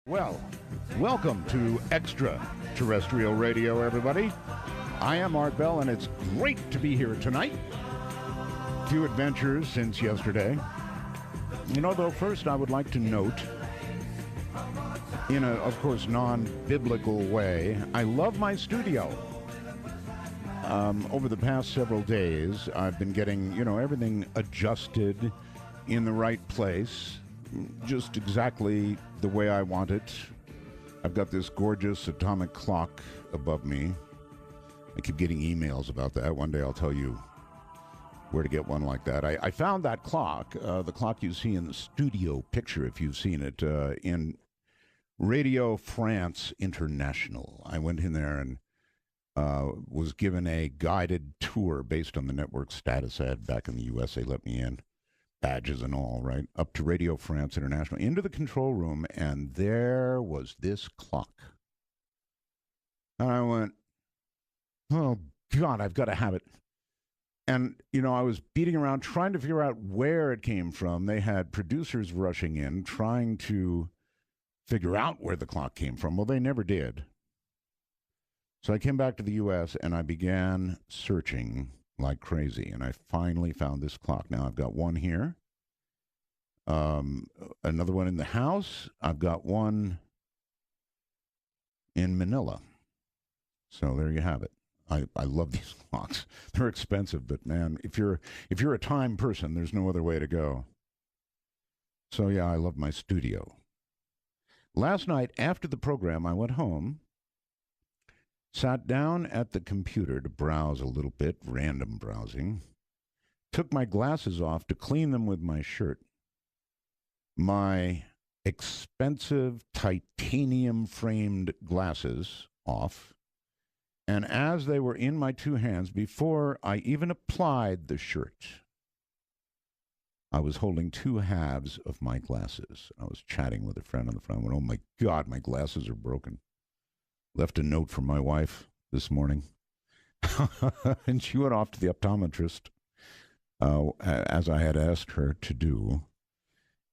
Well, welcome to Extraterrestrial Radio, everybody. I am Art Bell, and it's great to be here tonight. Few adventures since yesterday. Though, first I would like to note, in a, of course, non-biblical way, I love my studio. Over the past several days, I've been getting, everything adjusted in the right place, just exactly the way I want it. I've got this gorgeous atomic clock above me. I keep getting emails about that. One day I'll tell you where to get one like that. I found that clock, the clock you see in the studio picture, if you've seen it, in Radio France International. I went in there and was given a guided tour based on the network status ad back in the U.S. They let me in. Badges and all, right? Up to Radio France International, into the control room, and there was this clock. And I went, oh, God, I've got to have it. And, I was beating around trying to figure out where it came from. They had producers rushing in, trying to figure out where the clock came from. Well, they never did. So I came back to the U.S., and I began searching like crazy, and I finally found this clock. Now I've got one here, another one in the house. I've got one in Manila. So there you have it. I love these clocks. They're expensive, but man, if you're a time person, there's no other way to go. So yeah, I love my studio. Last night after the program, I went home. Sat down at the computer to browse a little bit, random browsing. Took my glasses off to clean them with my shirt. My expensive titanium-framed glasses off. And as they were in my two hands, before I even applied the shirt, I was holding two halves of my glasses. I was chatting with a friend on the phone. I went, oh my God, my glasses are broken. Left a note for my wife this morning. And she went off to the optometrist, as I had asked her to do.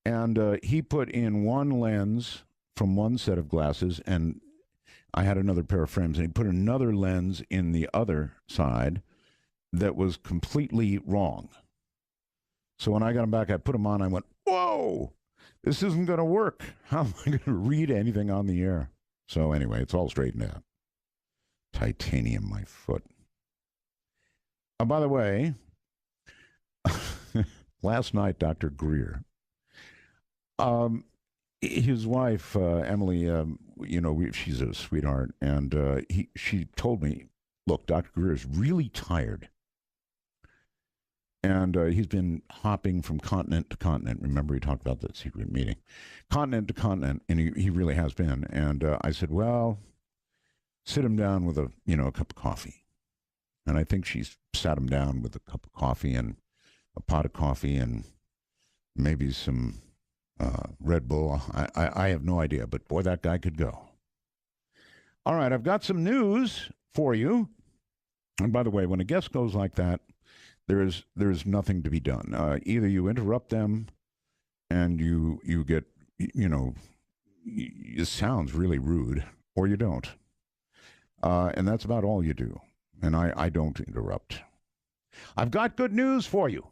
And he put in one lens from one set of glasses, and I had another pair of frames, and he put another lens in the other side that was completely wrong. So when I got them back, I put them on, I went, whoa, this isn't going to work. How am I going to read anything on the air? So anyway, it's all straightened out. Titanium, my foot. Oh, by the way, last night, Dr. Greer, his wife, Emily, she's a sweetheart, and she told me, look, Dr. Greer is really tired. And he's been hopping from continent to continent. Remember, he talked about that secret meeting. Continent to continent, and he really has been. And I said, well, sit him down with a cup of coffee. And I think she's sat him down with a cup of coffee and a pot of coffee and maybe some Red Bull. I have no idea, but boy, that guy could go. All right, I've got some news for you. And by the way, when a guest goes like that, there's nothing to be done. Either you interrupt them and you get, it sounds really rude, or you don't. And that's about all you do. And I don't interrupt. I've got good news for you.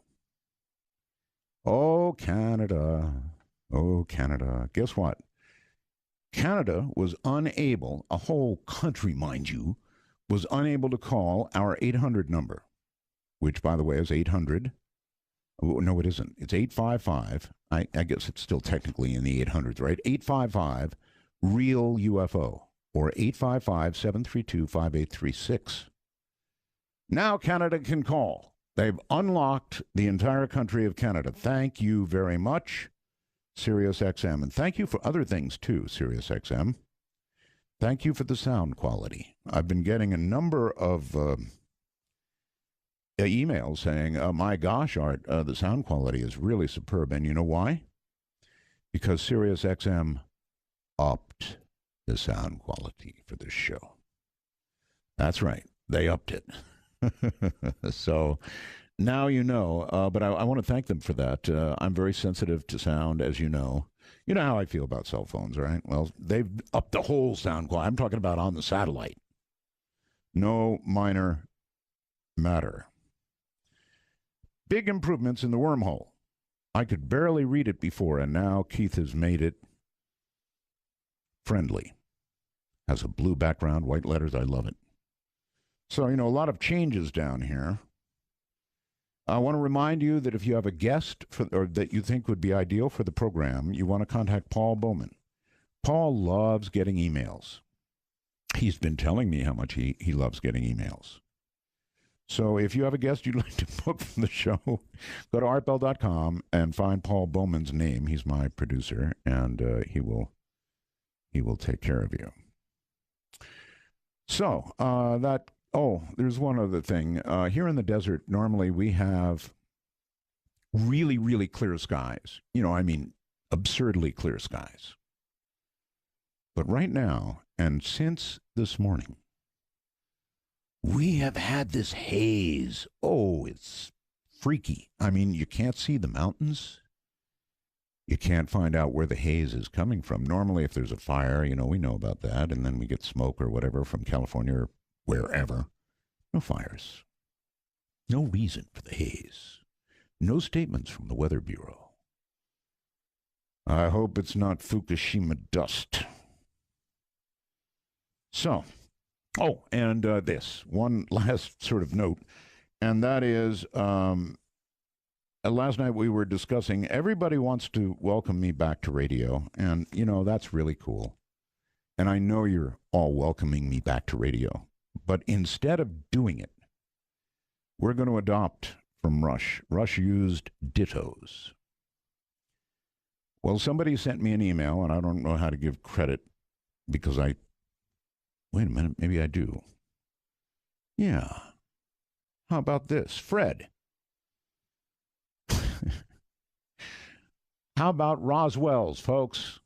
Oh, Canada. Oh, Canada. Guess what? Canada was unable, a whole country, mind you, was unable to call our 800 number. Which, by the way, is 800. Oh, no, it isn't. It's 855. I guess it's still technically in the 800s, right? 855 REAL UFO or 855-732-5836. Now Canada can call. They've unlocked the entire country of Canada. Thank you very much, SiriusXM. And thank you for other things, too, SiriusXM. Thank you for the sound quality. I've been getting a number of emails saying, my gosh, Art, the sound quality is really superb. And you know why? Because SiriusXM upped the sound quality for this show. That's right. They upped it. So now you know. But I want to thank them for that. I'm very sensitive to sound, as you know. You know how I feel about cell phones, right? Well, they've upped the whole sound quality. I'm talking about on the satellite. No minor matter. Big improvements in the wormhole. I could barely read it before, and now Keith has made it friendly. Has a blue background, white letters. I love it. So, a lot of changes down here. I want to remind you that if you have a guest or that you think would be ideal for the program, you want to contact Paul Bowman. Paul loves getting emails. He's been telling me how much he loves getting emails. So if you have a guest you'd like to book from the show, go to artbell.com and find Paul Bowman's name. He's my producer, and he will take care of you. So there's one other thing. Here in the desert, normally we have really, really clear skies. Absurdly clear skies. But right now, and since this morning, we have had this haze. Oh, it's freaky. You can't see the mountains. You can't find out where the haze is coming from. Normally, if there's a fire, we know about that, and then we get smoke or whatever from California or wherever. No fires. No reason for the haze. No statements from the Weather Bureau. I hope it's not Fukushima dust. So, and this, one last sort of note, and that is, last night we were discussing, everybody wants to welcome me back to radio, and, that's really cool. And I know you're all welcoming me back to radio. But instead of doing it, we're going to adopt from Rush. Rush used dittos. Well, somebody sent me an email, and I don't know how to give credit because wait a minute, maybe I do. Yeah. How about this? Fred. How about Roswell's, folks?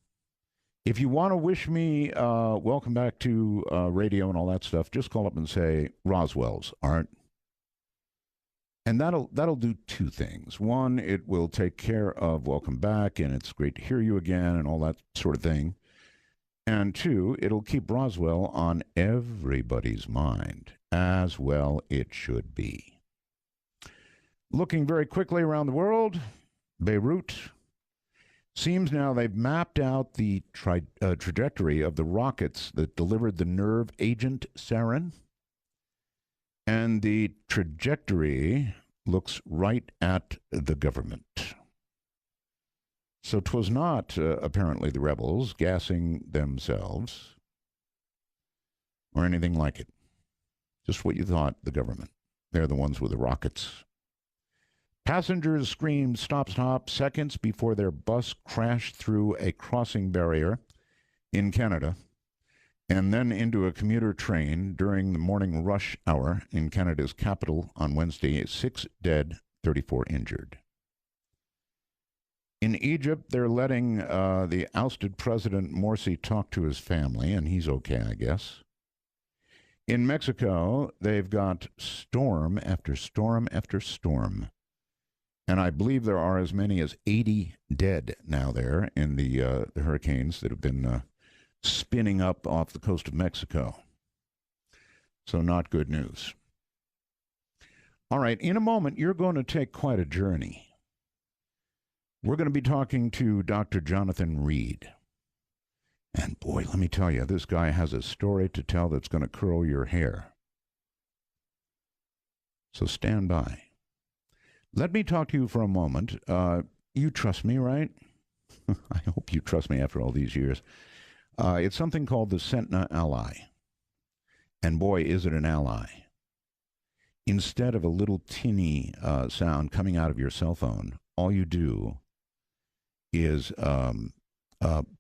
If you want to wish me welcome back to radio and all that stuff, just call up and say Roswell's, Art. And that'll do two things. One, it will take care of welcome back, and it's great to hear you again, and all that sort of thing. And two, it'll keep Roswell on everybody's mind, as well it should be. Looking very quickly around the world, Beirut. Seems now they've mapped out the trajectory of the rockets that delivered the nerve agent sarin. And the trajectory looks right at the government. So 'twas not, apparently, the rebels gassing themselves or anything like it. Just what you thought, the government. They're the ones with the rockets. Passengers screamed stop, stop seconds before their bus crashed through a crossing barrier in Canada and then into a commuter train during the morning rush hour in Canada's capital on Wednesday. 6 dead, 34 injured. In Egypt, they're letting the ousted President Morsi talk to his family, and he's okay, I guess. In Mexico, they've got storm after storm after storm. And I believe there are as many as 80 dead now there in the hurricanes that have been spinning up off the coast of Mexico. So not good news. All right, in a moment, you're going to take quite a journey. We're going to be talking to Dr. Jonathan Reed. And boy, let me tell you, this guy has a story to tell that's going to curl your hair. So stand by. Let me talk to you for a moment. You trust me, right? I hope you trust me after all these years. It's something called the Centna Ally. And boy, is it an ally. Instead of a little tinny sound coming out of your cell phone, all you do is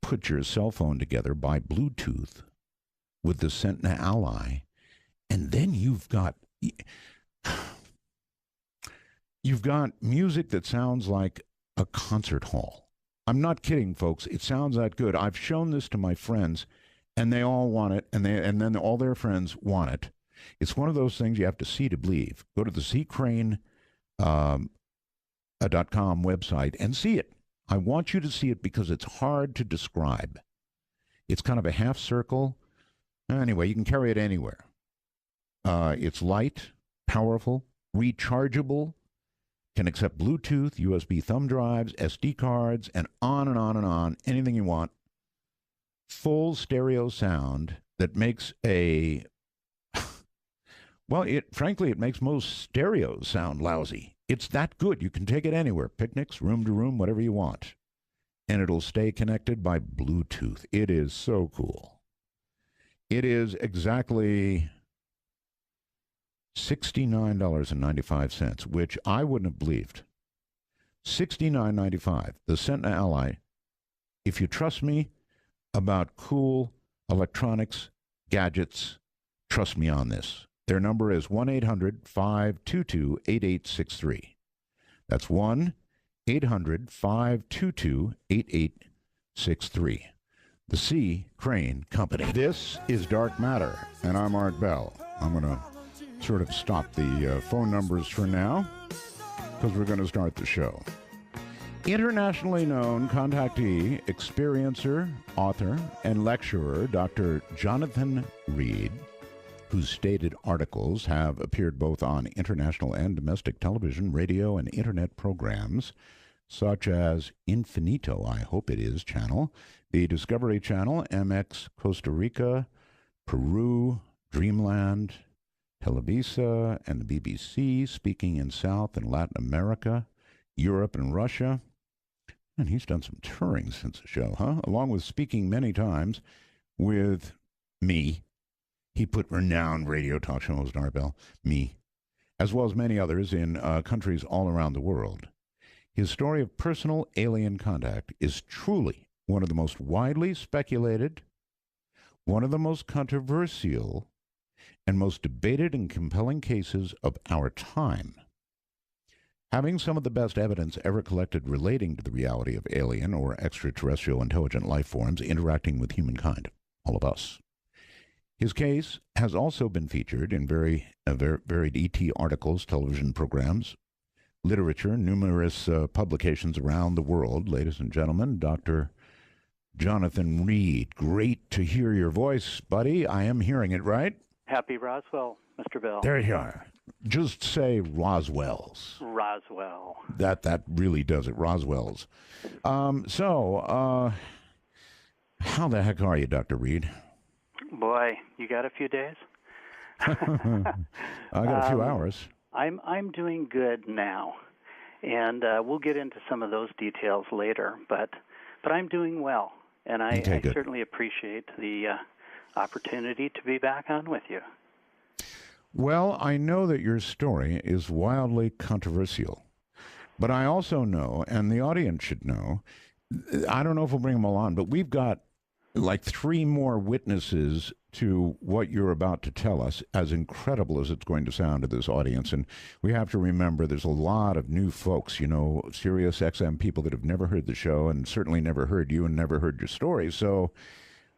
put your cell phone together by Bluetooth with the Centna Ally, and then you've got music that sounds like a concert hall. I'm not kidding, folks. It sounds that good. I've shown this to my friends, and they all want it, and then all their friends want it. It's one of those things you have to see to believe. Go to the ZCrane.com website and see it. I want you to see it because it's hard to describe. It's kind of a half circle. Anyway, you can carry it anywhere. It's light, powerful, rechargeable, can accept Bluetooth, USB thumb drives, SD cards, and on and on and on. Anything you want. Full stereo sound that makes a well, it makes most stereos sound lousy. It's that good. You can take it anywhere, picnics, room to room, whatever you want. And it'll stay connected by Bluetooth. It is so cool. It is exactly $69.95, which I wouldn't have believed. $69.95. The Centena Ally. If you trust me about cool electronics, gadgets, trust me on this. Their number is 1-800-522-8863. That's 1-800-522-8863. The C. Crane Company. This is Dark Matter, and I'm Art Bell. I'm going to sort of stop the phone numbers for now because we're going to start the show. Internationally known contactee, experiencer, author, and lecturer Dr. Jonathan Reed, whose stated articles have appeared both on international and domestic television, radio, and internet programs, such as Infinito, I hope it is, channel, the Discovery Channel, MX Costa Rica, Peru, Dreamland, Televisa, and the BBC, speaking in South and Latin America, Europe, and Russia. And he's done some touring since the show, huh? Along with speaking many times with me. He put renowned radio talk show host Art Bell, me, as well as many others in countries all around the world. His story of personal alien contact is truly one of the most widely speculated, one of the most controversial, and most debated and compelling cases of our time. Having some of the best evidence ever collected relating to the reality of alien or extraterrestrial intelligent life forms interacting with humankind, all of us. His case has also been featured in varied ET articles, television programs, literature, numerous publications around the world. Ladies and gentlemen, Dr. Jonathan Reed. Great to hear your voice, buddy. I am hearing it right. Happy Roswell, Mr. Bell. There you are. Just say Roswell's. Roswell. That really does it, Roswell's. So, how the heck are you, Dr. Reed? Boy, you got a few days? I got a few hours. I'm doing good now, and we'll get into some of those details later. But I'm doing well, and I certainly appreciate the opportunity to be back on with you. Well, I know that your story is wildly controversial, but I also know, and the audience should know, I don't know if we'll bring them all on, but we've got like 3 more witnesses to what you're about to tell us, as incredible as it's going to sound to this audience. And we have to remember there's a lot of new folks, you know, Sirius XM people that have never heard the show and certainly never heard you and never heard your story. So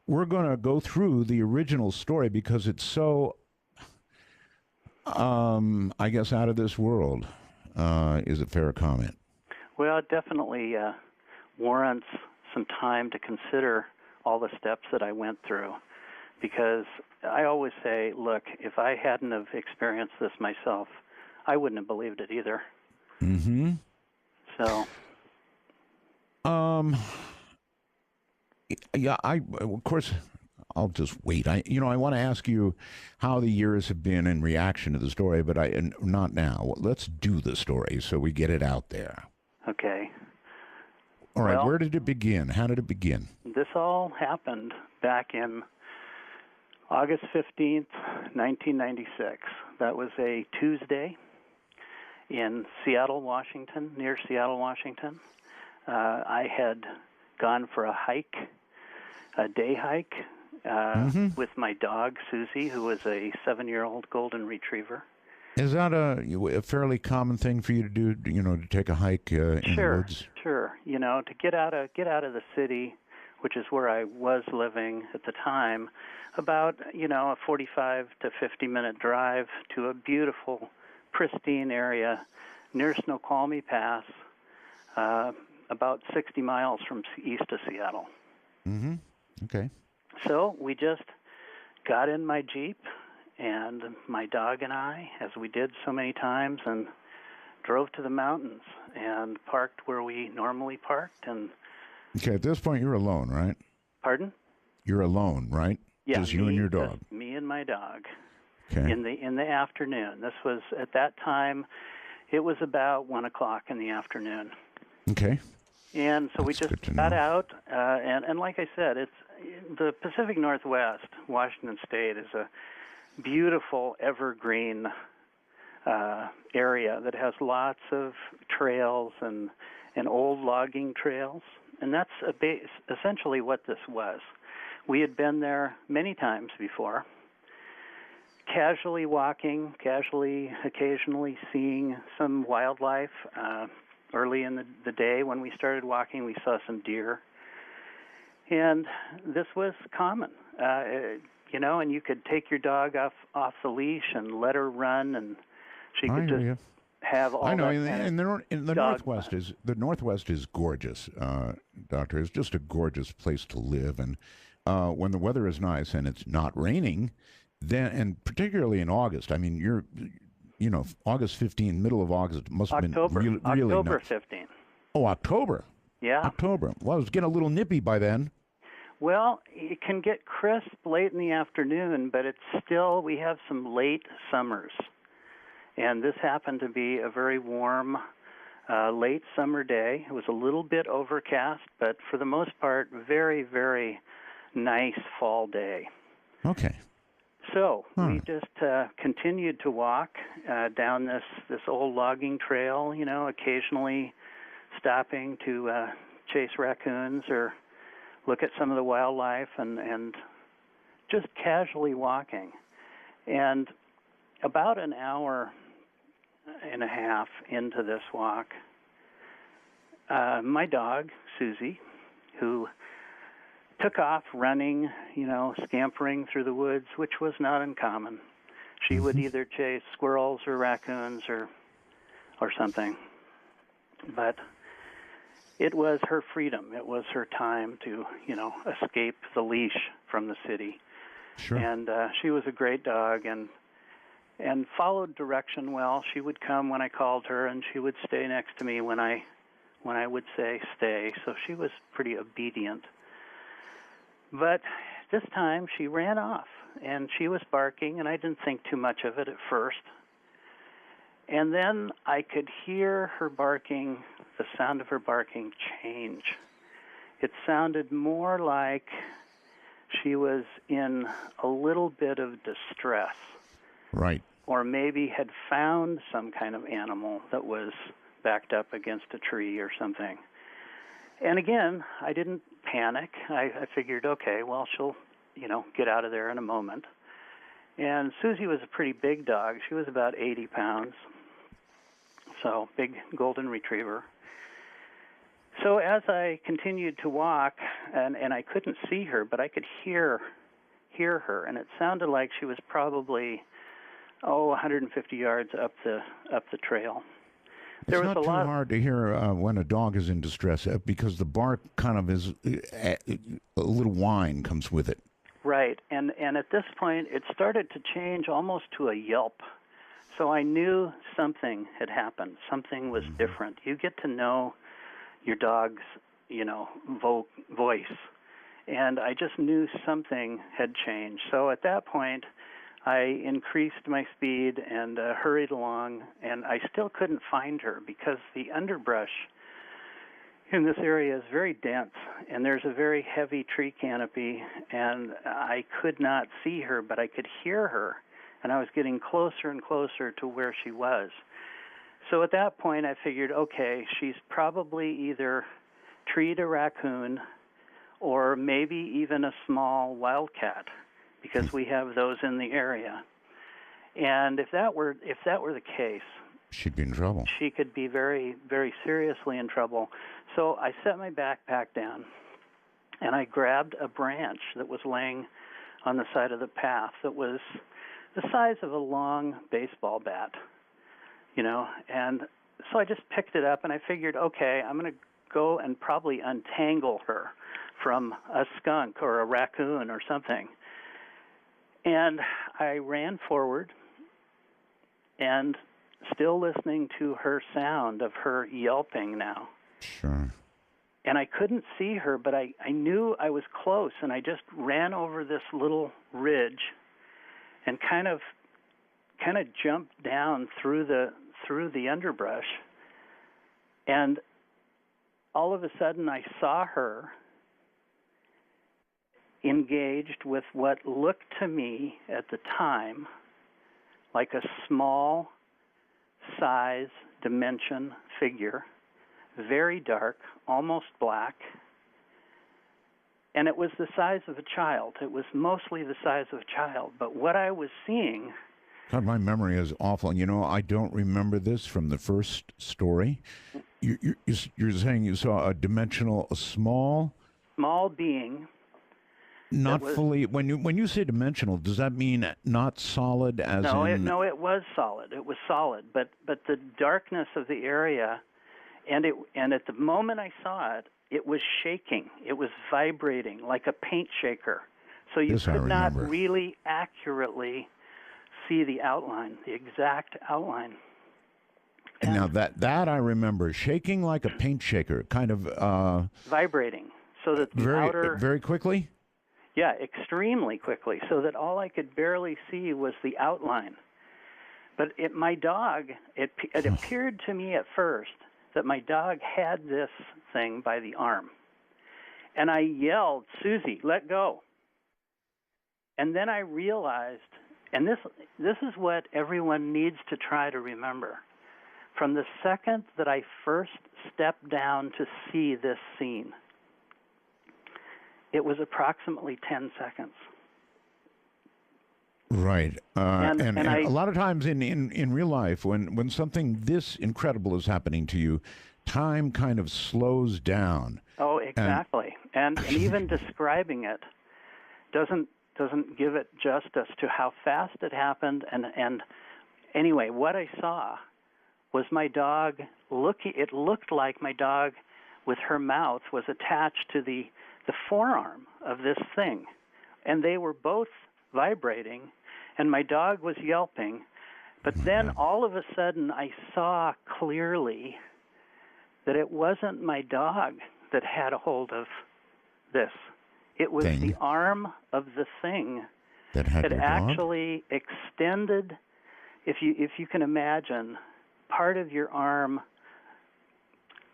we're going to go through the original story because it's so, I guess, out of this world, is a fair comment. Well, it definitely warrants some time to consider all the steps that I went through, because I always say, look, if I hadn't have experienced this myself, I wouldn't have believed it either. Mm-hmm. So. Yeah, of course, I'll just wait. I want to ask you how the years have been in reaction to the story, but not now. Let's do the story so we get it out there. Okay. All right, where did it begin? How did it begin? This all happened back in August 15th, 1996. That was a Tuesday in Seattle, Washington, near Seattle, Washington. I had gone for a day hike, with my dog, Susie, who was a 7-year-old golden retriever. Is that a fairly common thing for you to do, to take a hike in the woods? Sure. To get out of the city, which is where I was living at the time, about, a 45 to 50-minute drive to a beautiful, pristine area near Snoqualmie Pass, about 60 miles from east of Seattle. Mm-hmm. Okay. So we just got in my Jeep, and my dog and I, as we did so many times, and drove to the mountains and parked where we normally parked. And Okay, at this point, you're alone, right? pardon? You're alone, right? Yeah, just you and your dog. Just me and my dog. Okay. In the afternoon. This was at that time. It was about 1 o'clock in the afternoon. Okay. And so we That's just good to got know. out, and like I said, it's the Pacific Northwest, Washington State, is a beautiful evergreen area that has lots of trails and old logging trails, and that's essentially what this was. We had been there many times before, casually walking, occasionally seeing some wildlife. Early in the day when we started walking, we saw some deer. And this was common, and you could take your dog off the leash and let her run, and she could just have all that kind of the Northwest is gorgeous, Doctor. It's just a gorgeous place to live, and when the weather is nice and it's not raining, then, and particularly in August, I mean, August 15, middle of August must have been really October nice. 15. Oh, October. Yeah. October. Well, it was getting a little nippy by then. Well, it can get crisp late in the afternoon, but we have some late summers. And this happened to be a very warm, late summer day. It was a little bit overcast, but for the most part, very, very nice fall day. Okay. So we just continued to walk down this old logging trail, occasionally stopping to chase raccoons or look at some of the wildlife and just casually walking. And about an hour and a half into this walk, my dog, Susie, who took off running, scampering through the woods, which was not uncommon. She would either chase squirrels or raccoons or something. But it was her freedom. It was her time to, escape the leash from the city. Sure. And she was a great dog and followed direction well. She would come when I called her, and she would stay next to me when I would say stay. So she was pretty obedient. But this time she ran off, and she was barking, and I didn't think too much of it at first. And then I could hear her barking, the sound of her barking change. It sounded more like she was in a little bit of distress. Right. Or maybe had found some kind of animal that was backed up against a tree or something. And again, I didn't panic. I figured, okay, well, she'll, get out of there in a moment. And Susie was a pretty big dog. She was about 80 pounds. So, big golden retriever. So as I continued to walk, and I couldn't see her, but I could hear her, and it sounded like she was probably 150 yards up the trail. It's not too hard to hear when a dog is in distress because the bark kind of is a little whine comes with it. Right, and at this point it started to change almost to a yelp. So I knew something had happened. Something was different. You get to know your dog's, voice, and I just knew something had changed. So at that point, I increased my speed and hurried along, and I still couldn't find her because the underbrush in this area is very dense, and there's a very heavy tree canopy, and I could not see her, but I could hear her, and I was getting closer and closer to where she was. So at that point, I figured, okay, she's probably either treed a raccoon or maybe even a small wildcat, because we have those in the area. And if that were the case, she'd be in trouble. She could be very, very seriously in trouble. So I set my backpack down, and I grabbed a branch that was laying on the side of the path that was the size of a long baseball bat, and so I just picked it up, and I figured, okay, I'm going to go and probably untangle her from a skunk or a raccoon or something. And I ran forward, and still listening to her sound of her yelping now. Sure. And I couldn't see her, but I knew I was close, and I just ran over this little ridge and kind of jumped down through the underbrush. And all of a sudden I saw her engaged with what looked to me at the time like a small size dimension figure, very dark, almost black, and it was the size of a child. It was mostly the size of a child, but what I was seeing... God, my memory is awful. You know, I don't remember this from the first story. You're saying you saw a small being. Not fully. When you say dimensional, does that mean not solid? As no, in... it was solid. It was solid, but the darkness of the area, and at the moment I saw it, it was shaking. It was vibrating like a paint shaker. So you could not really accurately see the outline, the exact outline. And now that I remember, shaking like a paint shaker, kind of vibrating, so that the outer very quickly. Yeah, extremely quickly, so that all I could barely see was the outline. But my dog, it appeared to me at first that my dog had this thing by the arm. And I yelled, "Susie, let go." And then I realized, and this is what everyone needs to try to remember. From the second that I first stepped down to see this scene, it was approximately 10 seconds. Right. And I, a lot of times in real life, when something this incredible is happening to you, time kind of slows down. Oh, exactly. And even describing it doesn't give it justice to how fast it happened. And anyway, what I saw was my dog it looked like my dog with her mouth was attached to the forearm of this thing. And they were both vibrating, and my dog was yelping. But then all of a sudden I saw clearly that it wasn't my dog that had a hold of this. It was the arm of the thing that actually extended, if you can imagine, part of your arm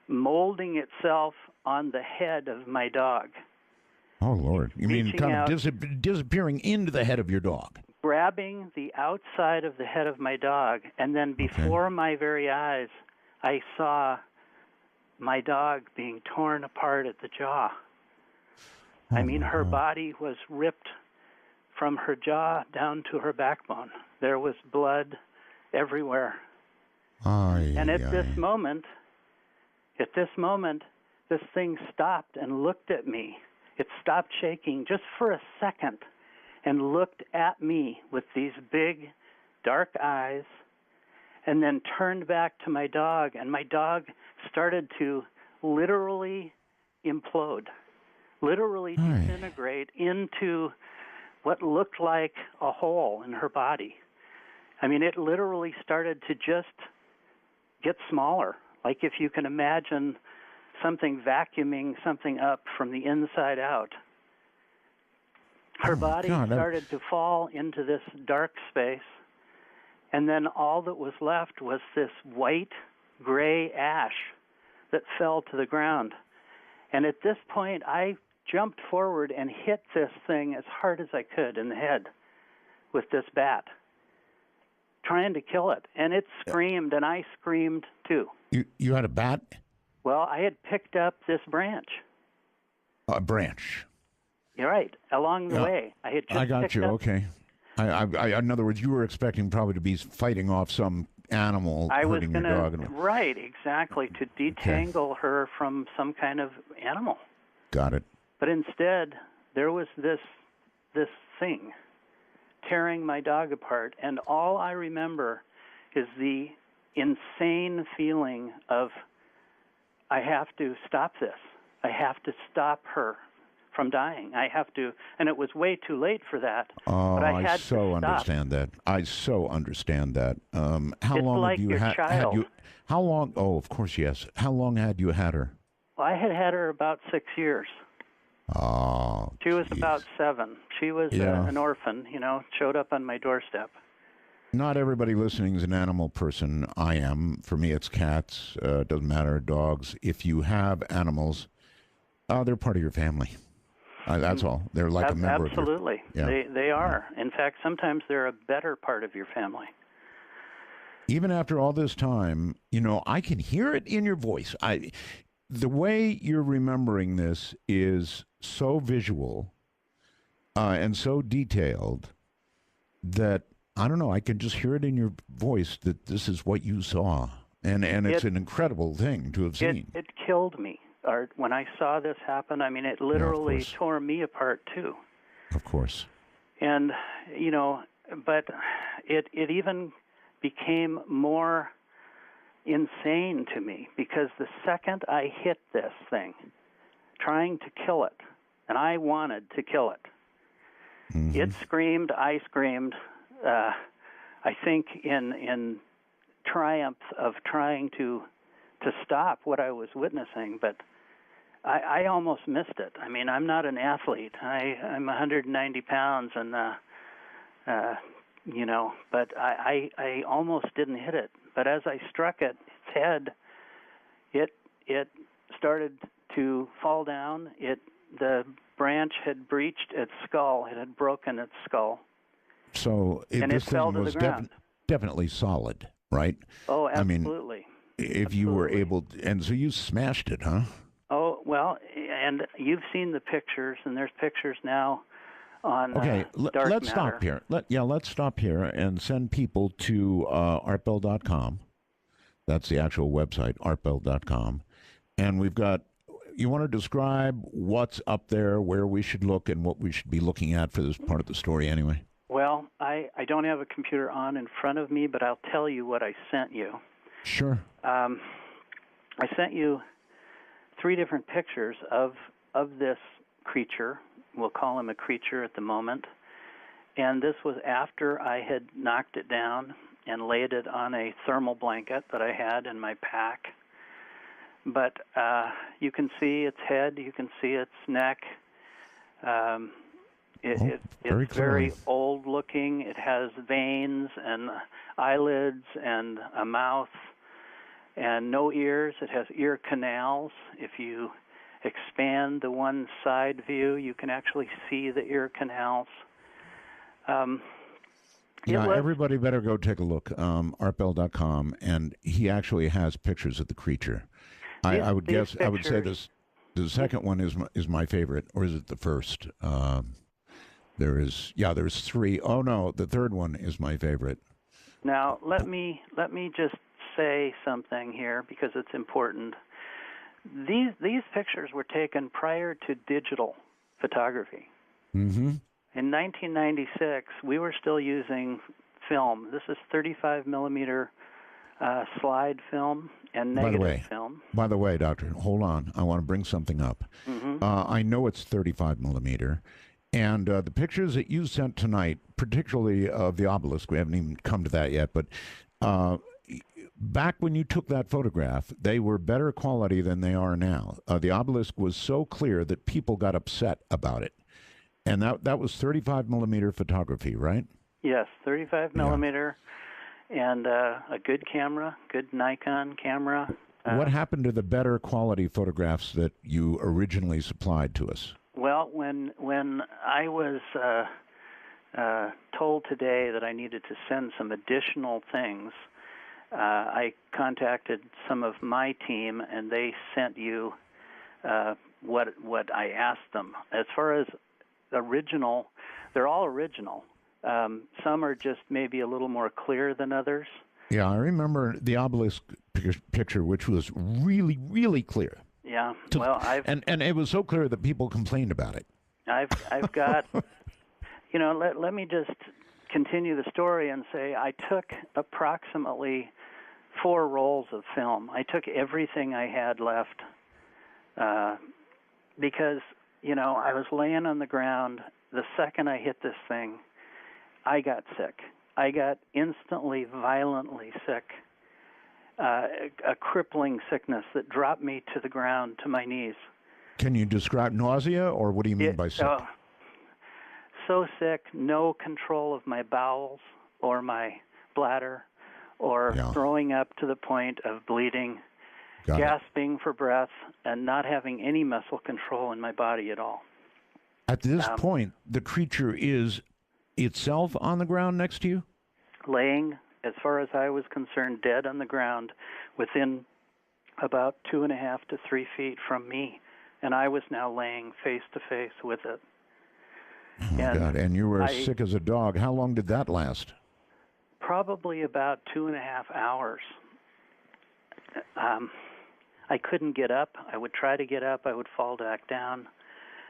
molding itself on the head of my dog. Oh, Lord. You mean kind of disappearing into the head of your dog? Grabbing the outside of the head of my dog, and then before my very eyes, I saw my dog being torn apart at the jaw. Oh, I mean, her body was ripped from her jaw down to her backbone. There was blood everywhere. And at this moment, this thing stopped and looked at me. It stopped shaking just for a second and looked at me with these big, dark eyes, and then turned back to my dog, and my dog started to literally implode, literally disintegrate into what looked like a hole in her body. I mean, it literally started to just get smaller, like if you can imagine something vacuuming something up from the inside out. Her body started to fall into this dark space, and then all that was left was this white-gray ash that fell to the ground. And at this point, I jumped forward and hit this thing as hard as I could in the head with this bat, trying to kill it. And it screamed, and I screamed too. You had a bat? Well, I had picked up this branch. A branch. You're right. Along the way, I had just I got you. Okay. In other words, you were expecting probably to be fighting off some animal hurting your dog. Right, exactly, to detangle her from some kind of animal. Got it. But instead, there was this thing tearing my dog apart, and all I remember is the insane feeling of I have to stop this. I have to stop her from dying. I have to, and it was way too late for that. Oh, but I had so to stop. understand that. I so understand that. How It's long like have you your had child. you? How long? Oh, of course, yes. How long had you had her? Well, I had her about 6 years. Oh, She was geez. about 7. She was Yeah. an orphan, showed up on my doorstep. Not everybody listening is an animal person. I am. For me, it's cats. Doesn't matter. Dogs. If you have animals, they're part of your family. That's all. They're like a member of your. Absolutely. Yeah. They are. In fact, sometimes they're a better part of your family. Even after all this time, I can hear it in your voice. The way you're remembering this is so visual and so detailed that I don't know. I can just hear it in your voice that this is what you saw, and it's an incredible thing to have seen. It killed me, Art. When I saw this happen, I mean, it literally tore me apart too. Of course. And but it even became more insane to me because the second I hit this thing, trying to kill it, and I wanted to kill it, it screamed, I screamed. I think in triumph of trying to stop what I was witnessing, but I almost missed it. I mean, I'm not an athlete. I'm 190 pounds, and but I almost didn't hit it. But as I struck its head, it started to fall down. The branch had breached its skull. It had broken its skull. So this fell thing to was the ground. definitely solid, right? Oh, absolutely. I mean, if you were able to, and so you smashed it, huh? Oh, well, and you've seen the pictures, and there's pictures now on Okay, Dark let's Matter. stop here. Let's stop here and send people to artbell.com. That's the actual website, artbell.com. And we've got, you want to describe what's up there, where we should look, and what we should be looking at for this part of the story anyway? Well, I don't have a computer on in front of me, but I'll tell you what I sent you. Sure. I sent you 3 different pictures of this creature. We'll call him a creature at the moment. And this was after I had knocked it down and laid it on a thermal blanket that I had in my pack. But you can see its head, you can see its neck. It's very old looking. It has veins and eyelids and a mouth and no ears. It has ear canals. If you expand the one side view, you can actually see the ear canals. Everybody better go take a look. Artbell.com, and he actually has pictures of the creature. I would say this. The second one is my favorite, or is it the first? There's 3. Oh no, the third one is my favorite. Now let me just say something here because it's important. These pictures were taken prior to digital photography. Mm-hmm. In 1996, we were still using film. This is 35 millimeter slide film and negative film. By the way, Doctor, hold on. I want to bring something up. Mm-hmm. I know it's 35 millimeter. And the pictures that you sent tonight, particularly of the obelisk, we haven't even come to that yet, but back when you took that photograph, they were better quality than they are now. The obelisk was so clear that people got upset about it. And that was 35 millimeter photography, right? Yes, 35 millimeter, and a good camera, good Nikon camera. What happened to the better quality photographs that you originally supplied to us? Well, when I was told today that I needed to send some additional things, I contacted some of my team, and they sent you what I asked them. As far as original, they're all original. Some are just maybe a little more clear than others. Yeah, I remember the obelisk picture, which was really, really clear. Yeah, well, and it was so clear that people complained about it. I've got, let me just continue the story and say I took approximately 4 rolls of film. I took everything I had left because, I was laying on the ground. The second I hit this thing, I got sick. I got instantly, violently sick, a crippling sickness that dropped me to the ground, to my knees. Can you describe nausea, or what do you mean by sick? So sick, no control of my bowels or my bladder, or throwing up to the point of bleeding, gasping for breath, and not having any muscle control in my body at all. At this point, the creature is itself on the ground next to you? Laying, as far as I was concerned, dead on the ground within about 2.5 to 3 feet from me. And I was now laying face to face with it. Oh, God. And you were sick as a dog. How long did that last? Probably about 2.5 hours. I couldn't get up. I would try to get up. I would fall back down.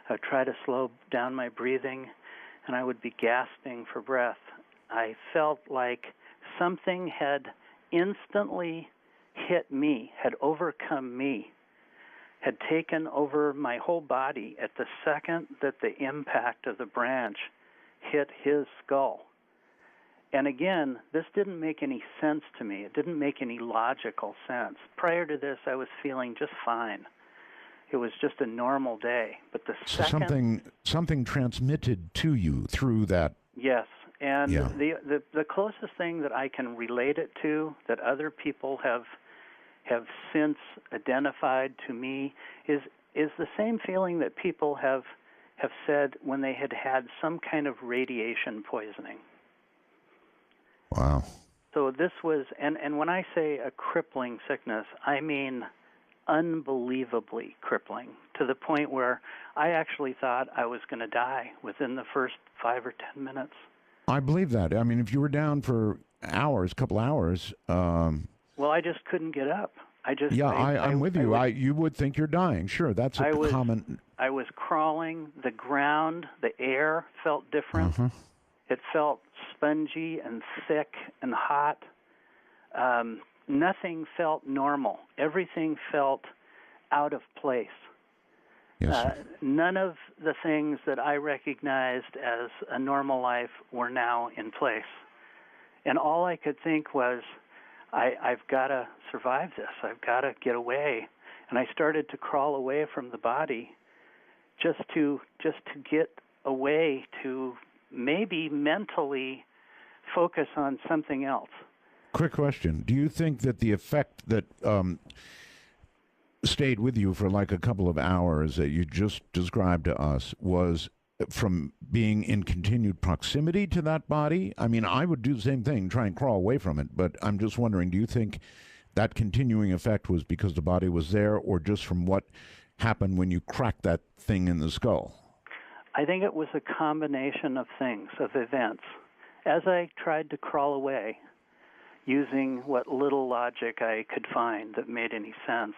I would try to slow down my breathing, and I would be gasping for breath. I felt like something had instantly hit me, had overcome me, had taken over my whole body at the second that the impact of the branch hit his skull. And again, this didn't make any sense to me. It didn't make any logical sense. Prior to this, I was feeling just fine. It was just a normal day. But the second... Something transmitted to you through that. Yes. And the closest thing that I can relate it to, that other people have since identified to me, is the same feeling that people have said when they had some kind of radiation poisoning. Wow. So this was, and when I say a crippling sickness, I mean unbelievably crippling, to the point where I actually thought I was going to die within the first 5 or 10 minutes. I believe that. I mean, if you were down for hours, couple hours. Well, I just couldn't get up. I'm with you. You would think you're dying. Sure, that's common. I was crawling. The ground, the air felt different. Uh-huh. It felt spongy and thick and hot. Nothing felt normal. Everything felt out of place. Yes. None of the things that I recognized as a normal life were now in place. And all I could think was, I've got to survive this. I've got to get away. And I started to crawl away from the body just to get away, to maybe mentally focus on something else. Quick question. Do you think that the effect that stayed with you for like a couple of hours that you just described to us was from being in continued proximity to that body? I mean, I would do the same thing, try and crawl away from it, but I'm just wondering, do you think that continuing effect was because the body was there, or just from what happened when you cracked that thing in the skull? I think it was a combination of things, of events. As I tried to crawl away, using what little logic I could find that made any sense,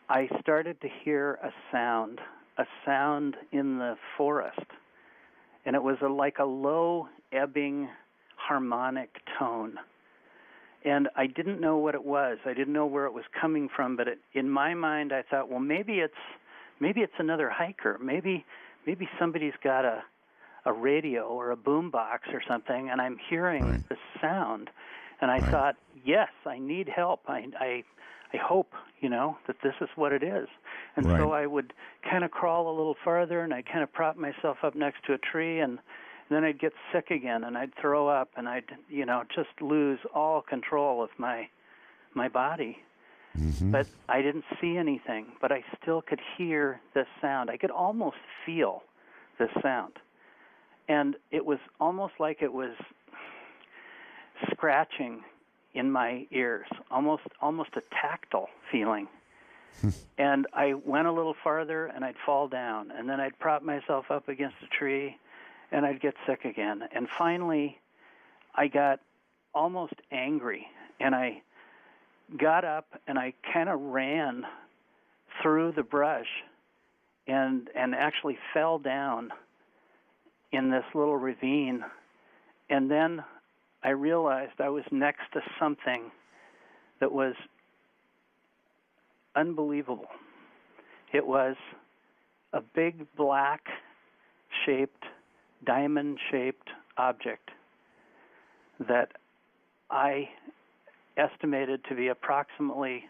I started to hear a sound in the forest. And it was like a low, ebbing, harmonic tone. And I didn't know what it was. I didn't know where it was coming from, but in my mind I thought, well, maybe it's another hiker. Maybe somebody's got a radio or a boombox or something, and I'm hearing this sound. And I thought, yes, I need help. I hope, that this is what it is. And so I would kind of crawl a little farther, and I'd kind of prop myself up next to a tree, and then I'd get sick again, and I'd throw up, and I'd, just lose all control of my body. Mm-hmm. But I didn't see anything, but I still could hear this sound. I could almost feel this sound. And it was almost like it was scratching in my ears, almost a tactile feeling. And I went a little farther, and I'd fall down, and then I'd prop myself up against a tree, and I'd get sick again. And finally, I got almost angry, and I got up, and I kind of ran through the brush and actually fell down in this little ravine. And then I realized I was next to something that was unbelievable. It was a big black-shaped, diamond-shaped object that I estimated to be approximately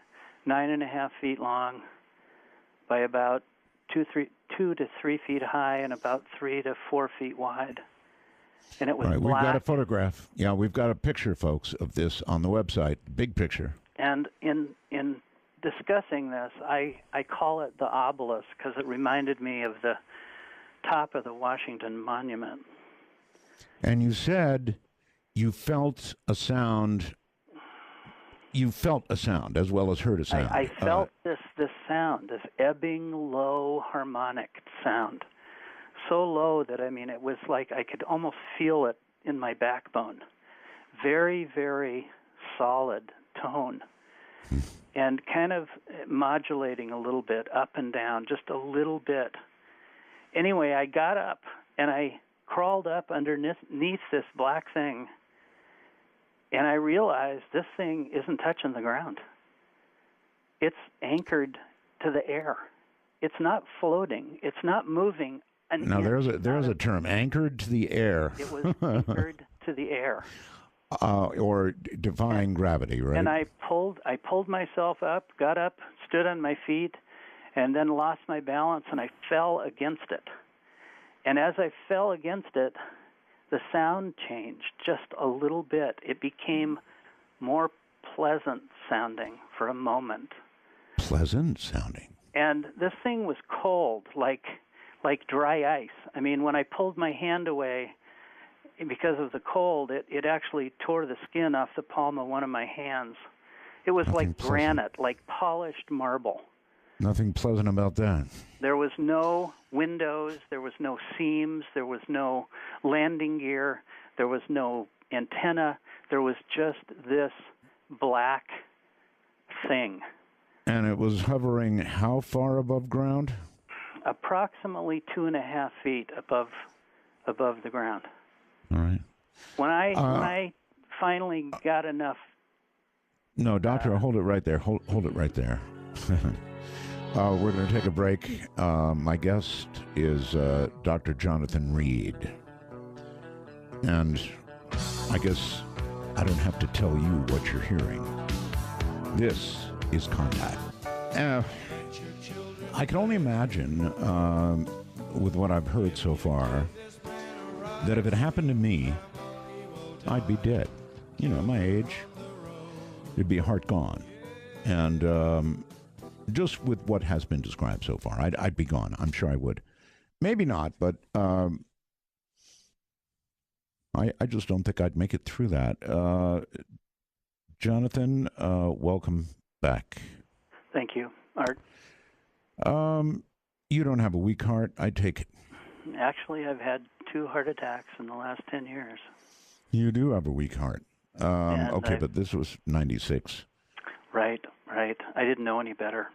9.5 feet long by about 2 to 3 feet high and about 3 to 4 feet wide. And it was All right, black. we've got a photograph. Yeah, we've got a picture, folks, of this on the website. Big picture. And in discussing this, I call it the obelisk because it reminded me of the top of the Washington Monument. And you said you felt a sound. You felt a sound as well as heard a sound. I felt this sound, this ebbing, low harmonic sound. So low that, I mean, it was like I could almost feel it in my backbone. Very, very solid tone. And kind of modulating a little bit up and down, just a little bit. Anyway, I got up and I crawled up underneath this black thing, and I realized this thing isn't touching the ground. It's anchored to the air. It's not floating. It's not moving. Now, there's a term, anchored to the air. It was anchored to the air. Or defying gravity, right? And I pulled myself up, got up, stood on my feet, and then lost my balance, and I fell against it. And as I fell against it, the sound changed just a little bit. It became more pleasant sounding for a moment. Pleasant sounding. And this thing was cold, like dry ice. I mean, when I pulled my hand away, because of the cold, it actually tore the skin off the palm of one of my hands. It was like granite, like polished marble. Nothing pleasant about that. There was no windows, there was no seams, there was no landing gear, there was no antenna, there was just this black thing. And it was hovering how far above ground? Approximately 2.5 feet above the ground. All right. When I finally got enough. No, doctor, hold it right there. Hold it right there. We're going to take a break. My guest is Dr. Jonathan Reed. And I guess I don't have to tell you what you're hearing. This is Contact. I can only imagine, with what I've heard so far, that if it happened to me, I'd be dead. You know, my age, it'd be heart gone. And just with what has been described so far, I'd be gone. I'm sure I would. Maybe not, but I just don't think I'd make it through that. Jonathan, welcome back. Thank you, Art. You don't have a weak heart, I take it. Actually, I've had 2 heart attacks in the last 10 years. You do have a weak heart. Okay, but this was 96. Right. I didn't know any better.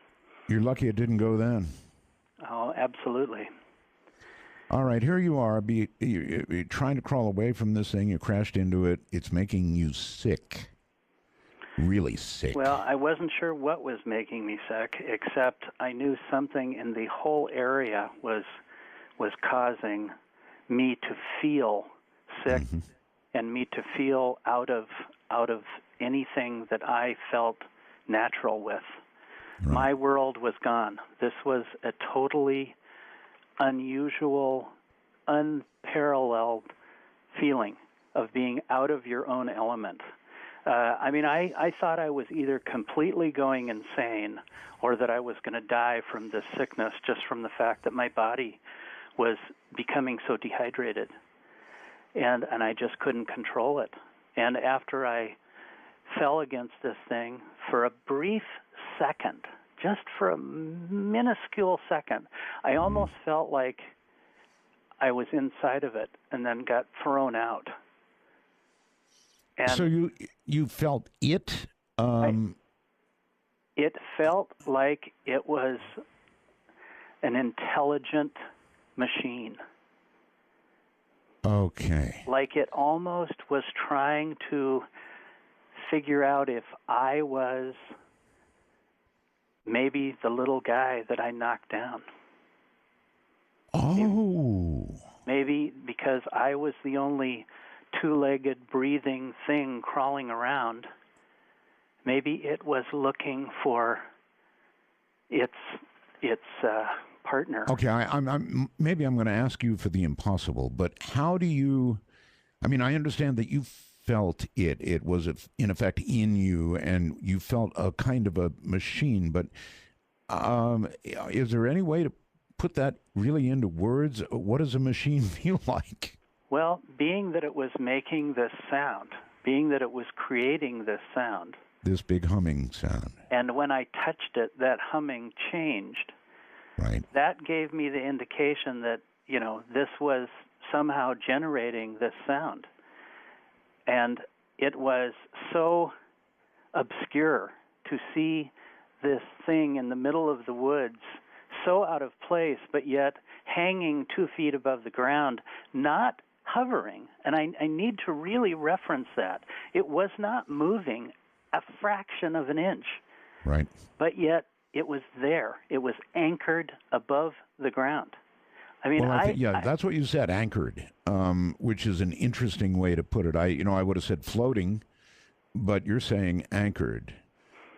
You're lucky it didn't go then. Oh, absolutely. All right, here you are, you're trying to crawl away from this thing. You crashed into it. It's making you sick. Really sick. Well, I wasn't sure what was making me sick, except I knew something in the whole area was causing me to feel sick and me to feel out of anything that I felt natural with. Right. My world was gone. This was a totally unusual, unparalleled feeling of being out of your own element. I thought I was either completely going insane or that I was going to die from this sickness just from the fact that my body was becoming so dehydrated. And I just couldn't control it. And after I fell against this thing, for a brief second, just for a minuscule second, I almost felt like I was inside of it and then got thrown out. And so you felt it? It felt like it was an intelligent machine. Okay. Like it almost was trying to figure out if I was maybe the little guy that I knocked down. Oh. Maybe because I was the only two-legged breathing thing crawling around, maybe it was looking for its partner. Okay, I'm maybe I'm going to ask you for the impossible, but how do you? I mean, I understand that you felt it. It was in effect in you, and you felt a kind of a machine. But is there any way to put that really into words? What does a machine feel like? Well, being that it was making this sound, being that it was creating this sound, this big humming sound, and when I touched it, that humming changed. Right. That gave me the indication that, this was somehow generating this sound. And it was so obscure to see this thing in the middle of the woods, so out of place, but yet hanging 2 feet above the ground, not hovering. And I need to really reference that. It was not moving a fraction of an inch. Right. But yet it was there. It was anchored above the ground. I mean, well, that's what you said, anchored, which is an interesting way to put it. I would have said floating, but you're saying anchored.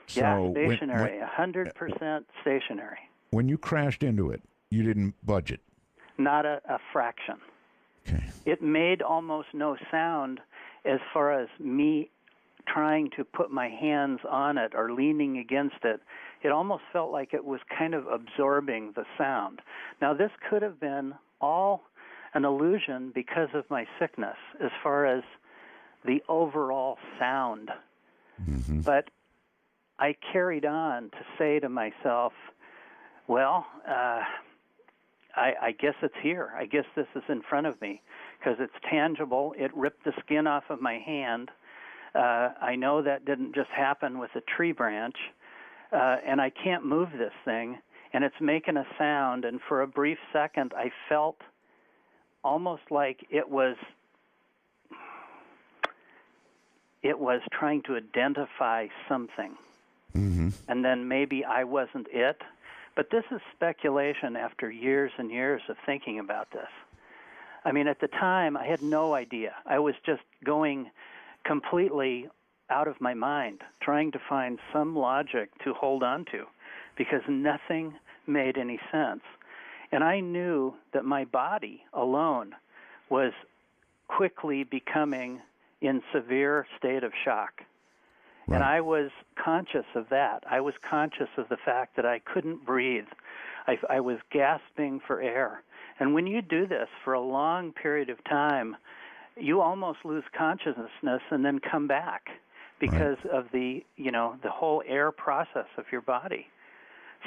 So stationary, 100% stationary. When you crashed into it, you didn't budge it? Not a fraction. Okay. It made almost no sound as far as me trying to put my hands on it or leaning against it. It almost felt like it was kind of absorbing the sound. Now, this could have been all an illusion because of my sickness as far as the overall sound. Mm-hmm. But I carried on to say to myself, well, I guess it's here. I guess this is in front of me because it's tangible. It ripped the skin off of my hand. I know that didn't just happen with a tree branch, and I can't move this thing, and it's making a sound, and for a brief second I felt almost like it was trying to identify something. Mm-hmm. And then maybe I wasn't it. But this is speculation after years and years of thinking about this. I mean, at the time, I had no idea. I was just going completely out of my mind, trying to find some logic to hold on to, because nothing made any sense. And I knew that my body alone was quickly becoming in severe state of shock. Right. And I was conscious of that. I was conscious of the fact that I couldn't breathe. I was gasping for air. And when you do this for a long period of time, you almost lose consciousness and then come back because of the whole air process of your body.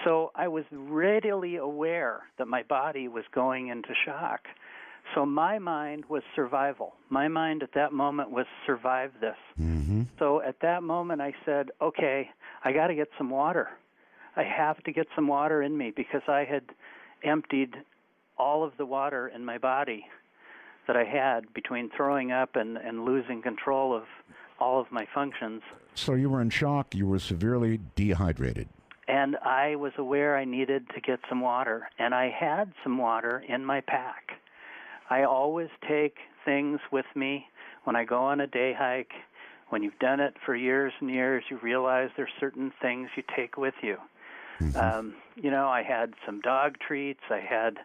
So I was readily aware that my body was going into shock. So my mind was survival. My mind at that moment was survive this. Mm-hmm. So at that moment I said, okay, I got to get some water. I have to get some water in me because I had emptied all of the water in my body that I had between throwing up and losing control of all of my functions. So you were in shock. You were severely dehydrated. And I was aware I needed to get some water. And I had some water in my pack. I always take things with me when I go on a day hike. When you've done it for years and years, you realize there's certain things you take with you. Mm-hmm. I had some dog treats. I had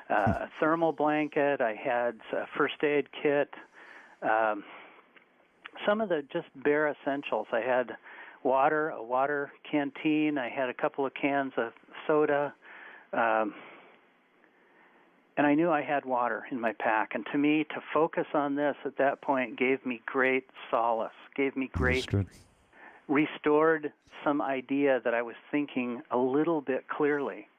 a thermal blanket. I had a first aid kit. Some of the just bare essentials. I had water, a water canteen. I had a couple of cans of soda. And I knew I had water in my pack. And to me, to focus on this at that point gave me great solace, gave me great, restored some idea that I was thinking a little bit clearly.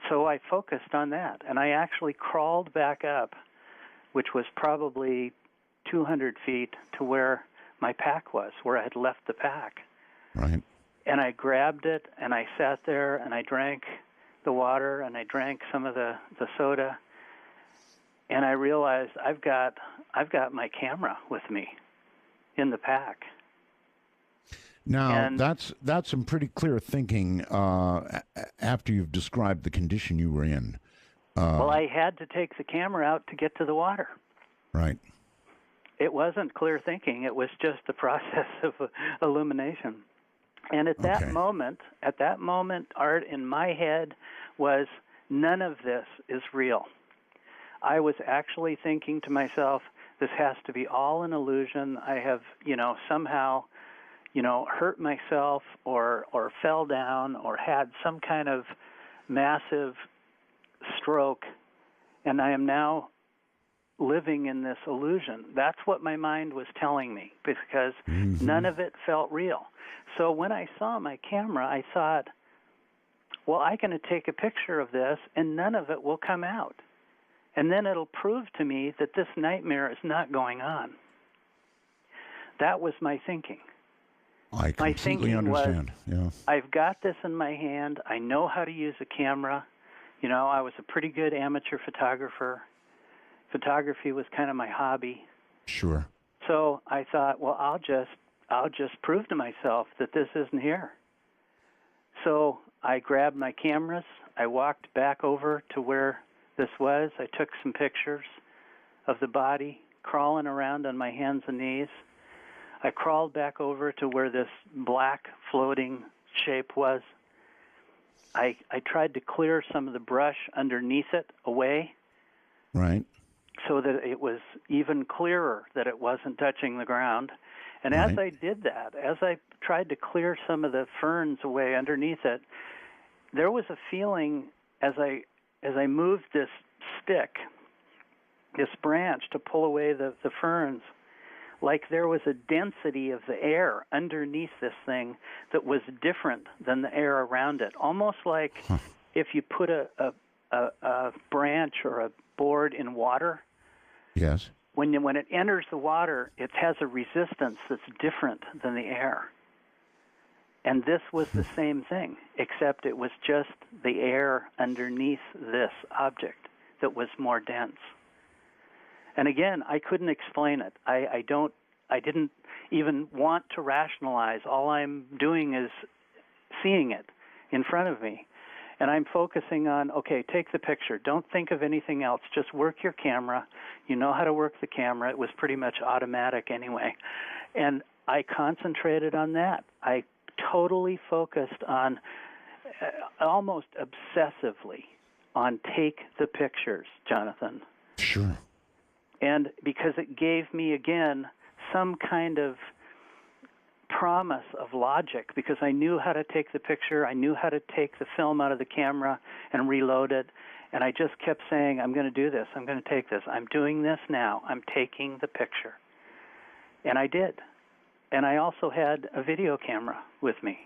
So I focused on that. And I actually crawled back up, which was probably 200 feet to where my pack was, where I had left the pack. Right. And I grabbed it, and I sat there, and I drank the water, and I drank some of the soda. And I realized I've got my camera with me in the pack. Now, And that's some pretty clear thinking after you've described the condition you were in. well, I had to take the camera out to get to the water. Right. It wasn't clear thinking. It was just the process of illumination. And at that moment, Art, in my head was, none of this is real. I was actually thinking to myself, this has to be all an illusion. I have, somehow, hurt myself or fell down or had some kind of massive stroke, and I am now living in this illusion. That's what my mind was telling me, because none of it felt real. So when I saw my camera, I thought, well, I'm going to take a picture of this, and none of it will come out. And then it'll prove to me that this nightmare is not going on. That was my thinking. I completely understand. Yeah. I've got this in my hand. I know how to use a camera. I was a pretty good amateur photographer. Photography was kind of my hobby. Sure. So I thought, well, I'll just prove to myself that this isn't here. So I grabbed my cameras. I walked back over to where this was. I took some pictures of the body crawling around on my hands and knees. I crawled back over to where this black floating shape was. I tried to clear some of the brush underneath it away. Right. So that it was even clearer that it wasn't touching the ground. And as I did that, as I tried to clear some of the ferns away underneath it, there was a feeling as I moved this stick, this branch to pull away the ferns, like there was a density of the air underneath this thing that was different than the air around it. Almost like if you put a branch or a board in water. Yes. When it enters the water, it has a resistance that's different than the air. And this was the same thing, except it was just the air underneath this object that was more dense. And again, I couldn't explain it. I didn't even want to rationalize. All I'm doing is seeing it in front of me. And I'm focusing on, okay, take the picture. Don't think of anything else. Just work your camera. You know how to work the camera. It was pretty much automatic anyway. And I concentrated on that. I totally focused on, almost obsessively, on take the pictures, Jonathan. Sure. And because it gave me, again, some kind of promise of logic, because I knew how to take the picture, I knew how to take the film out of the camera and reload it, and I just kept saying, I'm going to do this, I'm going to take this, I'm doing this now, I'm taking the picture. And I did. And I also had a video camera with me.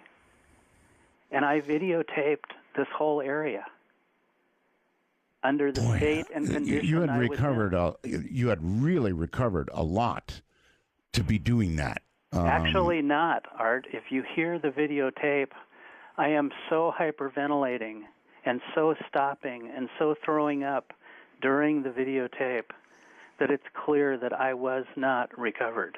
And I videotaped this whole area under the state and condition you had I was recovered you had really recovered a lot to be doing that. Actually not, Art. If you hear the videotape, I am so hyperventilating and so stopping and so throwing up during the videotape that it's clear that I was not recovered.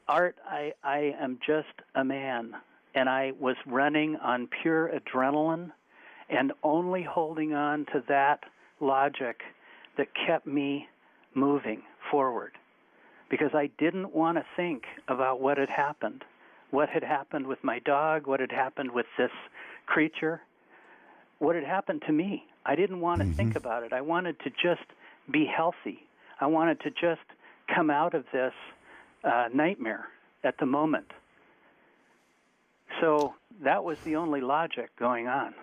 Art, I am just a man, and I was running on pure adrenaline and only holding on to that logic that kept me moving forward, because I didn't want to think about what had happened with my dog, what had happened with this creature, what had happened to me. I didn't want to think about it. I wanted to just be healthy. I wanted to just come out of this nightmare at the moment. So that was the only logic going on.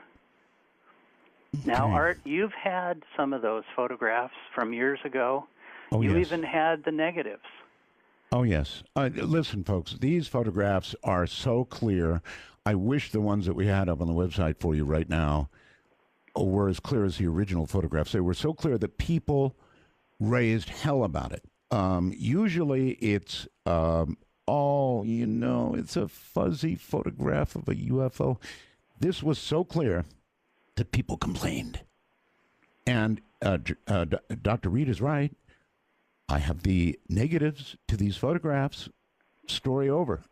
Now, Art, you've had some of those photographs from years ago. Oh, you yes. even had the negatives. Oh, yes. Listen, folks, these photographs are so clear. I wish the ones that we had up on the website for you right now were as clear as the original photographs. They were so clear that people raised hell about it. Usually it's, it's a fuzzy photograph of a UFO. This was so clear that people complained. And Dr. Reed is right. I have the negatives to these photographs. Story over.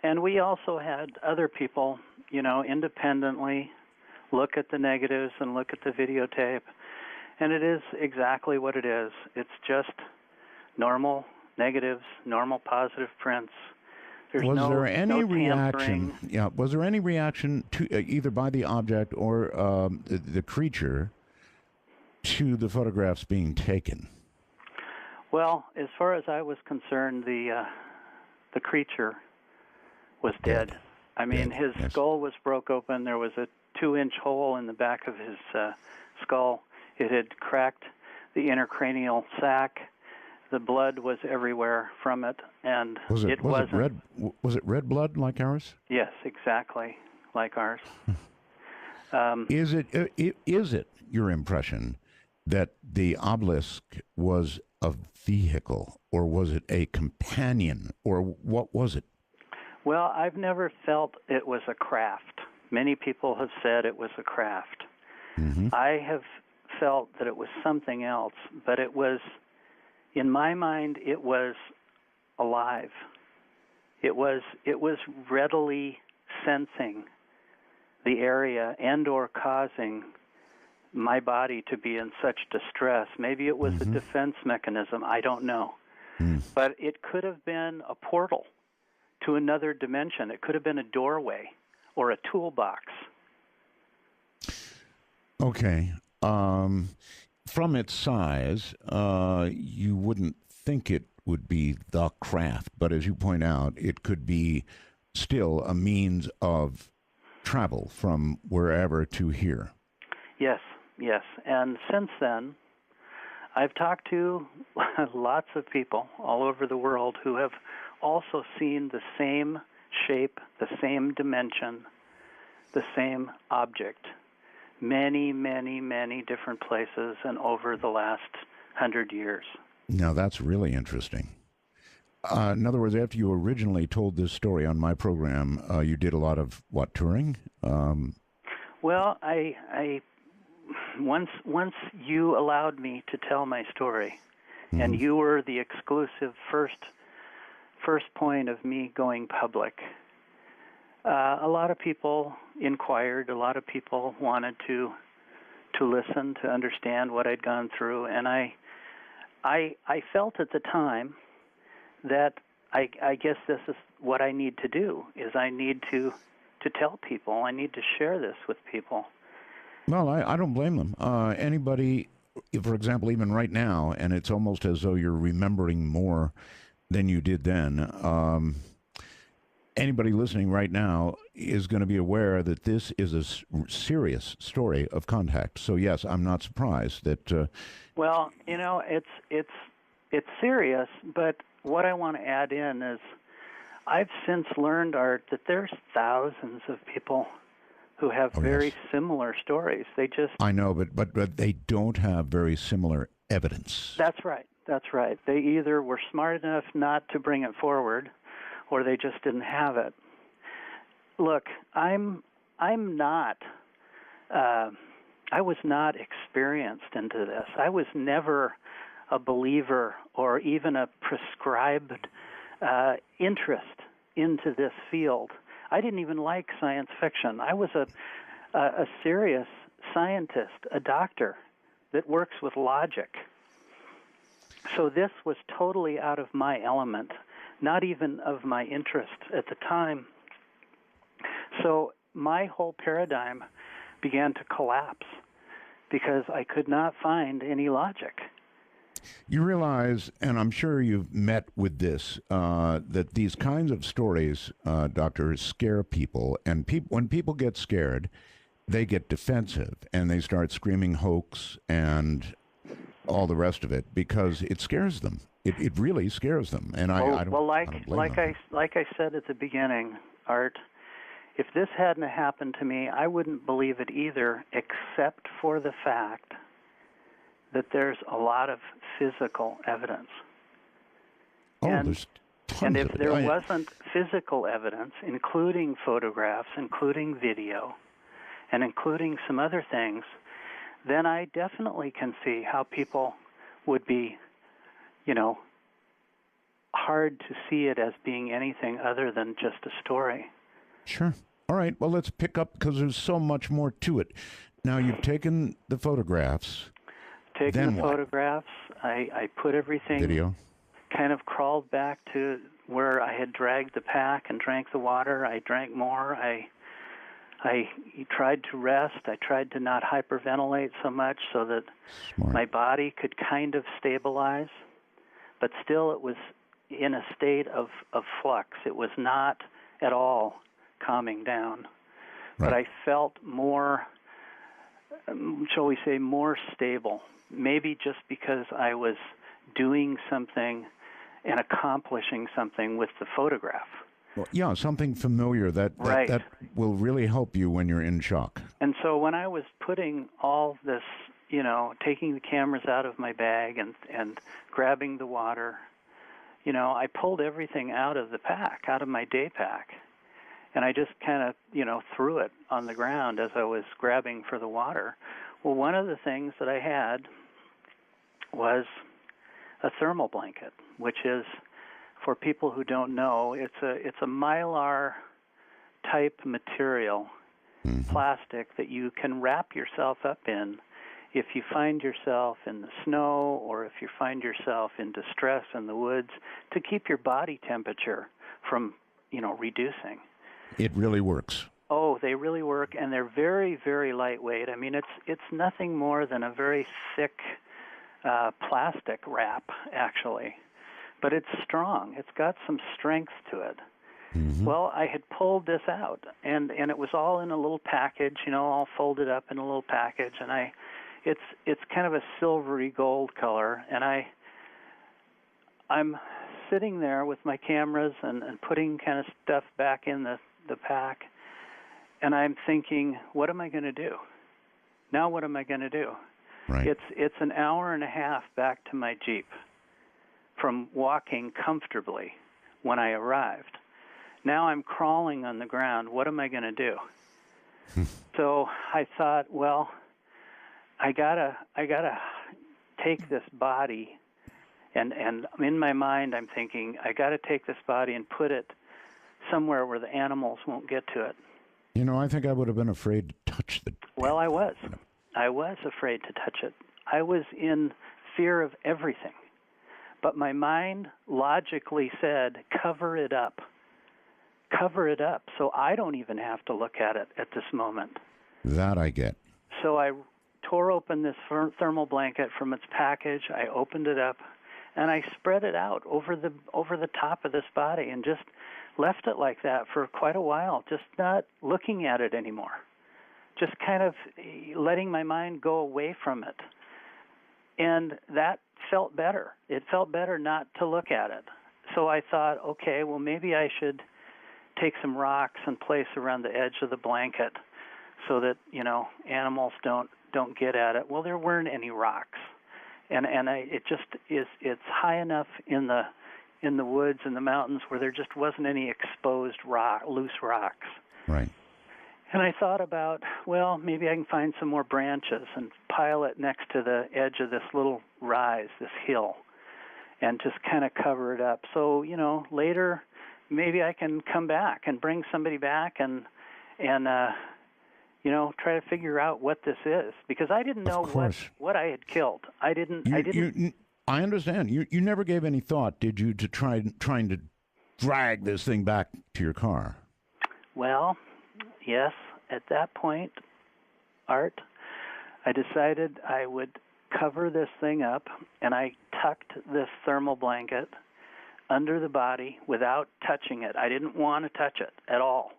And we also had other people, independently look at the negatives and look at the videotape. And it is exactly what it is. It's just normal negatives, normal positive prints. There's was there any no reaction? tampering. Yeah, was there any reaction to either by the object or the creature to the photographs being taken? Well, as far as I was concerned, the creature was dead. I mean, Dead, his yes. skull was broke open. There was a 2-inch hole in the back of his skull. It had cracked the intracranial sac. The blood was everywhere from it, and Was it wasn't. red? Was it red blood like ours? Yes, exactly like ours. Is it your impression that the obelisk was a vehicle, or was it a companion, or what was it? Well, I've never felt it was a craft. Many people have said it was a craft. Mm-hmm. I have felt that it was something else, but it was, in my mind, it was alive. It was readily sensing the area and or causing my body to be in such distress. Maybe it was a defense mechanism. I don't know. But it could have been a portal to another dimension. It could have been a doorway or a toolbox. Okay. From its size, you wouldn't think it would be the craft, but as you point out, it could be still a means of travel from wherever to here. Yes. And since then, I've talked to lots of people all over the world who have also seen the same shape, the same dimension, the same object, many, many, many different places and over the last 100 years. Now, that's really interesting. In other words, after you originally told this story on my program, you did a lot of, touring? Well, I once you allowed me to tell my story, and you were the exclusive first point of me going public. A lot of people inquired. A lot of people wanted to listen, to understand what I'd gone through, and I felt at the time that I guess this is what I need to do. Is I need to tell people. I need to share this with people. Well, I don't blame them. Anybody, for example, even right now, and it's almost as though you're remembering more than you did then. Anybody listening right now is going to be aware that this is a serious story of contact. So yes, I'm not surprised that. Well, it's serious, but what I want to add in is, I've since learned, Art, that there's thousands of people who have very similar stories. They just... I know, but they don't have very similar evidence. That's right. They either were smart enough not to bring it forward, or they just didn't have it. Look, I'm not... I was not experienced into this. I was never a believer or even a prescribed interest into this field. I didn't even like science fiction. I was a serious scientist, a doctor that works with logic. So this was totally out of my element, not even of my interest at the time. So my whole paradigm began to collapse because I could not find any logic. You realize, and I'm sure you've met with this, that these kinds of stories, doctor, scare people. And when people get scared, they get defensive and they start screaming hoax and all the rest of it because it scares them. It really scares them. And I don't blame them. Like I said at the beginning, Art, if this hadn't happened to me, I wouldn't believe it either, except for the fact that there's a lot of physical evidence. There's tons and if of it. there wasn't physical evidence, including photographs, including video, and including some other things, then I definitely can see how people would be, hard to see it as being anything other than just a story. Sure. All right. Well, let's pick up because there's so much more to it. Now, you've taken the photographs. Taking the what? photographs, I put everything, Video. kind of crawled back to where I had dragged the pack and drank the water. I drank more. I tried to rest. I tried to not hyperventilate so much so that Smart. my body could kind of stabilize. But still, it was in a state of flux. It was not at all calming down. Right. But I felt more, shall we say, more stable. Maybe just because I was doing something and accomplishing something with the photograph. Well, yeah, something familiar that will really help you when you're in shock. And so when I was putting all this, taking the cameras out of my bag and grabbing the water, I pulled everything out of the pack, out of my day pack. And I just kind of, threw it on the ground as I was grabbing for the water. Well, one of the things that I had was a thermal blanket, which is, for people who don't know, it's a Mylar type material, plastic that you can wrap yourself up in if you find yourself in the snow or if you find yourself in distress in the woods, to keep your body temperature from, reducing. It really works. Oh, they really work, and they're very, very lightweight. I mean, it's nothing more than a very thick plastic wrap, actually. But it's strong. It's got some strength to it. Mm-hmm. Well, I had pulled this out, and it was all in a little package, all folded up in a little package, and it's kind of a silvery gold color, and I'm sitting there with my cameras and putting kind of stuff back in the pack, and I'm thinking, what am I going to do? Now what am I going to do? Right. It's an hour and a half back to my Jeep from walking comfortably when I arrived. Now I'm crawling on the ground. What am I going to do? So I thought, well, I gotta take this body, and in my mind I'm thinking, I gotta take this body and put it somewhere where the animals won't get to it. I think I would have been afraid to touch the... Well, I was. I was afraid to touch it. I was in fear of everything. But my mind logically said, cover it up. Cover it up so I don't even have to look at it at this moment. That I get. So I tore open this thermal blanket from its package. I opened it up, and I spread it out over the top of this body and just left it like that for quite a while, just not looking at it anymore, just kind of letting my mind go away from it. And that felt better. It felt better not to look at it. So I thought, okay, well, maybe I should take some rocks and place around the edge of the blanket so that, animals don't get at it. Well, there weren't any rocks. It's high enough in the woods and the mountains where there just wasn't any exposed loose rocks. Right. And I thought about, well, maybe I can find some more branches and pile it next to the edge of this little rise, this hill, and just kind of cover it up. So, later maybe I can come back and bring somebody back and try to figure out what this is, because I didn't know what I had killed. I understand. You never gave any thought, did you, to trying to drag this thing back to your car? Well, yes. At that point, Art, I decided I would cover this thing up, and I tucked this thermal blanket under the body without touching it. I didn't want to touch it at all.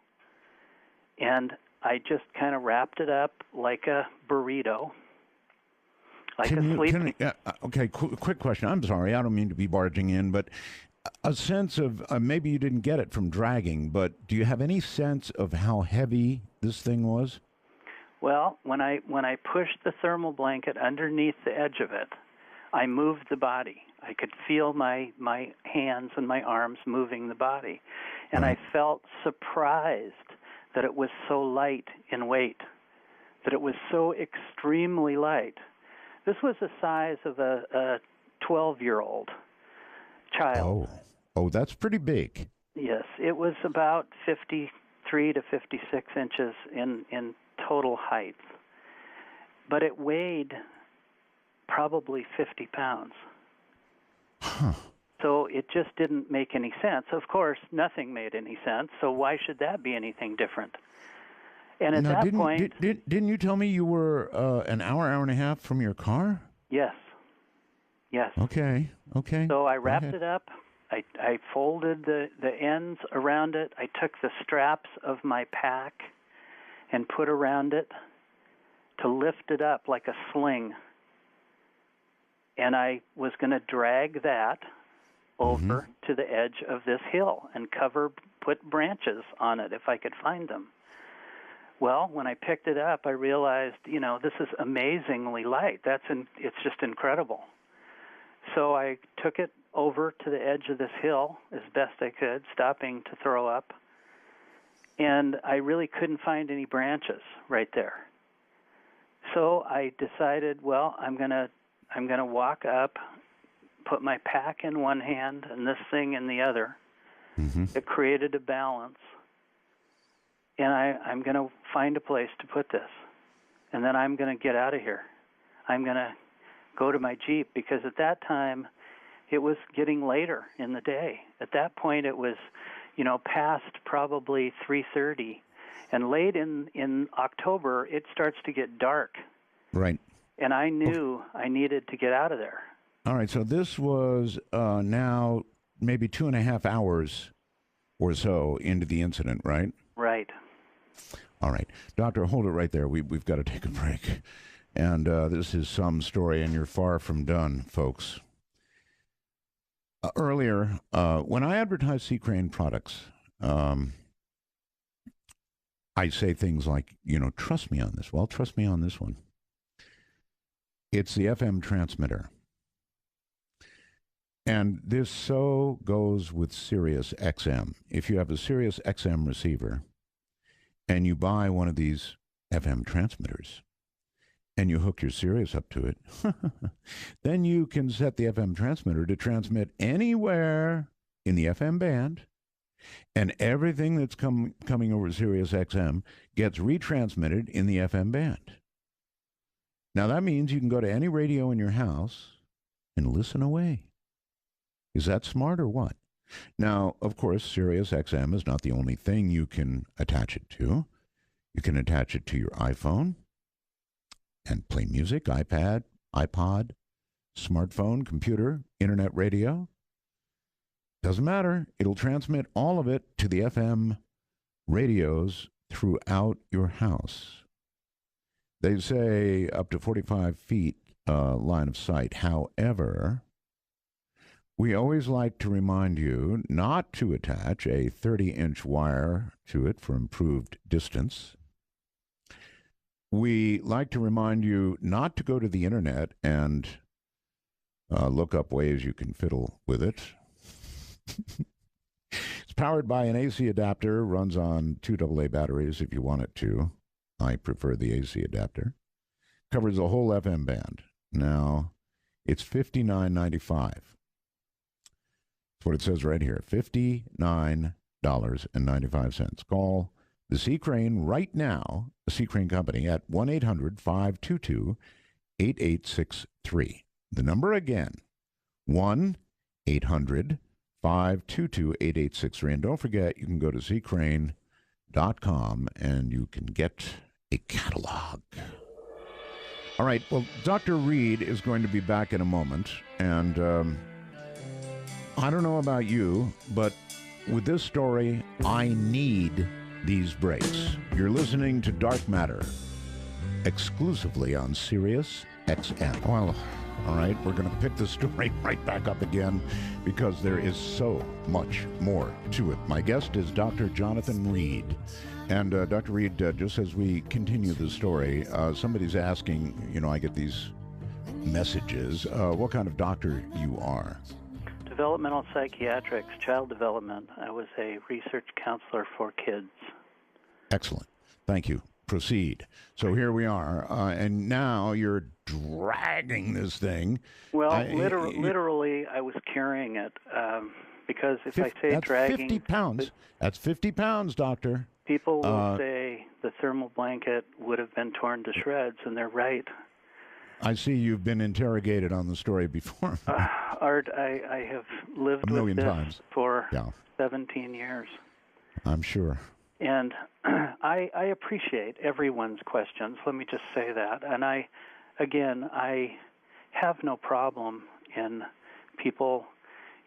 And I just kind of wrapped it up like a burrito, okay, quick question. I'm sorry, I don't mean to be barging in, but a sense of, maybe you didn't get it from dragging, but do you have any sense of how heavy this thing was? Well, when I pushed the thermal blanket underneath the edge of it, I moved the body. I could feel my hands and my arms moving the body. And I felt surprised that it was so light in weight, that it was so extremely light. This was the size of a 12-year-old child. Oh, that's pretty big. Yes, it was about 53 to 56 inches in total height, but it weighed probably 50 pounds. Huh. So it just didn't make any sense. Of course, nothing made any sense, so why should that be anything different? And at Now, that point... didn't you tell me you were an hour and a half from your car? Yes. Yes. Okay. So I wrapped it up. I folded the ends around it. I took the straps of my pack and put around it to lift it up like a sling. And I was going to drag that over to the edge of this hill and put branches on it if I could find them. Well, when I picked it up, I realized, this is amazingly light. It's just incredible. So I took it over to the edge of this hill as best I could, stopping to throw up. And I really couldn't find any branches right there. So I decided, well, I'm going to walk up, put my pack in one hand and this thing in the other. It created a balance. And I'm going to find a place to put this. And then I'm going to get out of here. I'm going to go to my Jeep, because at that time it was getting later in the day. At that point it was, past probably 3:30. And late in October, it starts to get dark. Right. And I knew I needed to get out of there. All right. So this was now maybe 2.5 hours or so into the incident, right? Right. All right. Doctor, hold it right there. We've got to take a break. And this is some story, and you're far from done, folks. Earlier, when I advertise Sea Crane products, I say things like, trust me on this. Well, trust me on this one. It's the FM transmitter. And this so goes with Sirius XM. If you have a Sirius XM receiver and you buy one of these FM transmitters and you hook your Sirius up to it, then you can set the FM transmitter to transmit anywhere in the FM band, and everything that's coming over Sirius XM gets retransmitted in the FM band. Now that means you can go to any radio in your house and listen away. Is that smart or what? Now, of course, Sirius XM is not the only thing you can attach it to. You can attach it to your iPhone and play music, iPad, iPod, smartphone, computer, internet radio. Doesn't matter. It'll transmit all of it to the FM radios throughout your house. They say up to 45 feet line of sight. However, we always like to remind you not to attach a 30-inch wire to it for improved distance. We like to remind you not to go to the internet and look up ways you can fiddle with it. It's powered by an AC adapter, runs on 2 AA batteries if you want it to. I prefer the AC adapter. Covers the whole FM band. Now, it's $59.95. That's what it says right here, $59.95. Call the Sea Crane right now, the Sea Crane Company, at 1-800-522-8863. The number again, 1-800-522-8863. And don't forget, you can go to seacrane.com and you can get a catalog. All right, well, Dr. Reed is going to be back in a moment, and I don't know about you, but with this story, I need these breaks. You're listening to Dark Matter, exclusively on Sirius XM. Well, all right, we're going to pick the story right back up again because there is so much more to it. My guest is Dr. Jonathan Reed. And Dr. Reed, just as we continue the story, somebody's asking, I get these messages, what kind of doctor you are. Developmental psychiatrics, child development. I was a research counselor for kids. Excellent. Thank you. Proceed. So here we are. And now you're dragging this thing. Well, literally, I was carrying it because if I say that's dragging, 50 pounds. That's 50 pounds, Doctor. people will say the thermal blanket would have been torn to shreds, and they're right. I see you've been interrogated on the story before. Art, I have lived with this for 17 years. I'm sure. And I appreciate everyone's questions. Let me just say that. And I have no problem in people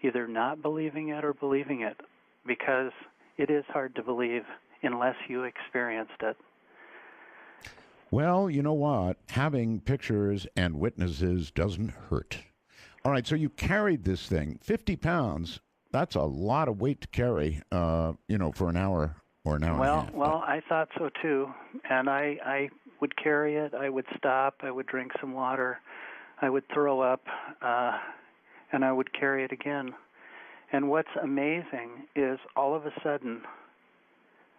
either not believing it or believing it, because it is hard to believe unless you experienced it. Well, you know what? Having pictures and witnesses doesn't hurt. All right, so you carried this thing, 50 pounds. That's a lot of weight to carry, for an hour or an hour and a half. Well, I thought so too. And I would carry it. I would stop. I would drink some water. I would throw up, and I would carry it again. And what's amazing is all of a sudden,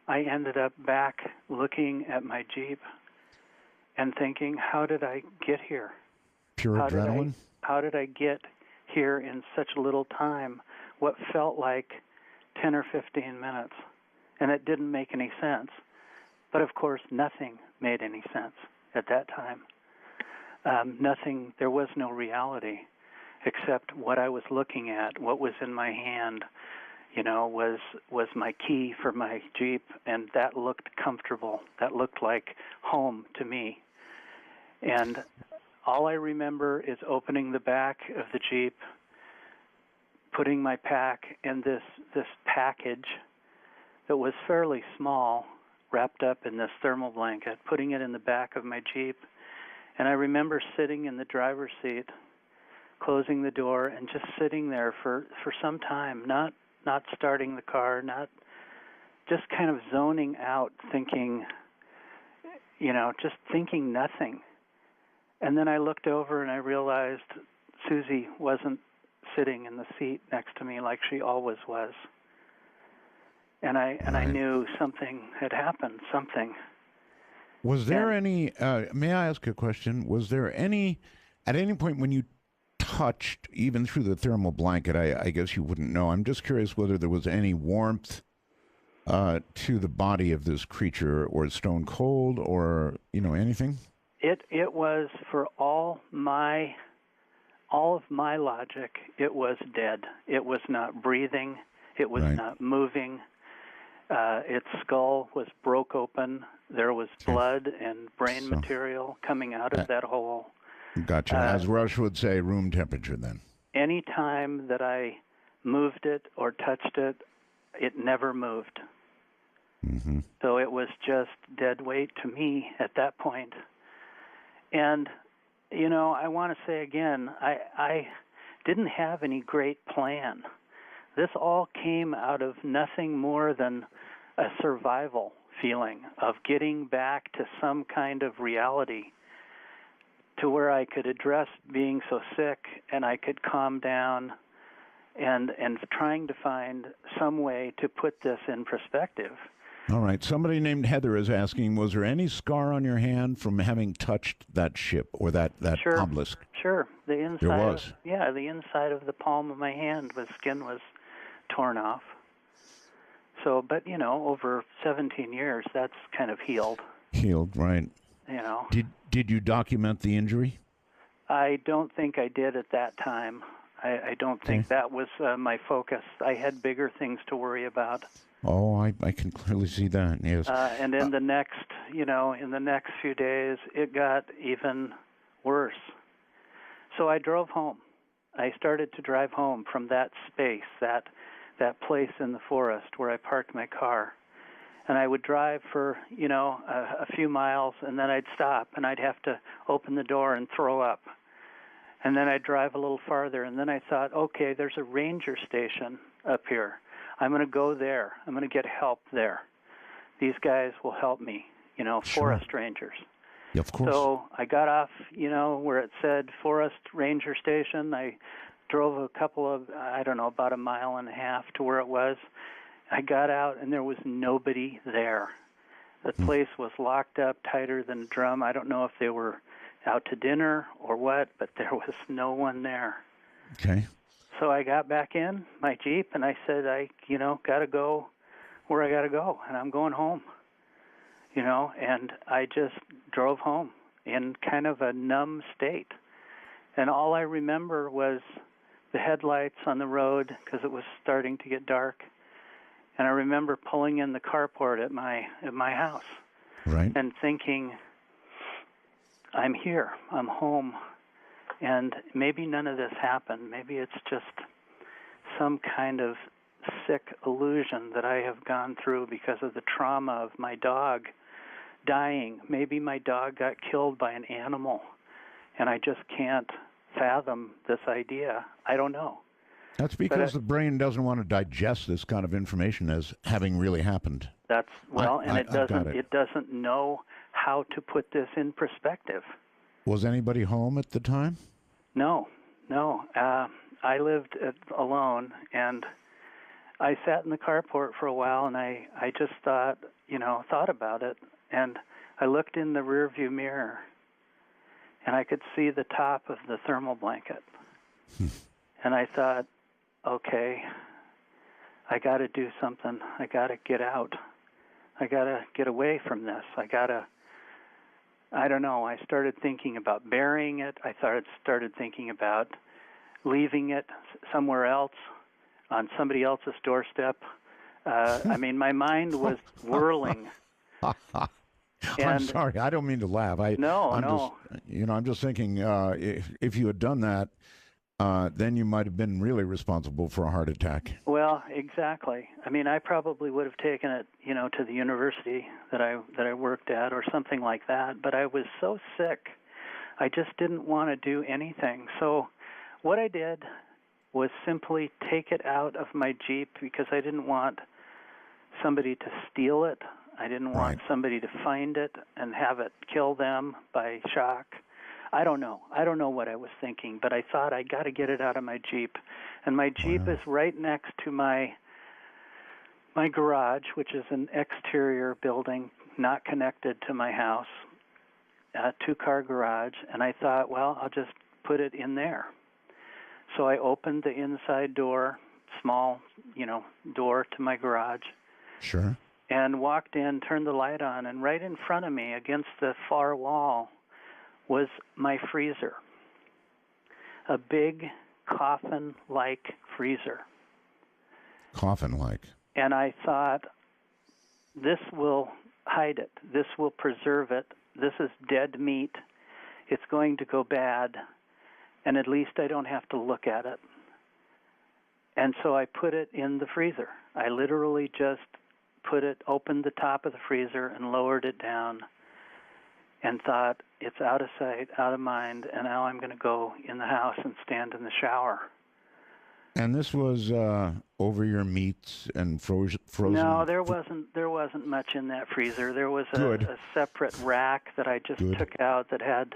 I ended up back looking at my Jeep and thinking, how did I get here? Pure adrenaline? How did I get here in such little time? What felt like 10 or 15 minutes. And it didn't make any sense. But of course, nothing made any sense at that time. Nothing, there was no reality except what I was looking at, what was in my hand, was my key for my Jeep, and that looked comfortable. That looked like home to me. And all I remember is opening the back of the Jeep, putting my pack in this package that was fairly small, wrapped up in this thermal blanket, putting it in the back of my Jeep. And I remember sitting in the driver's seat, closing the door, and just sitting there for some time, not starting the car, not just kind of zoning out, thinking, just thinking nothing. And then I looked over and I realized Susie wasn't sitting in the seat next to me like she always was. And I knew something had happened, something. Was there any, may I ask a question? Was there at any point when you touched, even through the thermal blanket, I guess you wouldn't know. I'm just curious whether there was any warmth to the body of this creature, or stone cold, or, anything? It was, for all of my logic, it was dead. It was not breathing. It was not moving. Its skull was broke open. There was blood and brain material coming out of that hole. Gotcha. As Rush would say, room temperature then. Any time that I moved it or touched it, it never moved. Mm-hmm. So it was just dead weight to me at that point. And, I want to say again, I didn't have any great plan. This all came out of nothing more than a survival feeling of getting back to some kind of reality, to where I could address being so sick and I could calm down, and trying to find some way to put this in perspective. All right. Somebody named Heather is asking, was there any scar on your hand from having touched that ship or that obelisk? Sure. The inside. There was. The inside of the palm of my hand, the skin was torn off. So, but, over 17 years, that's kind of healed. Healed, right. Did you document the injury? I don't think I did at that time. I don't think that was my focus. I had bigger things to worry about. Oh, I can clearly see that, yes. And in the next, in the next few days, it got even worse. So I drove home. I started to drive home from that space, that place in the forest where I parked my car. And I would drive for, a few miles, and then I'd stop, and I'd have to open the door and throw up. And then I'd drive a little farther, and then I thought, okay, there's a ranger station up here. I'm going to go there. I'm going to get help there. These guys will help me, forest rangers. Yeah, of course. So I got off, where it said Forest Ranger Station. I drove about a mile and a half to where it was. I got out, and there was nobody there. The place was locked up tighter than a drum. I don't know if they were out to dinner or what, but there was no one there. Okay. So I got back in my Jeep and I said, got to go where I got to go, and I'm going home. And I just drove home in kind of a numb state. And all I remember was the headlights on the road because it was starting to get dark. And I remember pulling in the carport at my house. Right. And thinking, I'm here, I'm home, and maybe none of this happened. Maybe it's just some kind of sick illusion that I have gone through because of the trauma of my dog dying. Maybe my dog got killed by an animal, and I just can't fathom this idea. I don't know. That's because the brain doesn't want to digest this kind of information as having really happened. It doesn't know how to put this in perspective. Was anybody home at the time? No. I lived alone, and I sat in the carport for a while, and I just thought about it, and I looked in the rearview mirror, and I could see the top of the thermal blanket, and I thought, okay, I got to do something. I got to get out. I got to get away from this. I don't know. I started thinking about burying it. I started thinking about leaving it somewhere else on somebody else's doorstep. My mind was whirling. I'm sorry. I don't mean to laugh. I'm just thinking if you had done that, then you might have been really responsible for a heart attack. Well, exactly. I probably would have taken it, to the university that I worked at or something like that. But I was so sick, I just didn't want to do anything. So what I did was simply take it out of my Jeep because I didn't want somebody to steal it. I didn't want somebody to find it and have it kill them by shock. I don't know. I don't know what I was thinking, but I thought I got to get it out of my Jeep. And my Jeep is right next to my garage, which is an exterior building not connected to my house, a two-car garage. And I thought, well, I'll just put it in there. So I opened the inside door, small, door to my garage. Sure. And walked in, turned the light on, and right in front of me against the far wall was my freezer, a big coffin-like freezer. Coffin-like. And I thought, this will hide it. This will preserve it. This is dead meat. It's going to go bad, and at least I don't have to look at it. And so I put it in the freezer. I literally just opened the top of the freezer and lowered it down and thought, it's out of sight, out of mind, and now I'm going to go in the house and stand in the shower. And this was over your meats and frozen? No, there wasn't much in that freezer. There was a separate rack that I just took out that had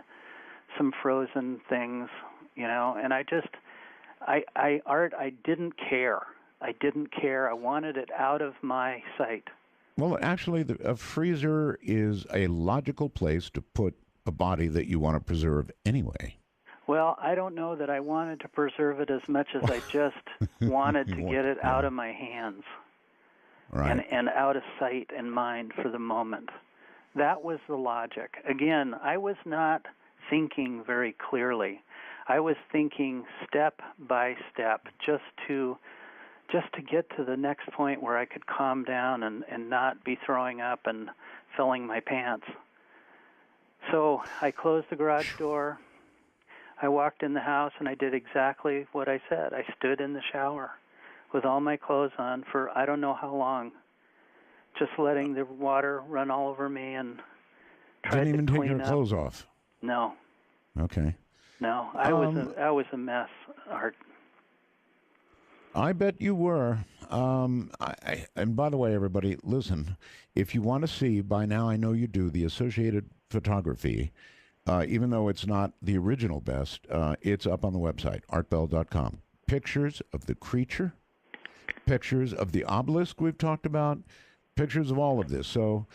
some frozen things, and Art, I didn't care. I didn't care. I wanted it out of my sight. Well, actually, a freezer is a logical place to put a body that you want to preserve anyway. Well, I don't know that I wanted to preserve it as much as I just wanted to get it out of my hands and out of sight and mind for the moment. That was the logic. Again, I was not thinking very clearly. I was thinking step by step just to get to the next point where I could calm down and not be throwing up and filling my pants. So I closed the garage door. I walked in the house, and I did exactly what I said. I stood in the shower with all my clothes on for I don't know how long, just letting the water run all over me and tried to clean up. Didn't even take your clothes off? No. Okay. No, I was a mess, Art. I bet you were. And by the way, everybody, listen, if you want to see, by now I know you do, the Associated Photography, even though it's not the original best, it's up on the website, artbell.com. Pictures of the creature, pictures of the obelisk we've talked about, pictures of all of this. So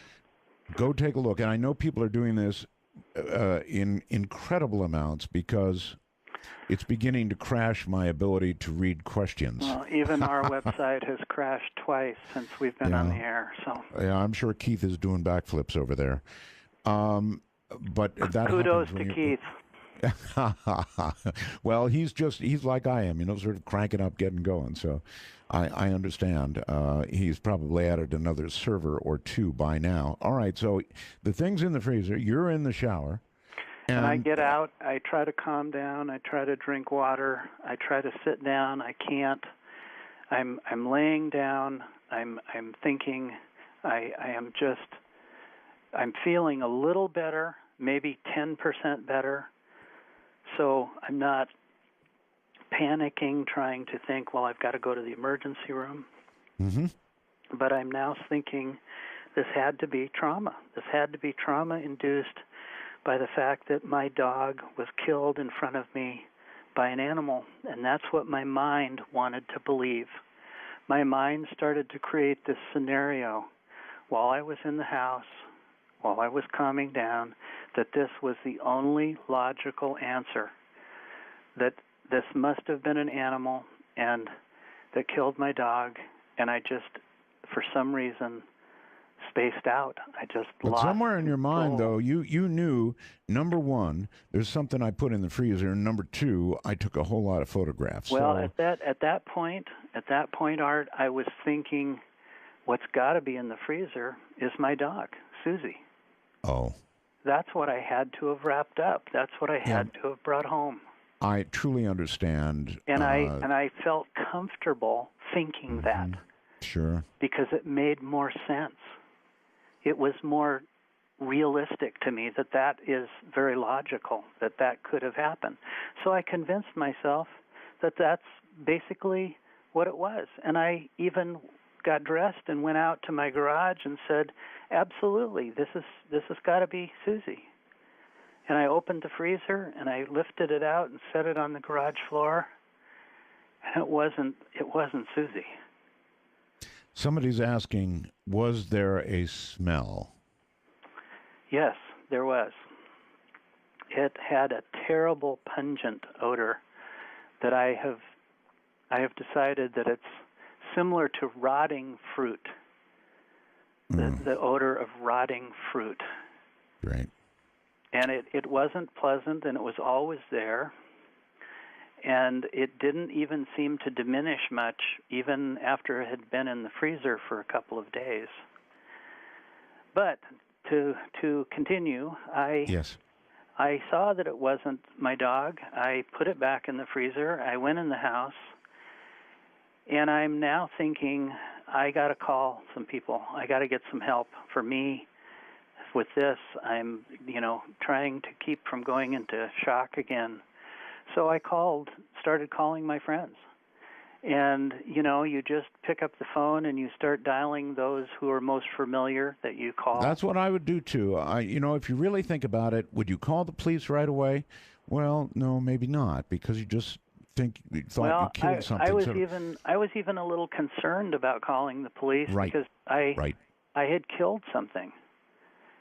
go take a look. And I know people are doing this in incredible amounts because it's beginning to crash my ability to read questions. Well, even our website has crashed twice since we've been on the air. So yeah, I'm sure Keith is doing backflips over there. But that kudos happens to Keith. Well, he's like I am, sort of cranking up, getting going. So I understand. He's probably added another server or two by now. All right, so the thing's in the freezer. You're in the shower. And I get out. I try to calm down. I try to drink water. I try to sit down. I can't. I'm laying down. I'm thinking. I'm feeling a little better, maybe 10% better. So I'm not panicking, trying to think, well, I've got to go to the emergency room. Mm-hmm. But I'm now thinking this had to be trauma. This had to be trauma-induced by the fact that my dog was killed in front of me by an animal. And that's what my mind wanted to believe. My mind started to create this scenario while I was in the house, while I was calming down, that this was the only logical answer, that this must have been an animal and that killed my dog, and I just, for some reason, spaced out. I just but lost somewhere in your mind, control. though, you knew, number one, there's something I put in the freezer, and number two, I took a whole lot of photographs. Well, so, at that point, Art, I was thinking, what's got to be in the freezer is my dog, Susie. Oh. That's what I had to have wrapped up. That's what I had to have brought home. I truly understand. And I felt comfortable thinking that. Sure. Because it made more sense. It was more realistic to me that is very logical, that could have happened. So I convinced myself that that's basically what it was. And I even got dressed and went out to my garage and said, absolutely, this has got to be Susie. And I opened the freezer and I lifted it out and set it on the garage floor. And it wasn't Susie. Somebody's asking, was there a smell? Yes, there was. It had a terrible pungent odor that I have decided that it's similar to rotting fruit. The odor of rotting fruit. Right. And it wasn't pleasant, and it was always there. And it didn't even seem to diminish much, even after it had been in the freezer for a couple of days. But to continue, I saw that it wasn't my dog. I put it back in the freezer. I went in the house, and I'm now thinking, I got to call some people. I got to get some help for me with this. I'm, trying to keep from going into shock again. So I started calling my friends. And, you just pick up the phone and you start dialing those who are most familiar that you call. That's what I would do, too. If you really think about it, would you call the police right away? Well, no, maybe not, because you just thought you killed something. I was even a little concerned about calling the police because I had killed something.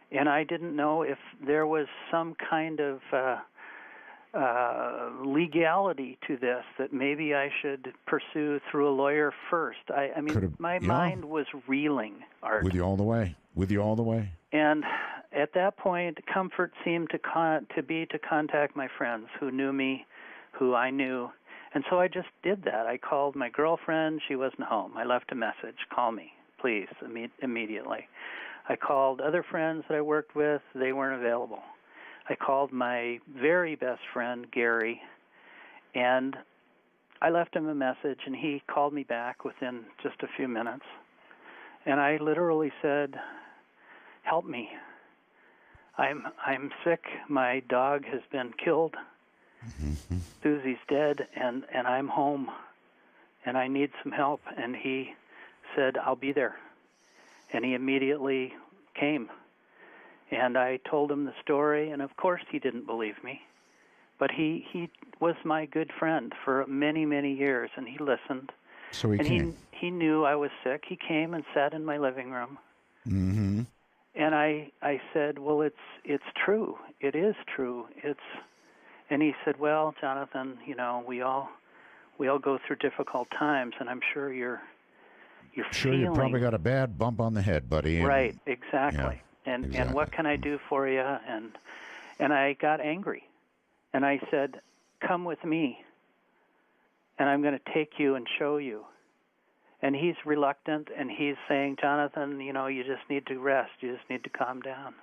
And I didn't know if there was some kind of legality to this that maybe I should pursue through a lawyer first. My mind was reeling, Art. With you all the way. And at that point, comfort seemed to be to contact my friends who knew me, who I knew. And so I just did that. I called my girlfriend. She wasn't home. I left a message. Call me, please, immediately. I called other friends that I worked with. They weren't available. I called my very best friend, Gary, and I left him a message, and he called me back within just a few minutes. And I literally said, help me. I'm sick. My dog has been killed. Susie's dead, and I'm home, and I need some help. And he said, I'll be there. And he immediately came. And I told him the story, and of course he didn't believe me. But he was my good friend for many, many years, and he listened. So he came. He knew I was sick. He came and sat in my living room. Mm-hmm. And I said, well, it's true. it is true. And he said, well, Jonathan, we all go through difficult times, and I'm sure you're Sure, feeling. you probably got a bad bump on the head, buddy. Right, exactly. Yeah, and what can I do for you? And I got angry, and I said, come with me, and I'm going to take you and show you. And he's reluctant, and he's saying, Jonathan, you just need to rest. You just need to calm down.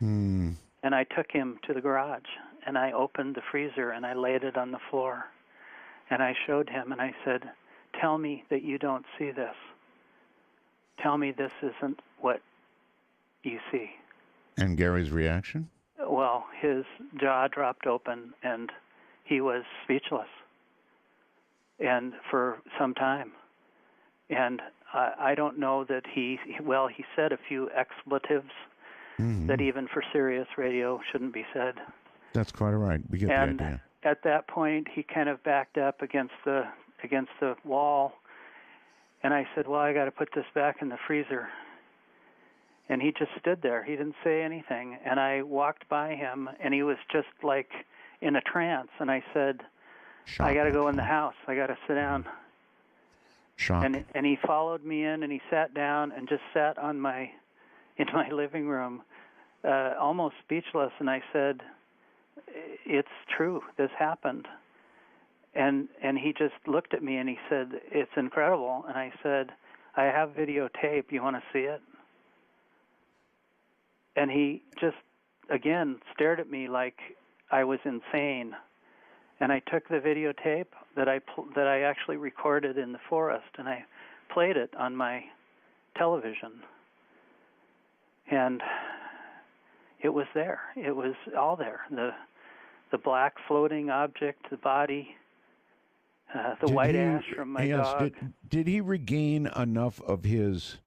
And I took him to the garage, and I opened the freezer, and I laid it on the floor. And I showed him, and I said, tell me that you don't see this. Tell me this isn't what you see. And Gary's reaction? Well, his jaw dropped open, and he was speechless, and for some time. And I don't know that he said a few expletives that even for Sirius radio shouldn't be said. That's quite all right. We get the idea. At that point, he kind of backed up against the wall, and I said, well, I got to put this back in the freezer. And he just stood there. He didn't say anything. And I walked by him, and he was just like in a trance. And I said, I got to go in the house. I got to sit down. Shock. And he followed me in, and he sat down and just sat in my living room, almost speechless. And I said, it's true. This happened. And he just looked at me, and he said, it's incredible. And I said, I have videotape. You want to see it? And he just, again, stared at me like I was insane. And I took the videotape that I actually recorded in the forest, and I played it on my television. And it was there. It was all there. The black floating object, the body, the white ash from my dog. Did he regain enough of his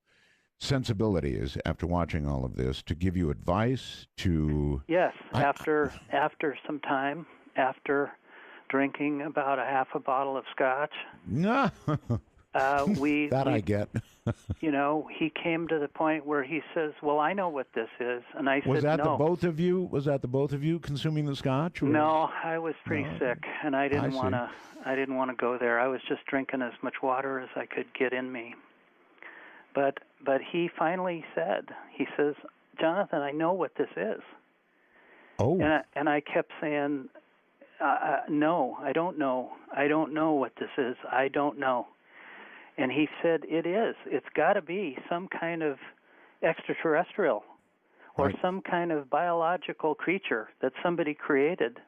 sensibilities after watching all of this to give you advice to? Yes, after some time, after drinking about a half a bottle of scotch. No. I get. He came to the point where he says, well, I know what this is. And I was said, that no. Was that the both of you consuming the scotch? No, I was pretty sick, and I didn't want to go there. I was just drinking as much water as I could get in me. But he finally says, Jonathan, I know what this is. Oh. And I kept saying, no, I don't know. I don't know what this is. I don't know. And he said, it is. It's got to be some kind of extraterrestrial or some kind of biological creature that somebody created.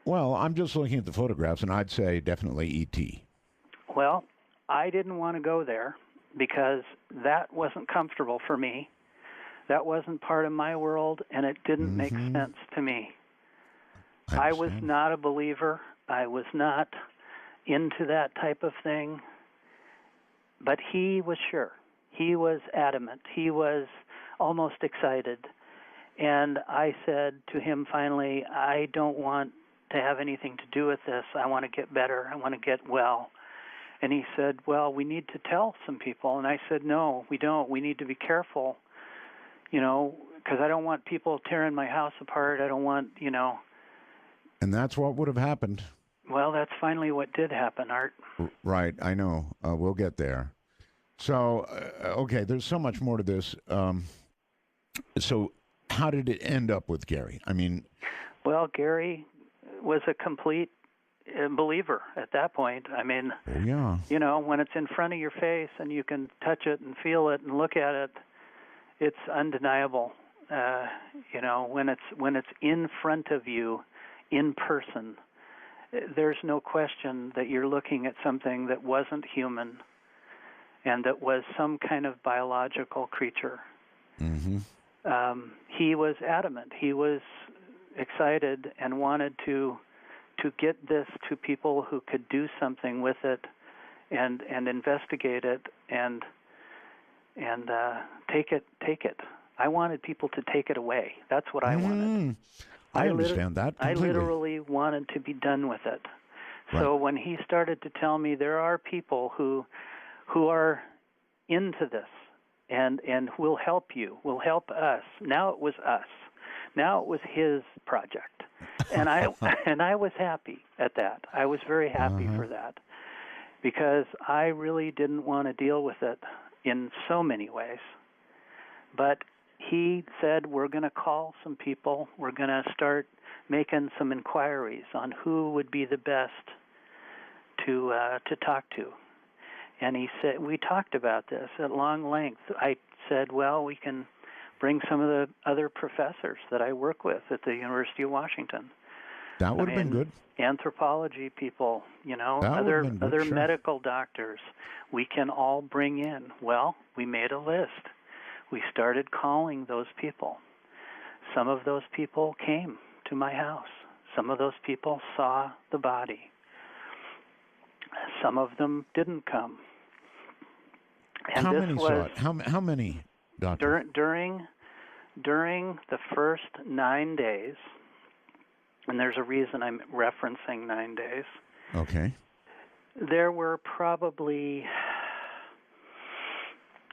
Well, I'm just looking at the photographs, and I'd say definitely E.T. Well, I didn't want to go there because that wasn't comfortable for me. That wasn't part of my world, and it didn't make sense to me. I was not a believer. I was not into that type of thing. But he was sure. He was adamant. He was almost excited. And I said to him finally, I don't want to have anything to do with this. I want to get better. I want to get well. And he said, well, we need to tell some people. And I said, no, we don't. We need to be careful, because I don't want people tearing my house apart. I don't want, And that's what would have happened. Well, that's finally what did happen, Art. Right, I know. We'll get there. So, okay, there's so much more to this. So how did it end up with Gary? I mean... Well, Gary was a complete believer at that point. I mean, when it's in front of your face and you can touch it and feel it and look at it, it's undeniable. When it's in front of you, in person, there's no question that you're looking at something that wasn't human and that was some kind of biological creature. He was adamant. He was excited and wanted to get this to people who could do something with it and investigate it and take it. I wanted people to take it away. That's what I wanted. I understand that completely. I literally wanted to be done with it. So when he started to tell me there are people who are into this and will help you, will help us. Now it was us. Now it was his project, and I and I was happy at that. I was very happy for that, because I really didn't want to deal with it in so many ways. But he said, we're going to call some people. We're going to start making some inquiries on who would be the best to talk to. And he said, we talked about this at long length. I said, well, we can bring some of the other professors that I work with at the University of Washington. That would have been good. Anthropology people, other sure. medical doctors, we can all bring in. Well, we made a list. We started calling those people. Some of those people came to my house. Some of those people saw the body. Some of them didn't come. And How this many was saw it? How many, Doctor? during the first 9 days, and there's a reason I'm referencing 9 days. Okay. There were probably,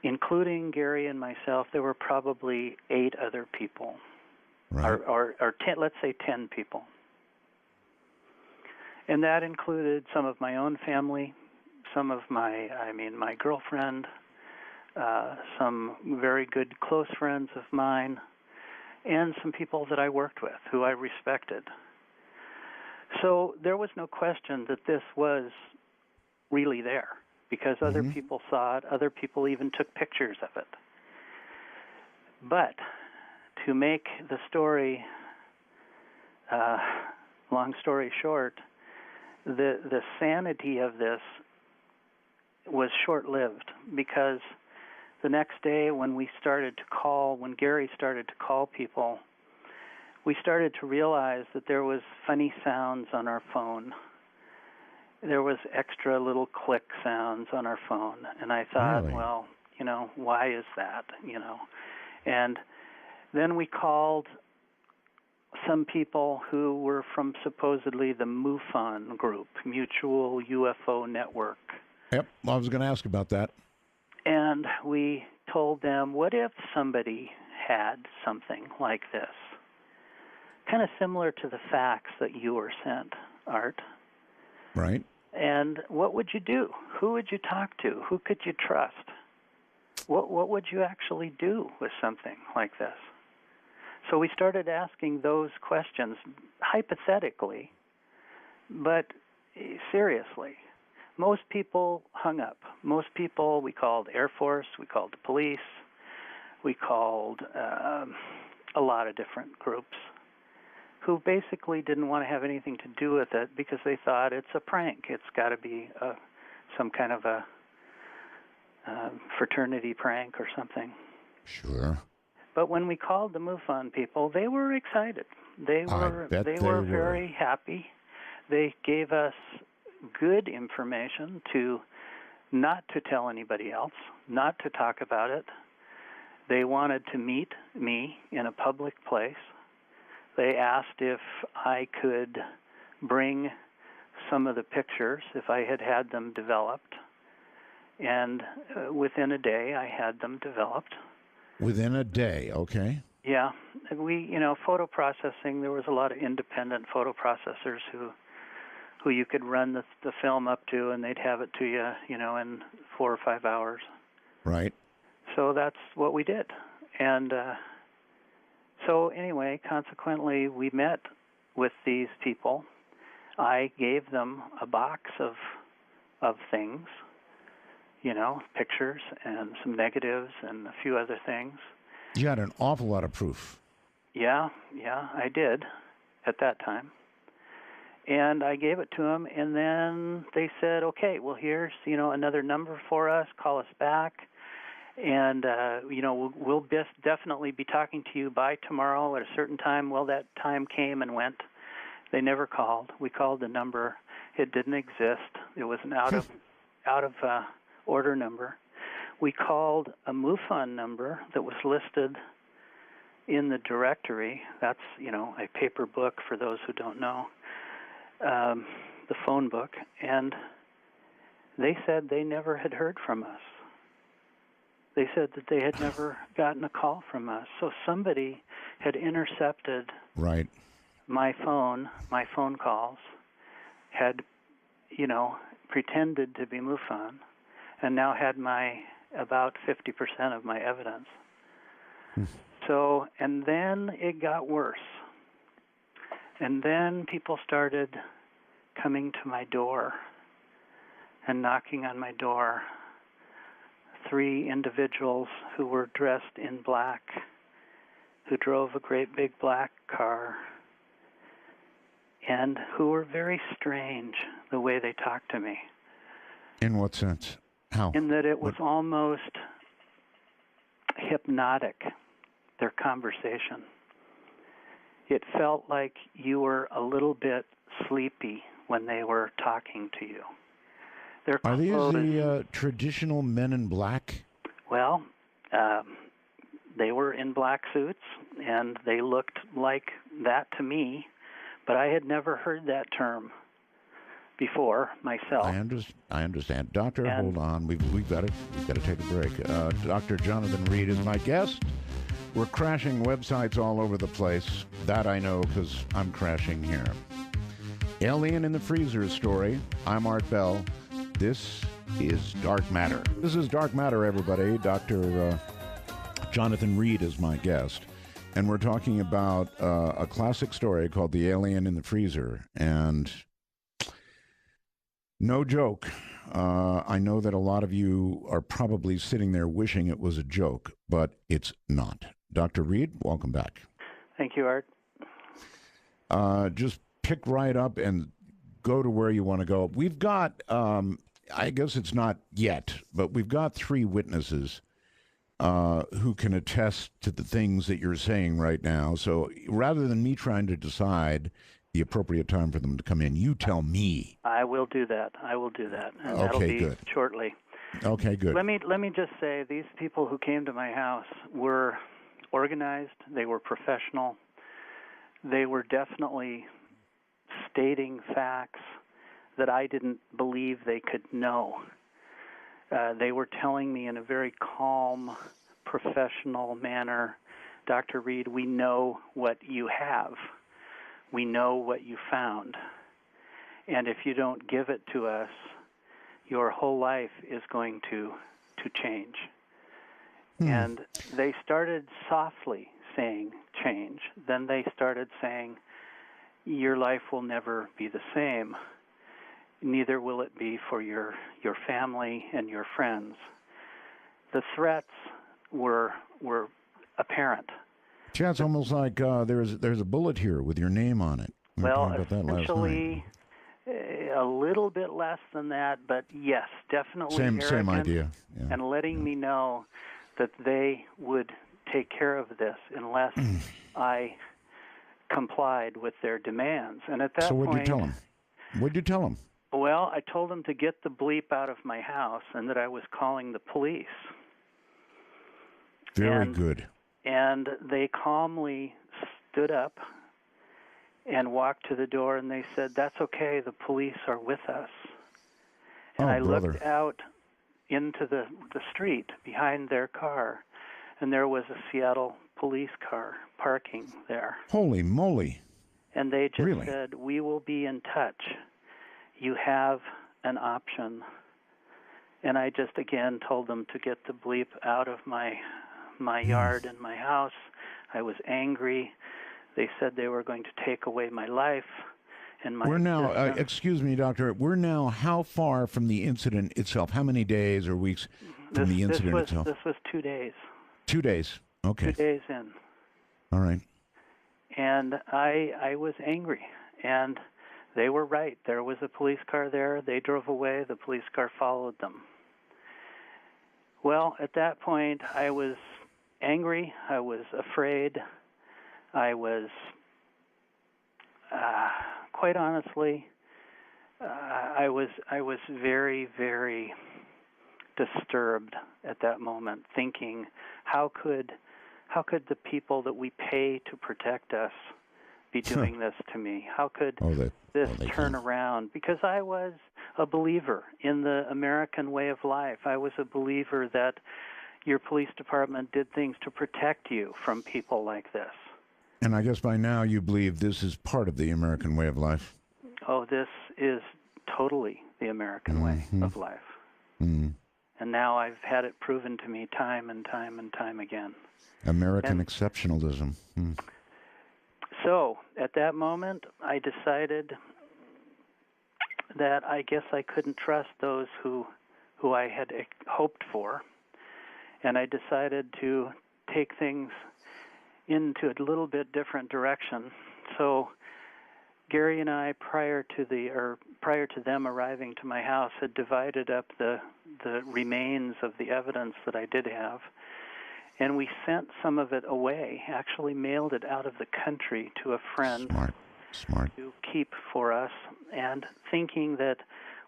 including Gary and myself, there were probably 8 other people, Right. or 10, let's say 10 people. And that included some of my own family, some of my girlfriend, some very good close friends of mine, and some people that I worked with who I respected. So there was no question that this was really there, because other people saw it, other people even took pictures of it. But to make the story, long story short, the sanity of this was short-lived, because the next day when Gary started to call people, we started to realize that there was funny sounds on our phone. There was extra little click sounds on our phone. And I thought, Really? well, why is that? And then we called some people who were from supposedly the MUFON group, Mutual UFO Network. Yep. Well, I was going to ask about that. And we told them, what if somebody had something like this? Kind of similar to the fax that you were sent, Art. Right. And what would you do? Who would you talk to? Who could you trust? What would you actually do with something like this? So we started asking those questions hypothetically, but seriously. Most people hung up. Most people, we called Air Force, we called the police, we called a lot of different groups who basically didn't want to have anything to do with it, because they thought it's a prank. It's got to be some kind of a fraternity prank or something. Sure. But when we called the MUFON people, they were excited. They were very happy. They gave us good information not to tell anybody else, not to talk about it. They wanted to meet me in a public place. They asked if I could bring some of the pictures, if I had them developed. And within a day, I had them developed. Within a day, okay. Yeah. Photo processing, there was a lot of independent photo processors who you could run the film up to, and they'd have it to you, in 4 or 5 hours. Right. So that's what we did. And so anyway, consequently, we met with these people. I gave them a box of things, pictures and some negatives and a few other things. You had an awful lot of proof. Yeah, I did at that time. And I gave it to them, and then they said, okay, well, here's, another number for us. Call us back. And, we'll definitely be talking to you by tomorrow at a certain time. Well, that time came and went. They never called. We called the number. It didn't exist. It was an out of order number. We called a MUFON number that was listed in the directory. That's, a paper book for those who don't know, the phone book. And they said they never had heard from us. They said that they had never gotten a call from us. So somebody had intercepted Right. my phone calls, had, pretended to be MUFON, and now had about 50% of my evidence. So, and then it got worse. And then people started coming to my door and knocking on my door. 3 individuals who were dressed in black, who drove a great big black car, and who were very strange the way they talked to me. In what sense? How? In that it was almost hypnotic, their conversation. It felt like you were a little bit sleepy when they were talking to you. Their Are these clothes, the traditional men in black? well, they were in black suits, and they looked like that to me, but I had never heard that term before myself. I understand. Doctor, hold on. We've got to take a break. Dr. Jonathan Reed is my guest. We're crashing websites all over the place. That I know because I'm crashing here. Alien in the Freezer story. I'm Art Bell. This is Dark Matter. This is Dark Matter, everybody. Dr. Jonathan Reed is my guest. And we're talking about a classic story called The Alien in the Freezer. And no joke. I know that a lot of you are probably sitting there wishing it was a joke, but it's not. Dr. Reed, welcome back. Thank you, Art. Just pick right up and go to where you want to go. We've got, I guess it's not yet, but we've got 3 witnesses who can attest to the things that you're saying right now. So rather than me trying to decide the appropriate time for them to come in, you tell me. I will do that. And that'll Okay, be good. shortly. Okay, good. Let me just say, these people who came to my house were organized. They were professional. They were definitely stating facts that I didn't believe they could know. They were telling me in a very calm, professional manner, Dr. Reed, we know what you have. We know what you found. And if you don't give it to us, your whole life is going to change. And they started softly saying change. Then they started saying, your life will never be the same. Neither will it be for your family and your friends. The threats were apparent. Yeah, it's almost like there's a bullet here with your name on it. Well, essentially, a little bit less than that, but yes, definitely same idea. Yeah. And letting me know that they would take care of this unless I complied with their demands. And at that point... So what'd you tell them? What'd you tell them? Well, I told them to get the bleep out of my house and that I was calling the police. Very good. And they calmly stood up and walked to the door, and they said, that's okay, the police are with us. And I looked out into the street behind their car, and there was a Seattle police car parking there. Holy moly. And they just said, we will be in touch. You have an option. And I just, again, told them to get the bleep out of my yard and my house. I was angry. They said they were going to take away my life and my We're now, excuse me, Doctor, we're now how far from the incident itself? How many days or weeks from the incident itself? This was 2 days. 2 days. Okay. 2 days in. All right. And I was angry. And they were right. There was a police car there. They drove away. The police car followed them. Well, at that point, I was angry. I was afraid. I was, quite honestly, I was very, very disturbed at that moment, thinking, how could the people that we pay to protect us be doing this to me? How could this turn around? Because I was a believer in the American way of life. I was a believer that your police department did things to protect you from people like this. And I guess by now you believe this is part of the American way of life. Oh, this is totally the American way of life. Mm-hmm. And now I've had it proven to me time and time and time again. American exceptionalism. Mm. So at that moment, I decided that I guess I couldn't trust those who I had hoped for. And I decided to take things into a little bit different direction. So Gary and I, prior to them arriving to my house, had divided up the remains of the evidence that I did have, and we sent some of it away. Actually, mailed it out of the country to a friend. Smart. To keep for us, and thinking that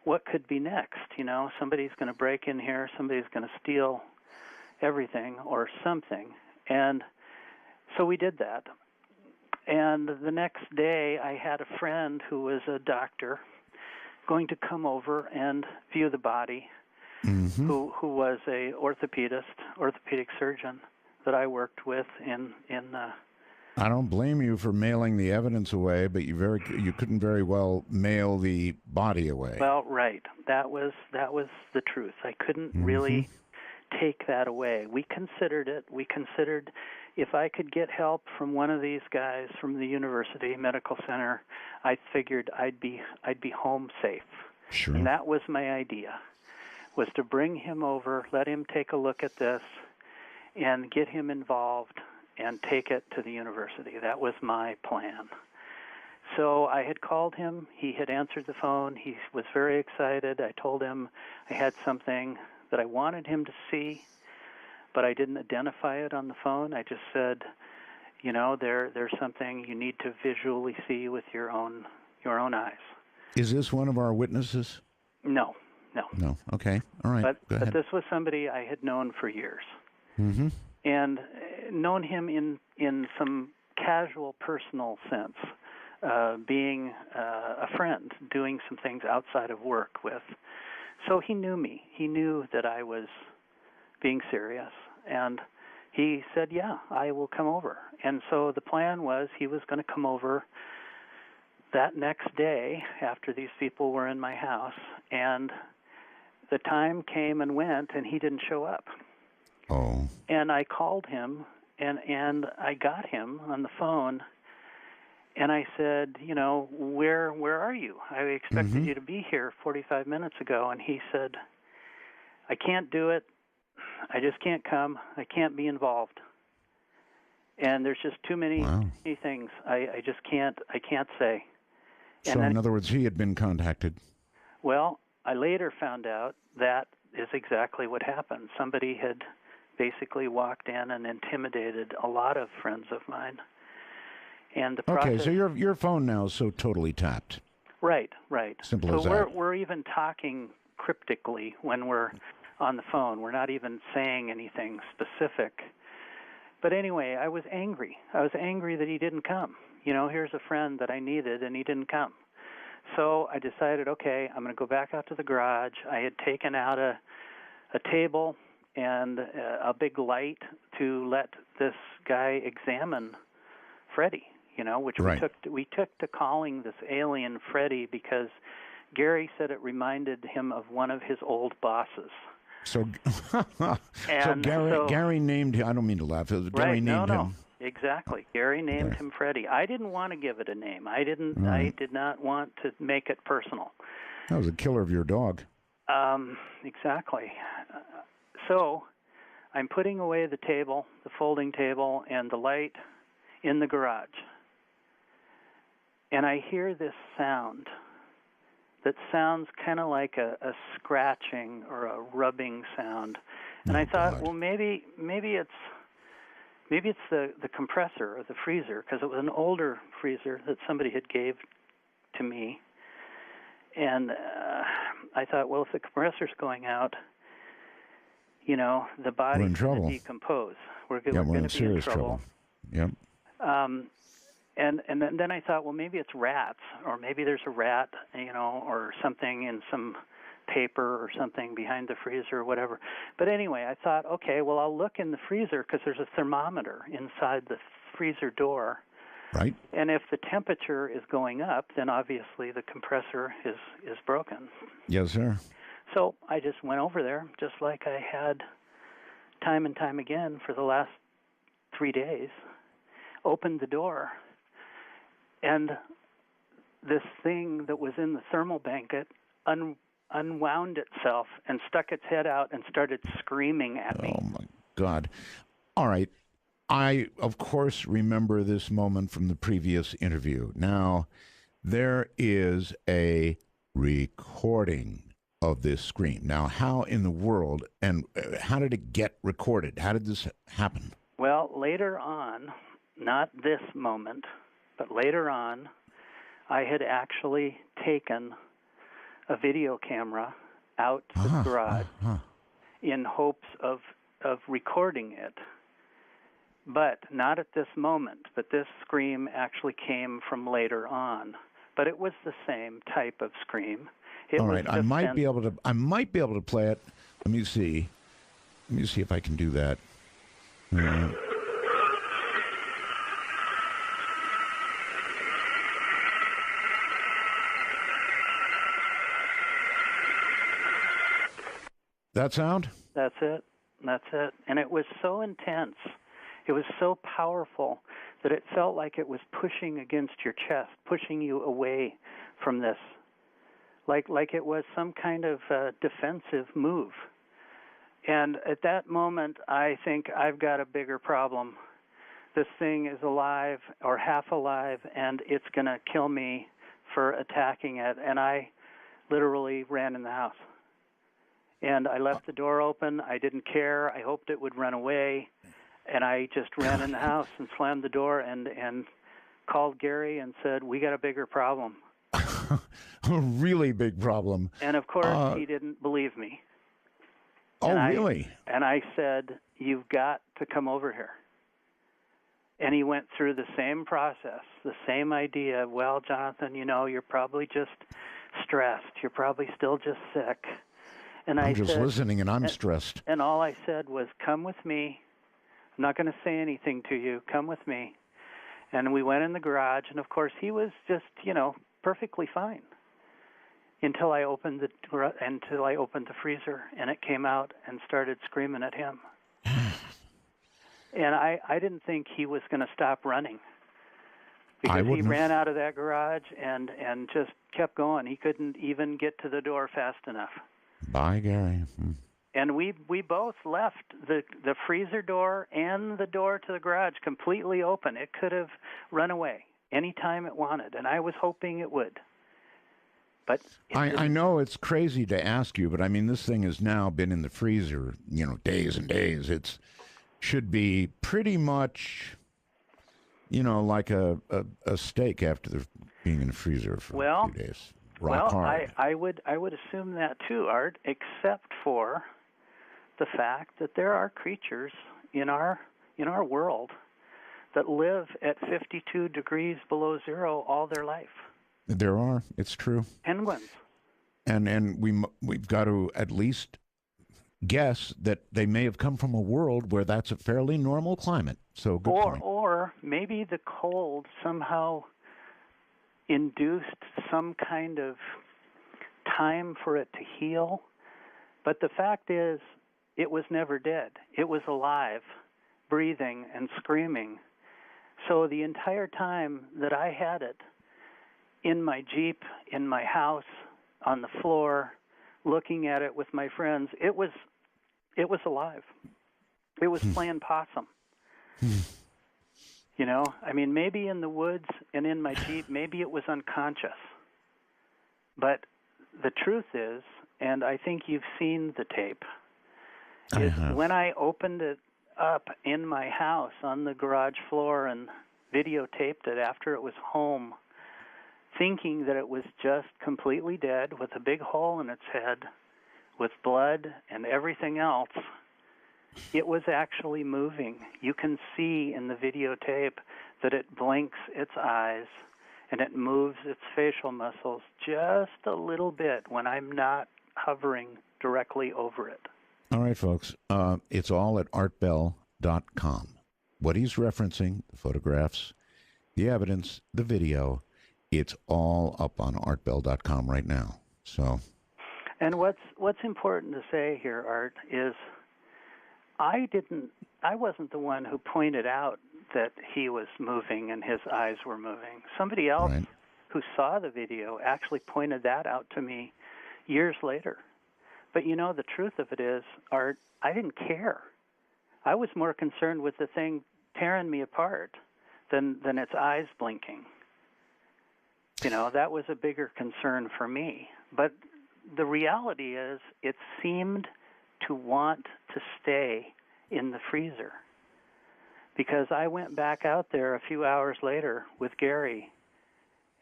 what could be next? You know, somebody's going to break in here, somebody's going to steal everything or something, and so we did that. And the next day, I had a friend who was a doctor going to come over and view the body, who was a orthopedic surgeon that I worked with in. I don't blame you for mailing the evidence away, but you couldn't very well mail the body away. Well, right. That was the truth. I couldn't really take that away. We considered it. We considered if I could get help from one of these guys from the university medical center, I figured I'd be home safe. Sure. And that was my idea, was to bring him over, let him take a look at this, and get him involved and take it to the university. That was my plan. So I had called him. He had answered the phone. He was very excited. I told him I had something that I wanted him to see, but I didn't identify it on the phone. I just said, you know, there's something you need to visually see with your own eyes. Is this one of our witnesses? No. No. Okay. All right. Go ahead. But this was somebody I had known for years. Mm-hmm. And known him in some casual personal sense, being a friend, doing some things outside of work with. So he knew me. He knew that I was being serious. And he said, yeah, I will come over. And so the plan was he was going to come over that next day after these people were in my house. And the time came and went, and he didn't show up. Oh. And I called him, and I got him on the phone, and I said, you know, where are you? I expected you to be here 45 minutes ago. And he said, I can't do it. I just can't come. I can't be involved. And there's just too many things I just can't say. So in other words, he had been contacted. Well, I later found out that is exactly what happened. Somebody had basically walked in and intimidated a lot of friends of mine. And the process, okay, so your phone now is so totally tapped. Right. Simple as that. that. We're even talking cryptically when we're on the phone. We're not even saying anything specific. But anyway, I was angry. I was angry that he didn't come. You know, here's a friend that I needed, and he didn't come. So I decided, okay, I'm going to go back out to the garage. I had taken out a table and a big light to let this guy examine Freddie, you know, which we took to calling this alien Freddie because Gary said it reminded him of one of his old bosses. So, Gary named him. I don't mean to laugh. Gary named him. Exactly. Gary named him Freddie. I didn't want to give it a name. I did not want to make it personal. That was a killer of your dog. Exactly. So I'm putting away the table, the folding table, and the light in the garage. And I hear this sound that sounds kind of like a scratching or a rubbing sound. And I thought, well, maybe it's the compressor or the freezer, because it was an older freezer that somebody had gave to me. And I thought, well, if the compressor's going out, you know, the body's going to decompose. We're going to be in serious trouble. Yep. And then I thought, well, maybe it's rats, or maybe there's a rat, you know, or something in some paper or something behind the freezer or whatever. But anyway, I thought, okay, well, I'll look in the freezer because there's a thermometer inside the freezer door. Right. And if the temperature is going up, then obviously the compressor is broken. Yes, sir. So I just went over there, just like I had time and time again for the last 3 days, opened the door, and this thing that was in the thermal blanket unwound itself and stuck its head out and started screaming at me. Oh, my God. All right. I, of course, remember this moment from the previous interview. Now, there is a recording of this scream. Now, how in the world and how did it get recorded? How did this happen? Well, later on, not this moment, but later on, I had actually taken a video camera out to the garage in hopes of recording it. But not at this moment. But this scream actually came from later on. But it was the same type of scream. All right, I might be able to play it. Let me see if I can do that. That sound? That's it. And it was so intense. It was so powerful that it felt like it was pushing against your chest, pushing you away from this, like it was some kind of defensive move. And at that moment, I think I've got a bigger problem. This thing is alive or half alive, and it's going to kill me for attacking it. And I literally ran in the house. And I left the door open. I didn't care. I hoped it would run away. And I just ran in the house and slammed the door and called Gary and said, we got a bigger problem. A really big problem. And, of course, he didn't believe me. Really? And I said, you've got to come over here. And he went through the same process, the same idea. Well, Jonathan, you're probably just stressed. You're probably still just sick. And I'm just listening, and I'm stressed. And all I said was, come with me. I'm not going to say anything to you. Come with me. And we went in the garage, and, of course, he was just, perfectly fine until I opened the freezer, and it came out and started screaming at him. And I didn't think he was going to stop running because he ran out of that garage and just kept going. He couldn't even get to the door fast enough. Bye, Gary. And we both left the freezer door and the door to the garage completely open. It could have run away any time it wanted, and I was hoping it would. But I know it's crazy to ask you, but I mean, this thing has now been in the freezer, days and days. It should be pretty much, like a steak after being in the freezer for a few days. Rock hard. I would assume that too, Art, except for the fact that there are creatures in our world that live at 52 degrees below zero all their life. There are. It's true. Penguins. And we've got to at least guess that they may have come from a world where that's a fairly normal climate. So good point. Or maybe the cold somehow induced some kind of time for it to heal. But the fact is, it was never dead. It was alive, breathing and screaming. So the entire time that I had it in my Jeep, in my house, on the floor, looking at it with my friends, it was alive. It was playing possum. Maybe in the woods and in my Jeep, maybe it was unconscious. But the truth is, and I think you've seen the tape, is when I opened it up in my house on the garage floor and videotaped it after it was home, thinking that it was just completely dead with a big hole in its head, with blood and everything else, it was actually moving. You can see in the videotape that it blinks its eyes and it moves its facial muscles just a little bit when I'm not hovering directly over it. All right, folks. It's all at artbell.com. What he's referencing, the photographs, the evidence, the video, it's all up on artbell.com right now. So, and what's important to say here, Art, is I wasn't the one who pointed out that he was moving and his eyes were moving. Somebody else who saw the video actually pointed that out to me years later. But the truth of it is, Art, I didn't care. I was more concerned with the thing tearing me apart than its eyes blinking. That was a bigger concern for me. But the reality is, it seemed to want to stay in the freezer. Because I went back out there a few hours later with Gary,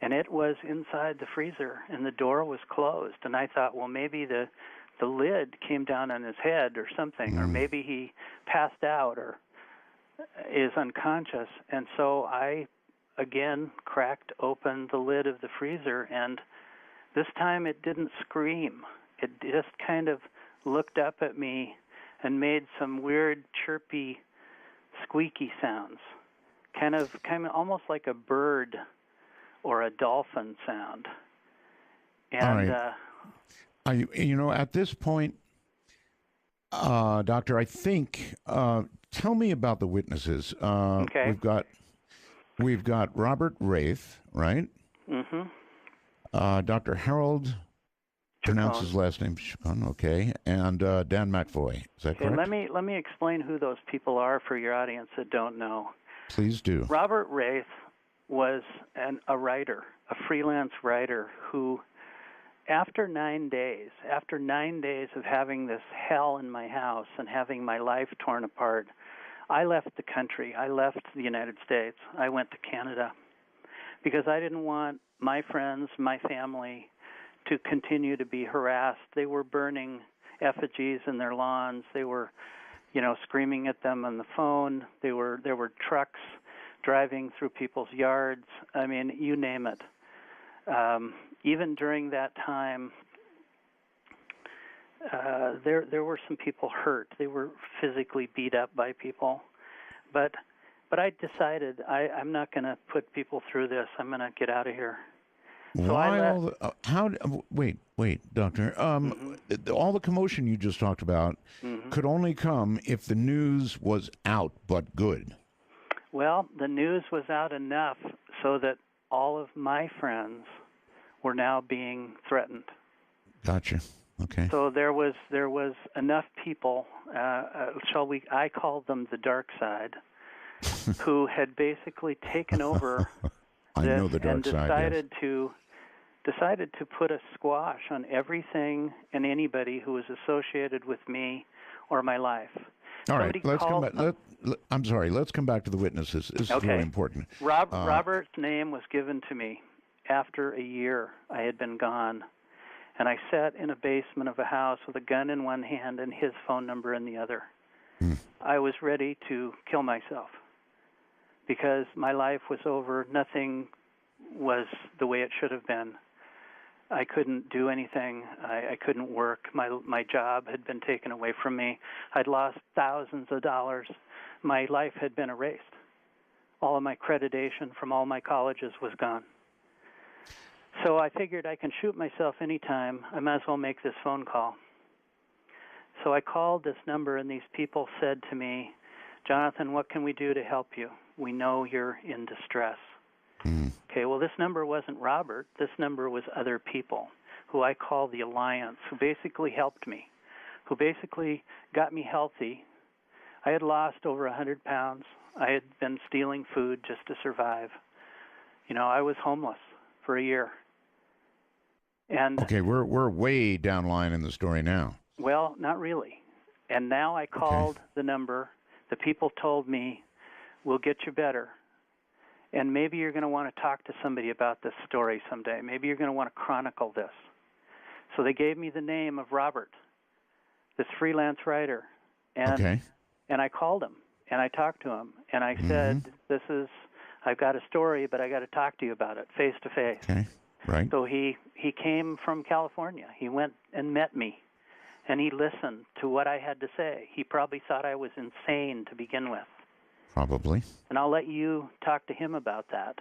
and it was inside the freezer, and the door was closed. And I thought, well, maybe the lid came down on his head or something, or maybe he passed out or is unconscious. And so I, again, cracked open the lid of the freezer, and this time it didn't scream. It just kind of looked up at me and made some weird, chirpy, squeaky sounds, kind of almost like a bird or a dolphin sound. And at this point, Doctor, I think tell me about the witnesses. Okay. We've got Robert Wraith, right? Mm-hmm. Dr. Harold, pronounce his last name, Chacon, okay, and Dan McVoy. Is that correct? Let me explain who those people are for your audience that don't know. Please do. Robert Wraith was a writer, a freelance writer who, after 9 days of having this hell in my house and having my life torn apart, I left the country. I left the United States. I went to Canada because I didn't want my friends, my family, to continue to be harassed. They were burning effigies in their lawns. They were, screaming at them on the phone. There were trucks driving through people's yards. I mean, you name it. Even during that time, there were some people hurt. They were physically beat up by people. But I decided I'm not going to put people through this. I'm going to get out of here. Wait, Doctor. All the commotion you just talked about could only come if the news was out, but good. Well, the news was out enough so that all of my friends were now being threatened. Gotcha. Okay. So there was enough people, I call them the dark side, who had basically taken over I know the dark and side, decided to put a squash on everything and anybody who was associated with me or my life. All right, let's come back. I'm sorry. Let's come back to the witnesses. This is really important. Robert's name was given to me after a year I had been gone, and I sat in a basement of a house with a gun in one hand and his phone number in the other. I was ready to kill myself because my life was over. Nothing was the way it should have been. I couldn't do anything. I couldn't work. My job had been taken away from me. I'd lost thousands of dollars. My life had been erased. All of my accreditation from all my colleges was gone. So I figured I can shoot myself anytime. I might as well make this phone call. So I called this number, and these people said to me, "Jonathan, what can we do to help you? We know you're in distress." Okay, well, this number wasn't Robert. This number was other people who I call the Alliance, who basically helped me, who basically got me healthy. I had lost over 100 pounds. I had been stealing food just to survive. I was homeless for a year. And okay, we're way down line in the story now. Well, not really. And now I called the number. The people told me, "We'll get you better. And maybe you're going to want to talk to somebody about this story someday. Maybe you're going to want to chronicle this." So they gave me the name of Robert, this freelance writer. And I called him, and I talked to him, and I said, I've got a story, but I got to talk to you about it face to face. Okay. Right. So he came from California. He went and met me, and he listened to what I had to say. He probably thought I was insane to begin with. Probably. And I'll let you talk to him about that.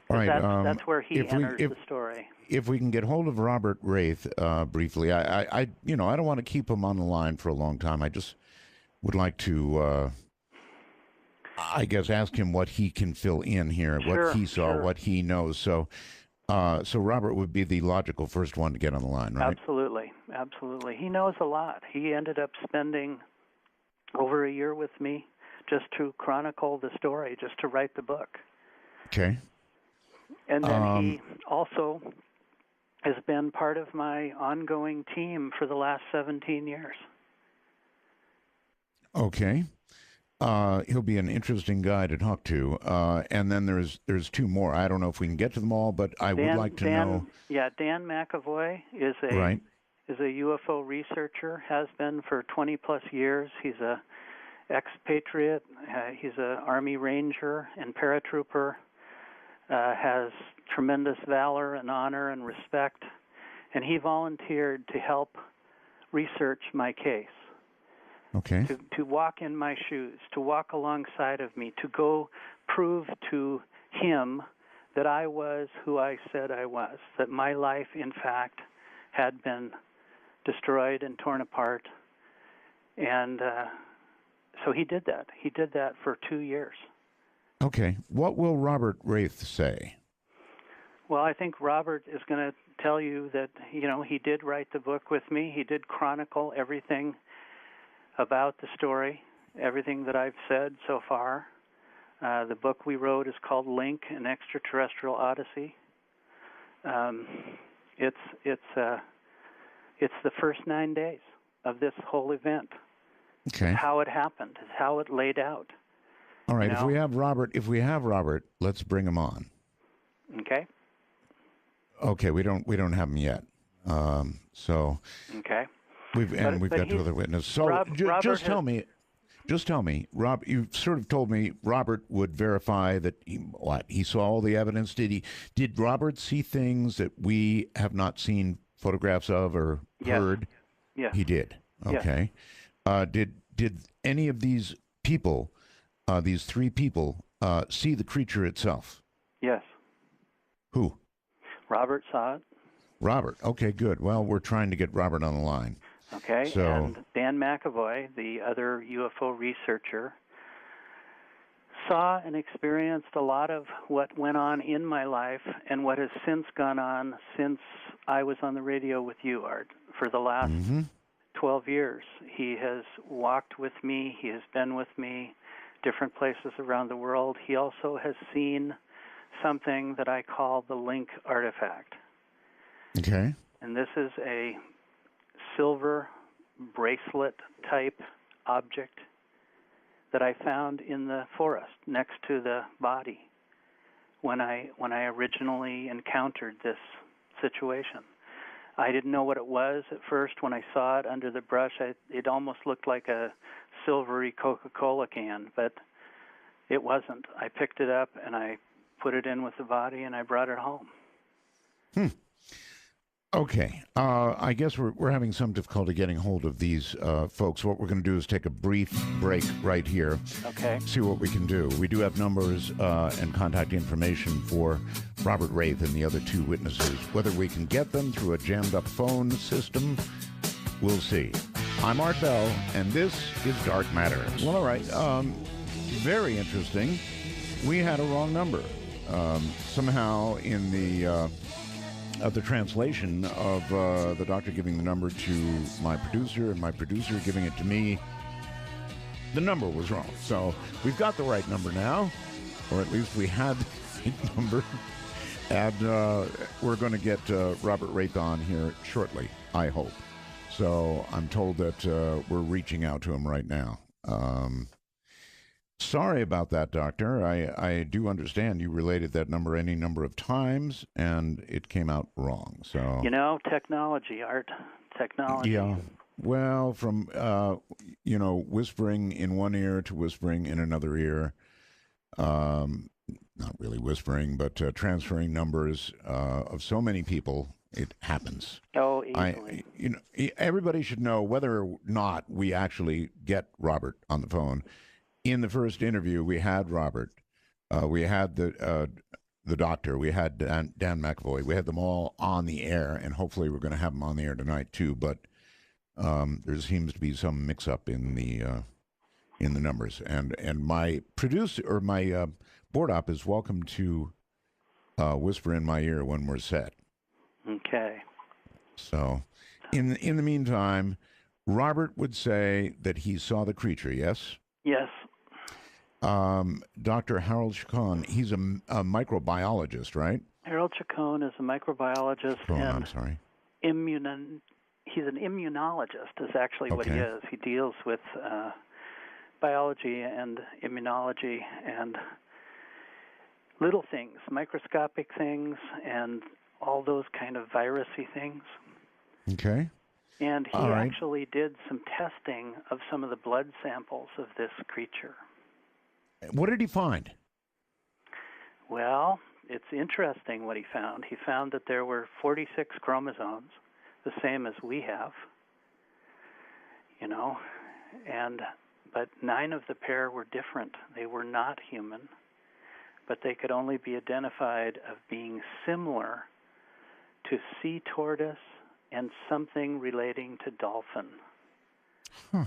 All right. That's where he enters the story. If we can get hold of Robert Wraith briefly, I don't want to keep him on the line for a long time. I just would like to, I guess, ask him what he can fill in here, what he saw, what he knows. So Robert would be the logical first one to get on the line, right? Absolutely. He knows a lot. He ended up spending over a year with me just to chronicle the story, just to write the book. Okay. And then he also has been part of my ongoing team for the last 17 years. Okay. He'll be an interesting guy to talk to. And then there's two more. I don't know if we can get to them all, but I would like to know. Yeah, Dan McAvoy is a UFO researcher, has been for 20 plus years. He's a expatriate. He's an Army Ranger and paratrooper. Has tremendous valor and honor and respect, and he volunteered to help research my case. Okay. To walk in my shoes, to walk alongside of me, to go prove to him that I was who I said I was, that my life, in fact, had been destroyed and torn apart. And so he did that. He did that for 2 years. Okay. What will Robert Wraith say? Well, I think Robert is going to tell you that, he did write the book with me. He did chronicle everything about the story, everything that I've said so far. The book we wrote is called Link, An Extraterrestrial Odyssey. It's the first 9 days of this whole event. Okay. It's how it happened. It's how it laid out. All right. If we have Robert, let's bring him on. Okay. Okay. We don't have him yet. So. Okay. We've got two other witnesses. So just tell me, Rob. You sort of told me Robert would verify that he saw all the evidence. Did Robert see things that we have not seen photographs of or heard? Yes. He did. Okay. Yes. Did any of these people, these three people, see the creature itself? Yes. Who? Robert saw it. Robert. Okay, good. Well, we're trying to get Robert on the line. Okay, and Dan McAvoy, the other UFO researcher, saw and experienced a lot of what went on in my life and what has since gone on since I was on the radio with you, Art, for the last 12 years. He has walked with me. He has been with me different places around the world. He also has seen something that I call the Link artifact. Okay. And this is a silver bracelet type object that I found in the forest next to the body when I originally encountered this situation. I didn't know what it was at first. When I saw it under the brush, it almost looked like a silvery Coca-Cola can, but it wasn't. I picked it up and I put it in with the body and I brought it home. Okay. I guess we're having some difficulty getting hold of these folks. What we're going to do is take a brief break right here. Okay. See what we can do. We do have numbers and contact information for Robert Wraith and the other two witnesses. Whether we can get them through a jammed-up phone system, we'll see. I'm Art Bell, and this is Dark Matter. Well, all right. Very interesting. We had a wrong number. Somehow in the translation of the doctor giving the number to my producer and my producer giving it to me, the number was wrong. So we've got the right number now, or at least we had the right number. And we're going to get Robert Wraith on here shortly, I hope. So I'm told that we're reaching out to him right now. Sorry about that, Doctor. I do understand you related that number any number of times, and it came out wrong. So technology, Art, technology. Yeah. Well, from whispering in one ear to whispering in another ear, not really whispering, but transferring numbers of so many people. It happens. Oh, easily. Everybody should know whether or not we actually get Robert on the phone. In the first interview, we had Robert. We had the doctor. We had Dan McAvoy. We had them all on the air, and hopefully we're going to have them on the air tonight too. But there seems to be some mix-up in the numbers, and my producer or my board op is welcome to whisper in my ear when we're set. Okay. So, in the meantime, Robert would say that he saw the creature. Yes. Yes. Dr. Harold Chacon, he's a microbiologist, right? Harold Chacon is a microbiologist and he's an immunologist is actually what he is. He deals with biology and immunology and little things, microscopic things, and all those kind of virusy things. Okay. And he actually did some testing of some of the blood samples of this creature. What did he find? Well, it's interesting what he found. He found that there were 46 chromosomes, the same as we have, but 9 of the pair were different. They were not human, but they could only be identified of being similar to sea tortoise and something relating to dolphin. Huh.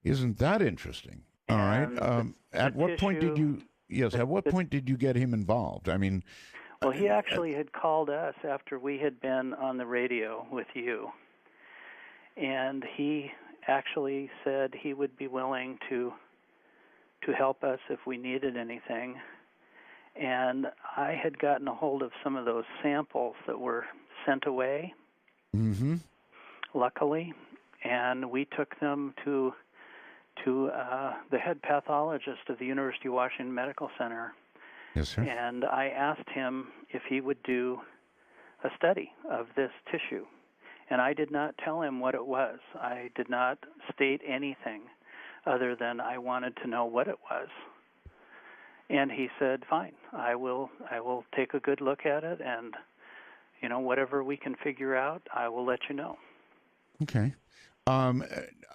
Isn't that interesting? All right. At what point did you? Yes. At what point did you get him involved? I mean. Well, he actually had called us after we had been on the radio with you, and he actually said he would be willing to help us if we needed anything. And I had gotten a hold of some of those samples that were sent away. Mm-hmm. Luckily, and we took them to the head pathologist of the University of Washington Medical Center. Yes, sir. And I asked him if he would do a study of this tissue. And I did not tell him what it was. I did not state anything other than I wanted to know what it was. And he said, "Fine, I will take a good look at it, and whatever we can figure out, I will let you know." Okay.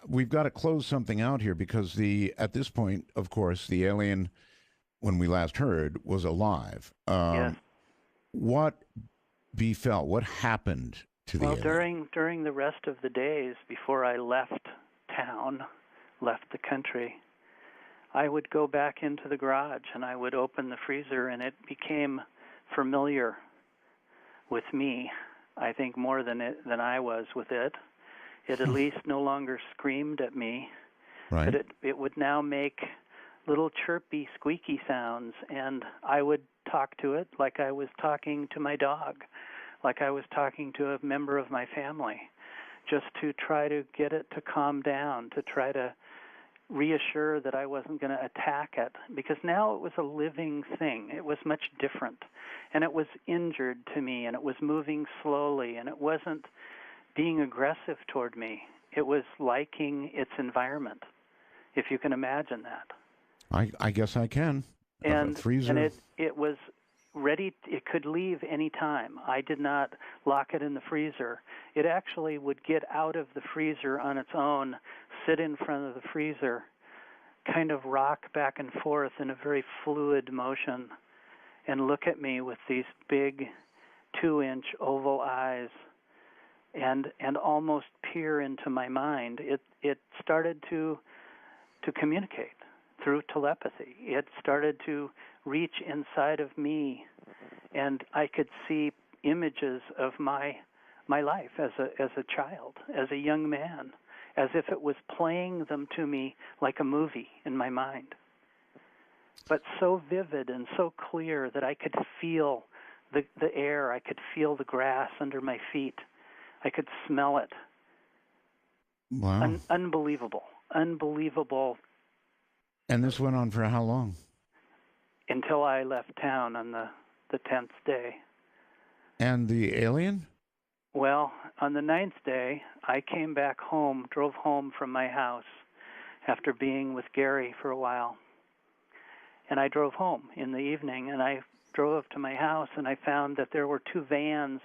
We've got to close something out here because at this point, of course, the alien, when we last heard, was alive. Yes. What befell? What happened to the alien? Well, during the rest of the days before I left town, left the country, I would go back into the garage and I would open the freezer, and it became familiar with me, I think more than I was with it. It at least no longer screamed at me, right. But it would now make little chirpy, squeaky sounds, and I would talk to it like I was talking to my dog, like I was talking to a member of my family, just to try to get it to calm down, to try to reassure that I wasn't going to attack it, because now it was a living thing. It was much different, and it was injured to me, and it was moving slowly, and it wasn't being aggressive toward me. It was liking its environment, if you can imagine that. I guess I can. And freezer. And it was ready. It could leave any time. I did not lock it in the freezer. It actually would get out of the freezer on its own, sit in front of the freezer, kind of rock back and forth in a very fluid motion, and look at me with these big 2-inch oval eyes, and almost peer into my mind. It started to communicate through telepathy. It started to reach inside of me, and I could see images of my life as a child, as a young man, as if it was playing them to me like a movie in my mind. But so vivid and so clear that I could feel the air, I could feel the grass under my feet, I could smell it. Wow. Unbelievable. And this went on for how long? Until I left town on the 10th day. And the alien? Well, on the 9th day, I came back home, drove home from my house after being with Gary for a while. and I drove home in the evening, and I drove up to my house, and I found that there were 2 vans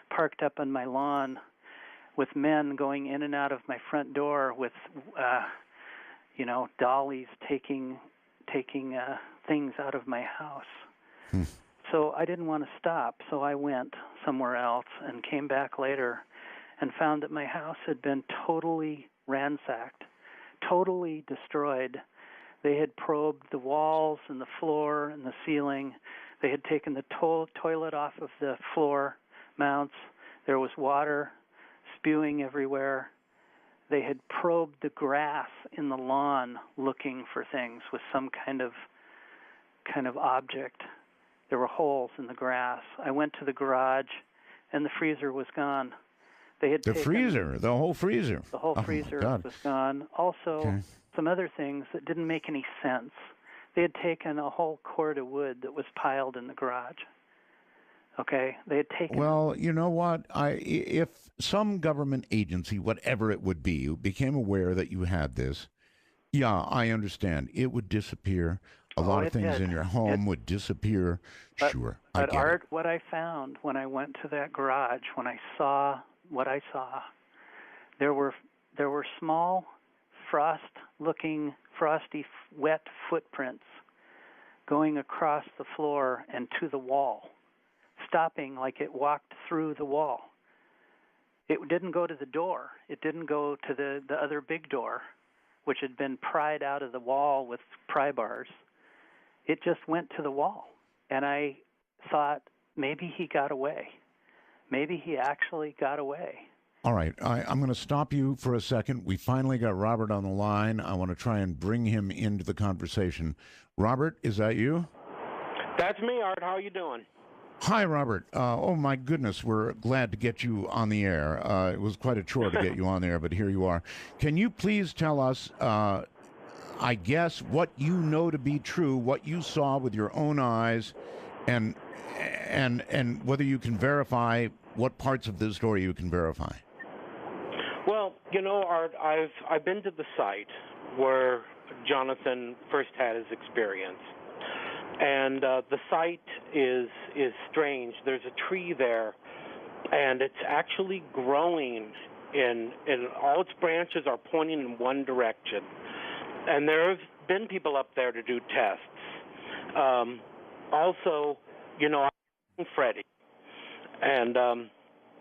parked up on my lawn with men going in and out of my front door with, dollies taking things out of my house. So I didn't want to stop, so I went somewhere else and came back later and found that my house had been totally ransacked, totally destroyed. They had probed the walls and the floor and the ceiling. They had taken the toilet off of the floor mounts. There was water spewing everywhere. They had probed the grass in the lawn looking for things with some kind of object. There were holes in the grass. I went to the garage, and the freezer was gone. They had the freezer, the whole freezer. The whole freezer was gone. Also, some other things that didn't make any sense. They had taken a whole cord of wood that was piled in the garage. Okay, they had taken. Well, you know what? If some government agency, whatever it would be, became aware that you had this, yeah, I understand. It would disappear. A lot of things in your home would disappear. Sure, I get Art, it. what I found when I went to that garage, when I saw what I saw, there were small, frosty, wet footprints going across the floor and to the wall, stopping like it walked through the wall. It didn't go to the door. It didn't go to the other big door, which had been pried out of the wall with pry bars. It just went to the wall. And I thought, maybe he got away. Maybe he actually got away. All right, I'm going to stop you for a second. We finally got Robert on the line. I want to try and bring him into the conversation. Robert, is that you? That's me, Art. How are you doing? Hi, Robert. Oh, my goodness. We're glad to get you on the air. It was quite a chore to get you on there, but here you are. Can you please tell us, I guess, what you know to be true, what you saw with your own eyes, and whether you can verify what parts of this story you can verify? Well, Art, I've been to the site where Jonathan first had his experience. And the site is strange. There's a tree there, and it's actually growing in all its branches are pointing in one direction. And there have been people up there to do tests. Also, I'm Freddie, and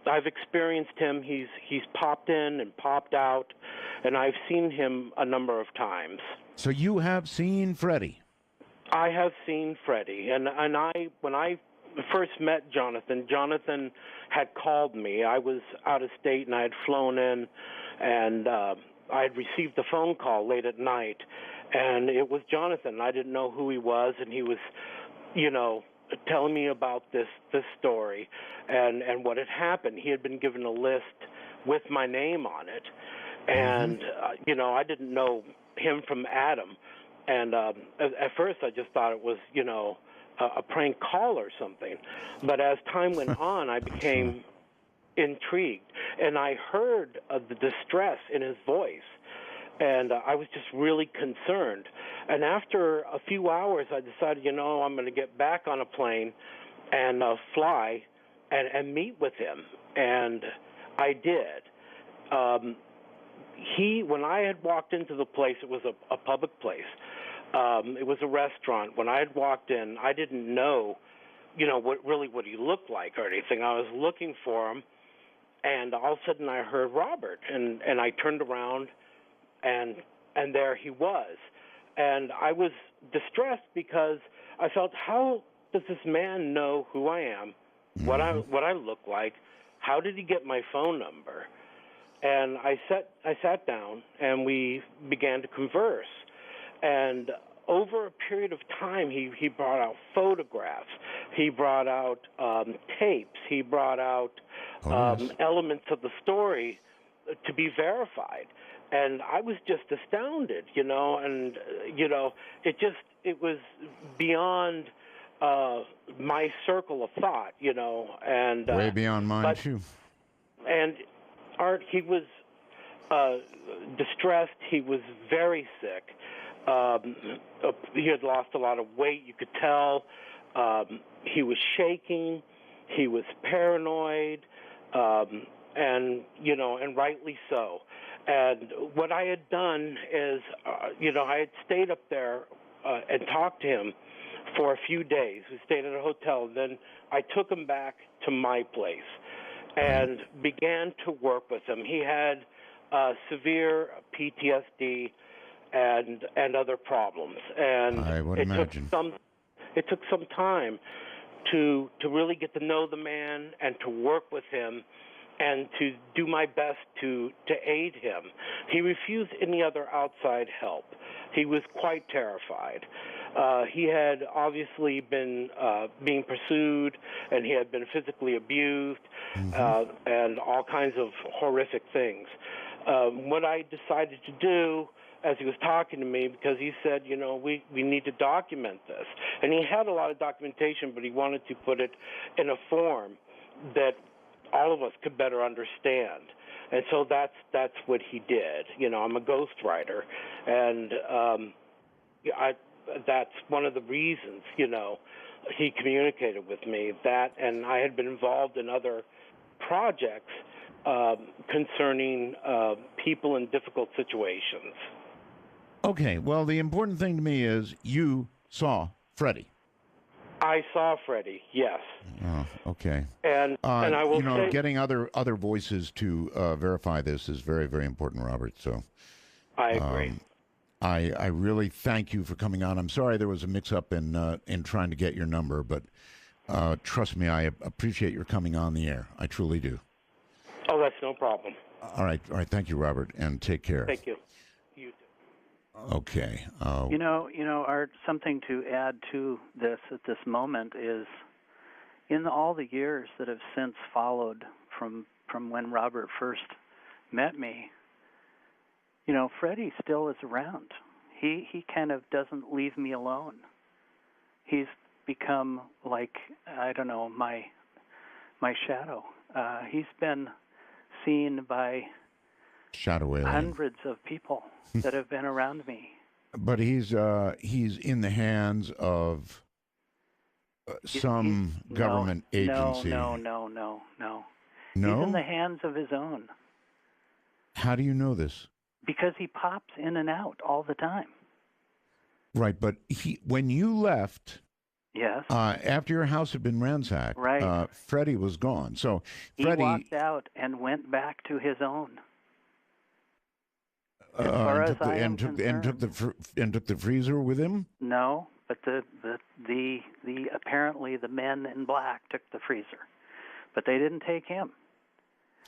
I've experienced him. He's popped in and popped out, and I've seen him a number of times. So you have seen Freddie? I have seen Freddie, and when I first met Jonathan had called me. I was out of state, and I had flown in, and I had received a phone call late at night, and it was Jonathan. I didn't know who he was, and he was, telling me about this story and what had happened. He had been given a list with my name on it, and I didn't know him from Adam. And at first I just thought it was, a prank call or something. But as time went on, I became intrigued. And I heard the distress in his voice. And I was just really concerned. And after a few hours, I decided, I'm going to get back on a plane and fly and meet with him. And I did. When I had walked into the place, it was a public place. It was a restaurant. When I had walked in, I didn't know, what he looked like or anything. I was looking for him, and all of a sudden I heard Robert, and I turned around, and there he was. And I was distressed because I felt, how does this man know who I am, what I look like? How did he get my phone number? And I sat down, and we began to converse. And over a period of time, he brought out photographs. He brought out tapes. He brought out elements of the story to be verified. And I was just astounded, and, it was beyond my circle of thought, and way beyond mine, too. And Art, he was distressed. He was very sick. He had lost a lot of weight. You could tell. He was shaking. He was paranoid, and rightly so. And what I had done is, I had stayed up there and talked to him for a few days. We stayed at a hotel. Then I took him back to my place and began to work with him. He had severe PTSD and other problems, and I would imagine. It took some time to really get to know the man and to work with him and to do my best to aid him. He refused any other outside help. He was quite terrified. He had obviously been being pursued, and he had been physically abused, and all kinds of horrific things. What I decided to do, as he was talking to me, because he said, we need to document this. And he had a lot of documentation, but he wanted to put it in a form that all of us could better understand. And so that's what he did. I'm a ghostwriter, and that's one of the reasons, he communicated with me. That, and I had been involved in other projects concerning people in difficult situations. Okay, well, the important thing to me is you saw Freddie. I saw Freddie, yes. Oh, okay. And I will say, getting other voices to verify this is very, very important, Robert. So I agree. I really thank you for coming on. I'm sorry there was a mix-up in trying to get your number, but trust me, I appreciate your coming on the air. I truly do. Oh, that's no problem. All right. Thank you, Robert, and take care. Thank you. You too. Okay. Art, something to add to this at this moment is, in all the years that have since followed from when Robert first met me, Freddie still is around. He kind of doesn't leave me alone. He's become like, I don't know, my shadow. He's been seen by shadow alien. Hundreds of people that have been around me. But he's in the hands of some government agency. No. No? He's in the hands of his own. How do you know this? Because he pops in and out all the time. Right, but when you left, yes, after your house had been ransacked, right, Freddie was gone. So Freddie walked out and went back to his own. As far as I am took concerned. the freezer with him? No, but the apparently the men in black took the freezer, but they didn't take him,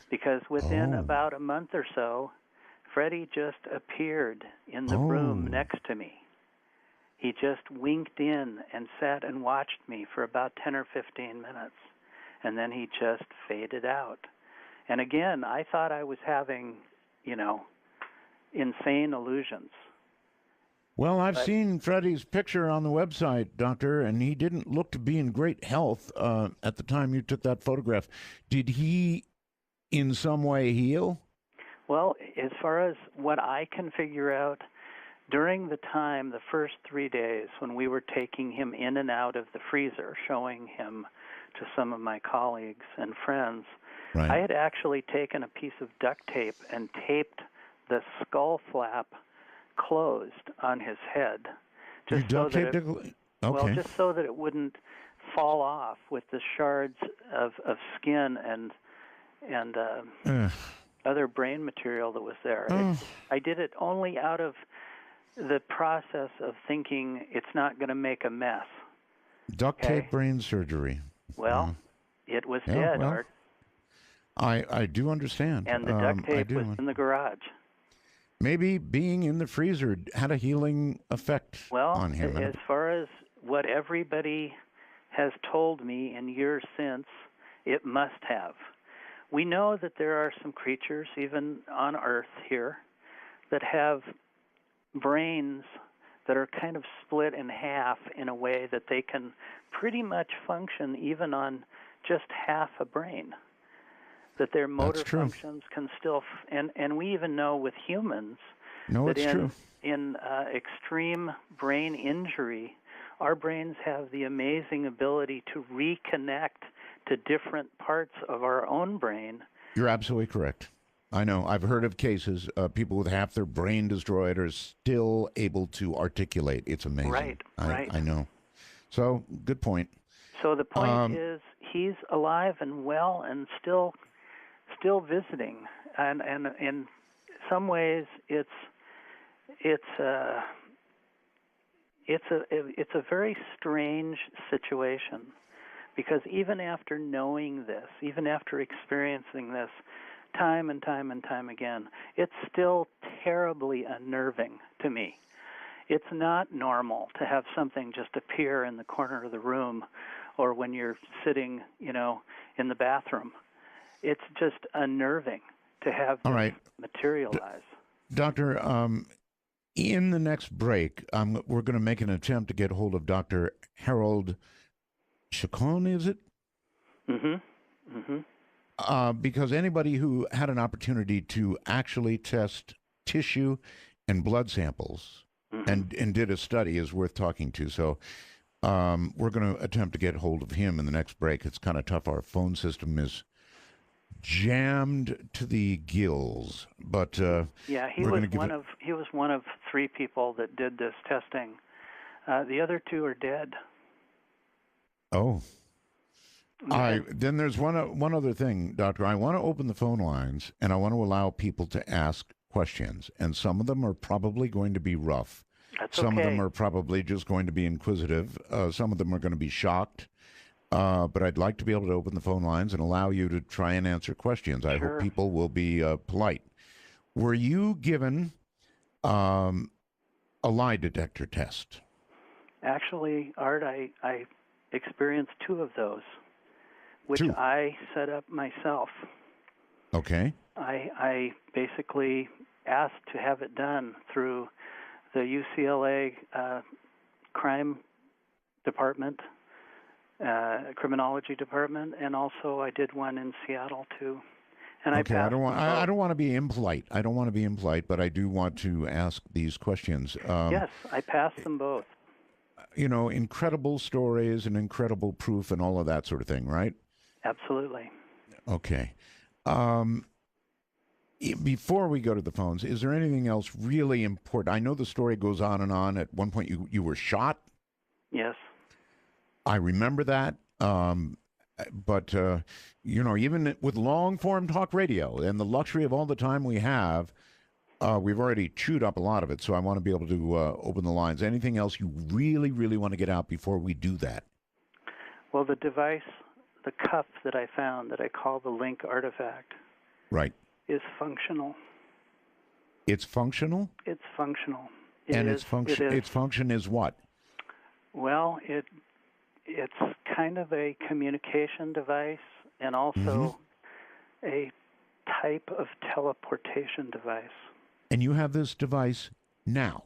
because within about a month or so, Freddie just appeared in the room next to me. He just winked in and sat and watched me for about 10 or 15 minutes, and then he just faded out. And again, I thought I was having, insane illusions. Well, I've seen Freddie's picture on the website, Doctor, and he didn't look to be in great health at the time you took that photograph. Did he in some way heal? Well, as far as what I can figure out, during the first 3 days when we were taking him in and out of the freezer, showing him to some of my colleagues and friends, right, I had actually taken a piece of duct tape and taped the skull flap closed on his head. Just so that well, just so that it wouldn't fall off with the shards of skin and other brain material that was there. I did it only out of the process of thinking it's not going to make a mess. Duct tape brain surgery. Well, it was dead, Art. I do understand. And the duct tape was in the garage. Maybe being in the freezer had a healing effect on him. As far as what everybody has told me in years since, it must have. We know that there are some creatures, even on Earth here, that have brains that are kind of split in half in a way that they can pretty much function even on just half a brain. That their motor functions can still, and we even know with humans No, that it's true. in extreme brain injury, our brains have the amazing ability to reconnect to different parts of our own brain. You're absolutely correct. I know. I've heard of cases, people with half their brain destroyed are still able to articulate. It's amazing. Right, right. I know. So, good point. So the point is, he's alive and well and still visiting. And in some ways, it's a very strange situation, because even after knowing this, even after experiencing this time and time and time again, it's still terribly unnerving to me. It's not normal to have something just appear in the corner of the room or when you're sitting, in the bathroom. It's just unnerving to have this materialize. Doctor, in the next break, we're going to make an attempt to get hold of Dr. Harold Chacon, is it? Mm-hmm. Mm-hmm. Because anybody who had an opportunity to actually test tissue and blood samples and did a study is worth talking to. So we're going to attempt to get hold of him in the next break. It's kind of tough. Our phone system is jammed to the gills. But yeah, he was one of 3 people that did this testing. The other 2 are dead. Oh. Then there's one other thing, Doctor. I want to open the phone lines, and I want to allow people to ask questions. And some of them are probably going to be rough. Some of them are probably just going to be inquisitive. Some of them are going to be shocked. But I'd like to be able to open the phone lines and allow you to try and answer questions. I hope people will be polite. Were you given a lie detector test? Actually, Art, I experienced 2 of those, which 2. I set up myself. Okay. I basically asked to have it done through the UCLA crime department, criminology department, and also I did one in Seattle too. And okay, I don't want to be impolite. I don't want to be impolite, but I do want to ask these questions. Yes, I passed them both. Incredible stories and incredible proof and all of that sort of thing, right? Absolutely. Okay. Before we go to the phones, is there anything else really important? I know the story goes on and on. At one point, you were shot. Yes. I remember that. But even with long-form talk radio and the luxury of all the time we have, we've already chewed up a lot of it. So I want to be able to open the lines. Anything else you really, really want to get out before we do that? Well, the device, the cuff that I found that I call the Link artifact, right, is functional. It's functional? It's functional. Its function is what? Well, it's kind of a communication device and also a type of teleportation device. And you have this device now?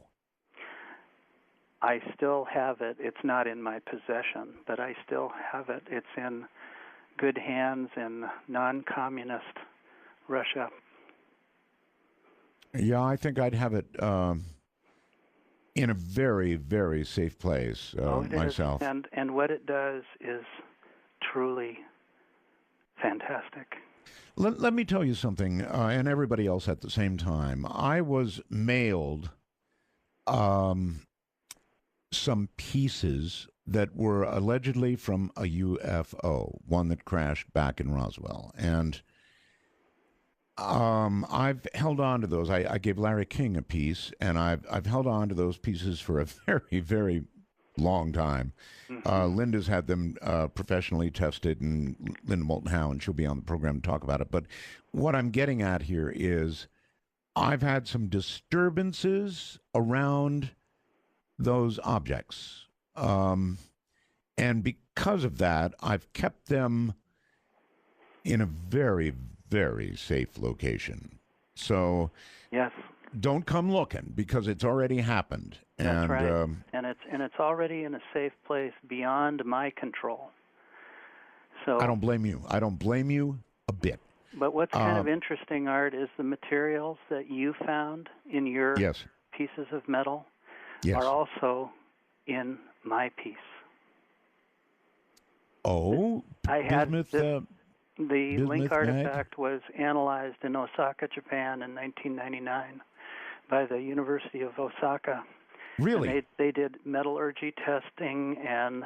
I still have it. It's not in my possession, but I still have it. It's in good hands in non-communist Russia. Yeah, I think I'd have it in a very, very safe place myself. And what it does is truly fantastic. Let me tell you something, and everybody else at the same time. I was mailed some pieces that were allegedly from a UFO, one that crashed back in Roswell. And I've held on to those. I gave Larry King a piece, and I've held on to those pieces for a very, very long time. Linda's had them professionally tested, and Linda Moulton Howe, and she'll be on the program to talk about it. But what I'm getting at here is I've had some disturbances around those objects. And because of that, I've kept them in a very, very safe location. So yes, don't come looking because it's already happened. That's right. And it's already in a safe place beyond my control. So I don't blame you. I don't blame you a bit. But what's kind of interesting, Art, is the materials that you found in your Yes. pieces of metal Yes. are also in my piece. Oh, I had bismuth. the Link bismuth mag? artifact was analyzed in Osaka, Japan in 1999 by the University of Osaka. Really? And they did metallurgy testing and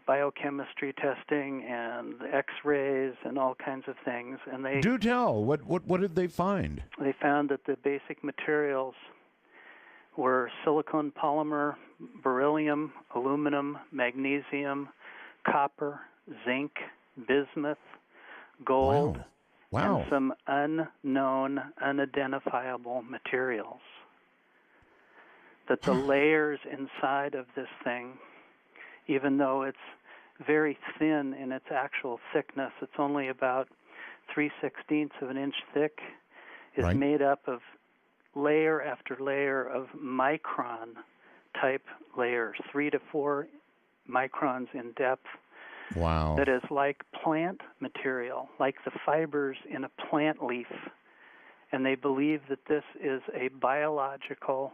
biochemistry testing and X-rays and all kinds of things. And they Do tell. What did they find? They found that the basic materials were silicon polymer, beryllium, aluminum, magnesium, copper, zinc, bismuth, gold, Wow. and some unknown, unidentifiable materials. That the layers inside of this thing, even though it's very thin in its actual thickness, it's only about 3/16 of an inch thick, is Right. made up of layer after layer of micron-type layers, 3 to 4 microns in depth, Wow. that is like plant material, like the fibers in a plant leaf. And they believe that this is a biological,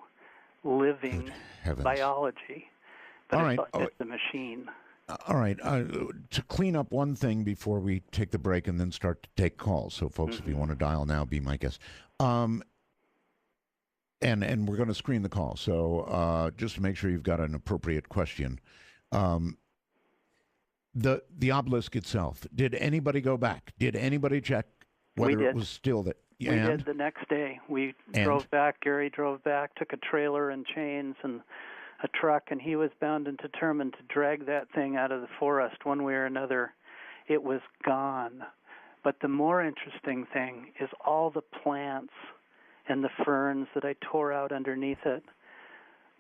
living Good heavens. biology. But All right. it's a machine. All right. To clean up one thing before we take the break and then start to take calls. So, folks, if you want to dial now, be my guest. And we're going to screen the call. So just to make sure you've got an appropriate question. The obelisk itself, did anybody go back? Did anybody check whether it was still that? We did the next day. We drove back. Gary drove back, took a trailer and chains and a truck, and he was bound and determined to drag that thing out of the forest one way or another. It was gone. But the more interesting thing is all the plants and the ferns that I tore out underneath it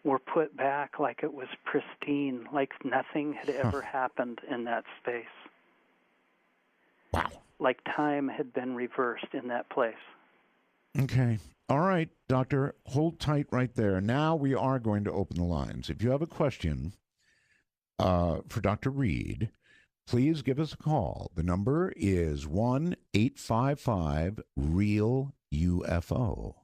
were put back like it was pristine, like nothing had ever happened in that space. Wow. Like time had been reversed in that place. Okay. All right, Doctor, hold tight right there. Now we are going to open the lines. If you have a question for Dr. Reed, please give us a call. The number is 1-855-REAL-UFO.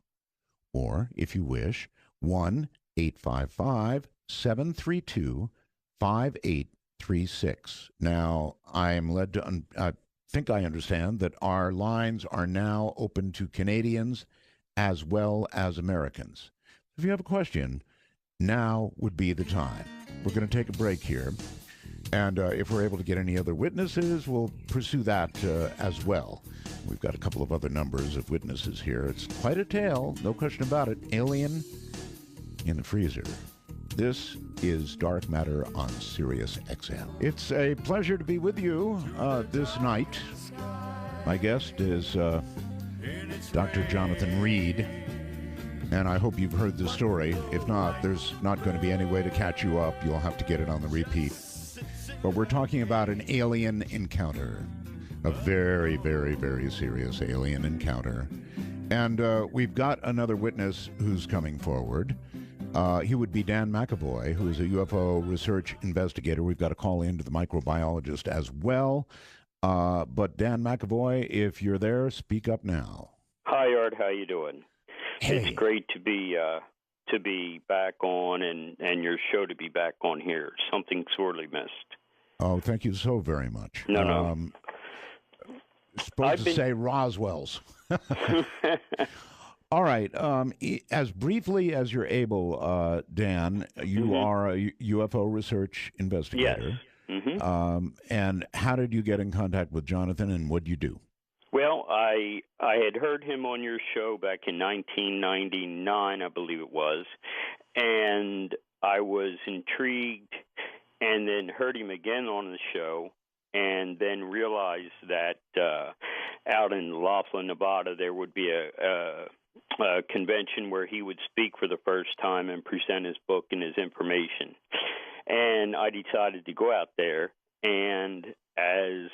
Or, if you wish, 1-855-732-5836. Now, I am led to think I understand that our lines are now open to Canadians as well as Americans. If you have a question, now would be the time. We're going to take a break here. And if we're able to get any other witnesses, we'll pursue that as well. We've got a couple of other numbers of witnesses here. It's quite a tale, no question about it. Alien in the freezer. This is Dark Matter on Sirius XM. It's a pleasure to be with you this night. My guest is Dr. Jonathan Reed, and I hope you've heard the story. If not, there's not going to be any way to catch you up. You'll have to get it on the repeat. But we're talking about an alien encounter, a very, very, very serious alien encounter. And we've got another witness who's coming forward. He would be Dan McAvoy, who is a UFO research investigator. We've got a call in to the microbiologist as well. But Dan McAvoy, if you're there, speak up now. Hi, Art. How you doing? Hey. It's great to be back on and your show to be back on here. Something sorely missed. Oh, thank you so very much. No. Supposed to say Roswell's. All right. As briefly as you're able, Dan, you are a UFO research investigator. Yes. Mm-hmm. And how did you get in contact with Jonathan, and what did you do? Well, I had heard him on your show back in 1999, I believe it was, and I was intrigued, and then heard him again on the show, and then realized that out in Laughlin, Nevada, there would be a convention where he would speak for the first time and present his book and his information. And I decided to go out there, and as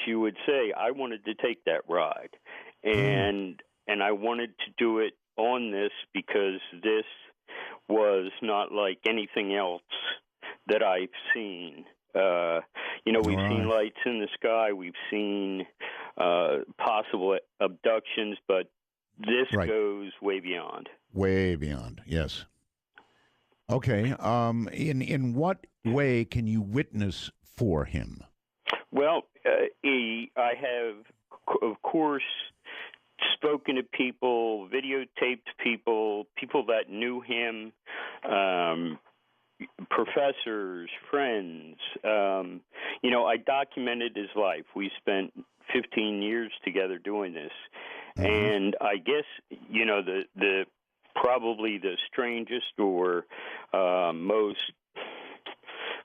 you would say, I wanted to take that ride. And I wanted to do it on this because this was not like anything else that I've seen. We've seen lights in the sky. We've seen possible abductions, but this Right. goes way beyond. Way beyond. Yes. Okay. In what way can you witness for him? Well, I have, of course, spoken to people, videotaped people that knew him, professors, friends. I documented his life. We spent 15 years together doing this, and I guess the probably the strangest or most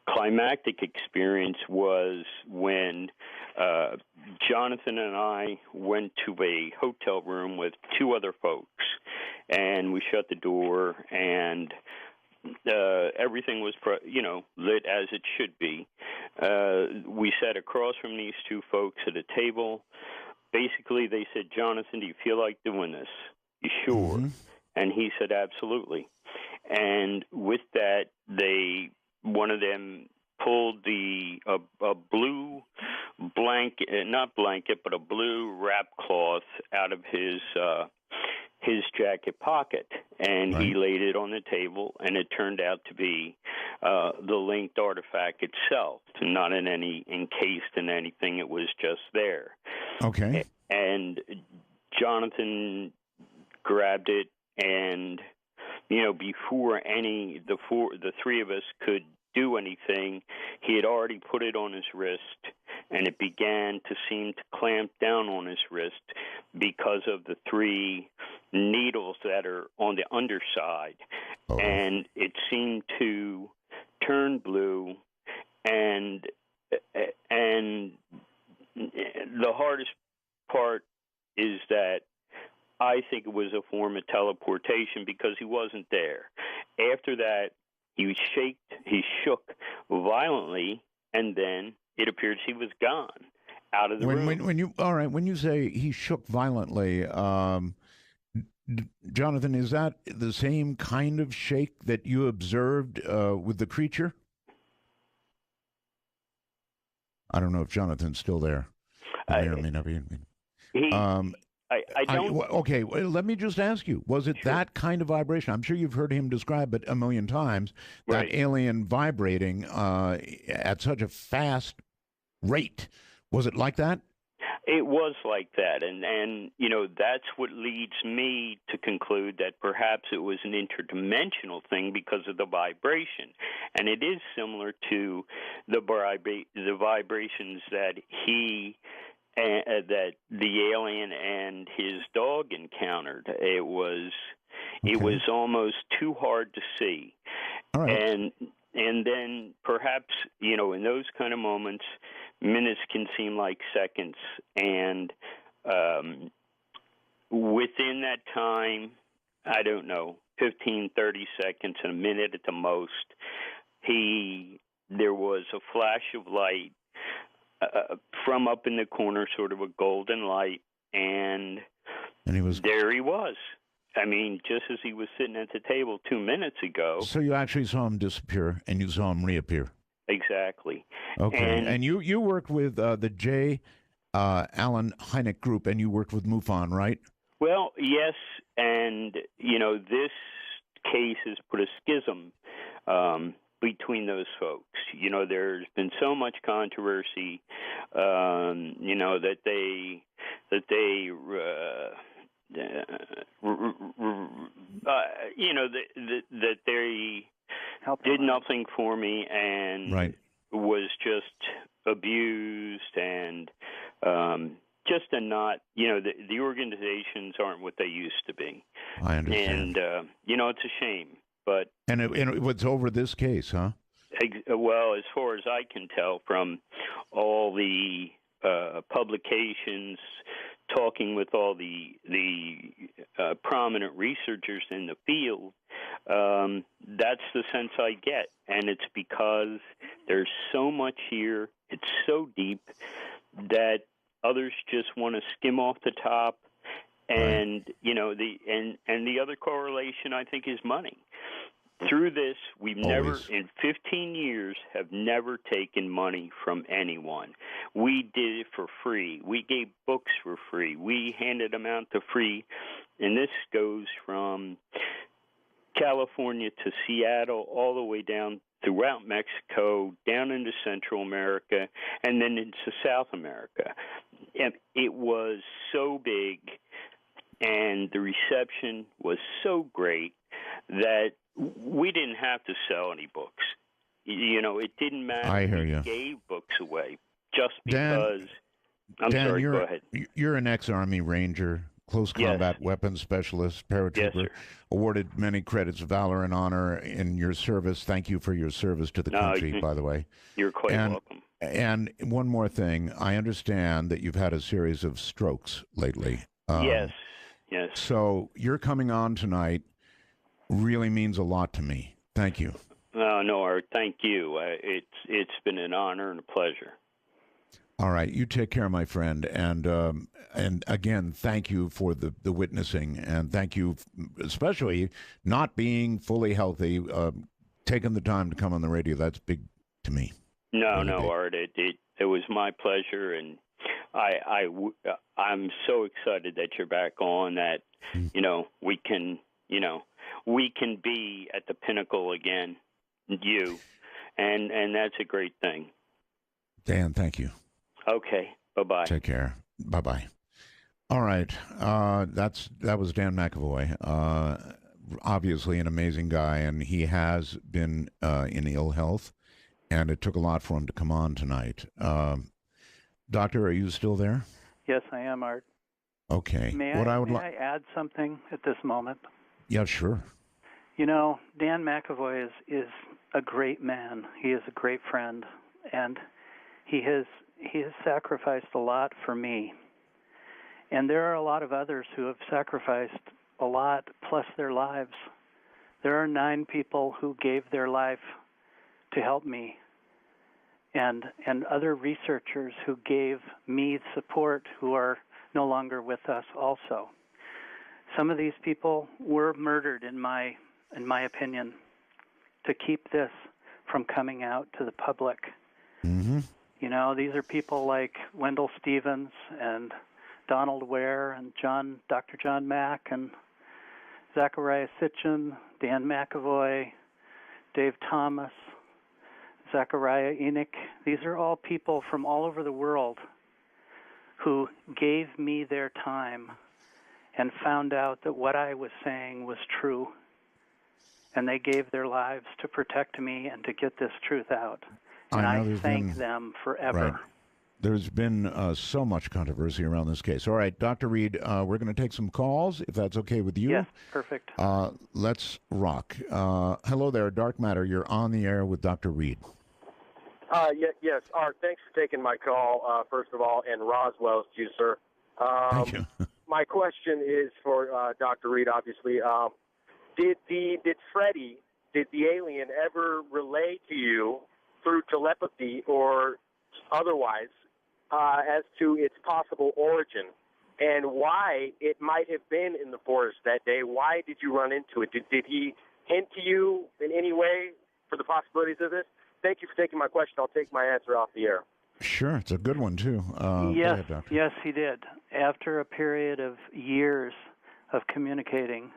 climactic experience was when Jonathan and I went to a hotel room with two other folks, and we shut the door, and everything was lit as it should be. We sat across from these two folks at a table. Basically, they said, "Jonathan, do you feel like doing this? You sure?" And he said, "Absolutely." And with that, one of them pulled a blue blanket, not blanket, but a blue wrap cloth out of his jacket pocket, and he laid it on the table, and it turned out to be the linked artifact itself, not encased in anything. It was just there. Okay. And Jonathan grabbed it, and before the three of us could do anything, he had already put it on his wrist, and it began to seem to clamp down on his wrist because of the three needles that are on the underside. And it seemed to turn blue, and the hardest part is that I think it was a form of teleportation because he wasn't there. After that, he shook violently, and then it appears he was gone out of the room. When you say he shook violently, Jonathan, is that the same kind of shake that you observed with the creature? I don't know if Jonathan's still there. He may or may not be. I don't. Okay, well, let me just ask you, was it that kind of vibration? I'm sure you've heard him describe it a million times, that alien vibrating at such a fast rate. Was it like that? It was like that, and that's what leads me to conclude that perhaps it was an interdimensional thing because of the vibration, and it is similar to the vibrations that that the alien and his dog encountered. It was almost too hard to see. All right. And then perhaps, in those kind of moments, minutes can seem like seconds. And within that time, I don't know, 15, 30 seconds, a minute at the most, there was a flash of light from up in the corner, sort of a golden light, and there he was. I mean, just as he was sitting at the table 2 minutes ago. So you actually saw him disappear, and you saw him reappear. Exactly. Okay. And you worked with the J. Allen Hynek Group, and you worked with MUFON, right? Well, yes, and this case has put a schism between those folks. There's been so much controversy, that they that they did nothing for me and was just abused and just the organizations aren't what they used to be. I understand. And it's a shame. But it was over this case, huh? Well, as far as I can tell from all the publications, talking with all the prominent researchers in the field, that's the sense I get. And it's because there's so much here, it's so deep, that others just want to skim off the top. And the other correlation, I think, is money. Through this, we've never, Always. in 15 years, have never taken money from anyone. We did it for free. We gave books for free. We handed them out for free. And this goes from California to Seattle, all the way down throughout Mexico, down into Central America, and then into South America. And it was so big, and the reception was so great that we didn't have to sell any books. You know, it didn't matter. I hear we you. gave books away just Dan, because. I'm Dan, sorry, go ahead. You're an ex-Army Ranger, close Yes. combat weapons specialist, paratrooper, Yes, sir. awarded many credits of valor and honor in your service. Thank you for your service to the country, by the way. You're quite And- welcome. And one more thing, I understand that you've had a series of strokes lately. Yes. So your coming on tonight really means a lot to me. Thank you. No, Art, thank you. It's been an honor and a pleasure. All right, you take care, my friend, and again, thank you for the witnessing, and thank you, especially not being fully healthy, taking the time to come on the radio. That's big to me. No, Really big. Art, it was my pleasure, and I'm so excited that you're back on. That we can be at the pinnacle again, and that's a great thing. Dan, thank you. Okay, bye-bye. Take care. Bye-bye. All right. That was Dan McAvoy. Obviously an amazing guy, and he has been in ill health, and it took a lot for him to come on tonight. Doctor, are you still there? Yes, I am, Art. Okay. May I add something at this moment? Yeah, sure. You know, Dan McAvoy is a great man. He is a great friend, and he has sacrificed a lot for me. And there are a lot of others who have sacrificed a lot plus their lives. There are 9 people who gave their life to help me, and other researchers who gave me support who are no longer with us also. Some of these people were murdered, in my opinion, to keep this from coming out to the public. Mm-hmm. You know, these are people like Wendell Stevens and Donald Ware and Dr. John Mack and Zachariah Sitchin, Dan McAvoy, Dave Thomas, Zachariah Enoch. These are all people from all over the world who gave me their time and found out that what I was saying was true. And they gave their lives to protect me and to get this truth out. And I thank them forever. Right. There's been so much controversy around this case. All right, Dr. Reed, we're going to take some calls, if that's okay with you. Yes, perfect. Let's rock. Hello there, Dark Matter. You're on the air with Dr. Reed. Yes, Art, thanks for taking my call, first of all, and Roswell's to you, sir. Thank you. My question is for Dr. Reed, obviously. Did Freddy, did the alien ever relay to you through telepathy or otherwise as to its possible origin and why it might have been in the forest that day? Why did you run into it? Did he hint to you in any way for the possibilities of this? Thank you for taking my question. I'll take my answer off the air. Sure, it's a good one, too. Go ahead, Doctor. Yes, he did. After a period of years of communicating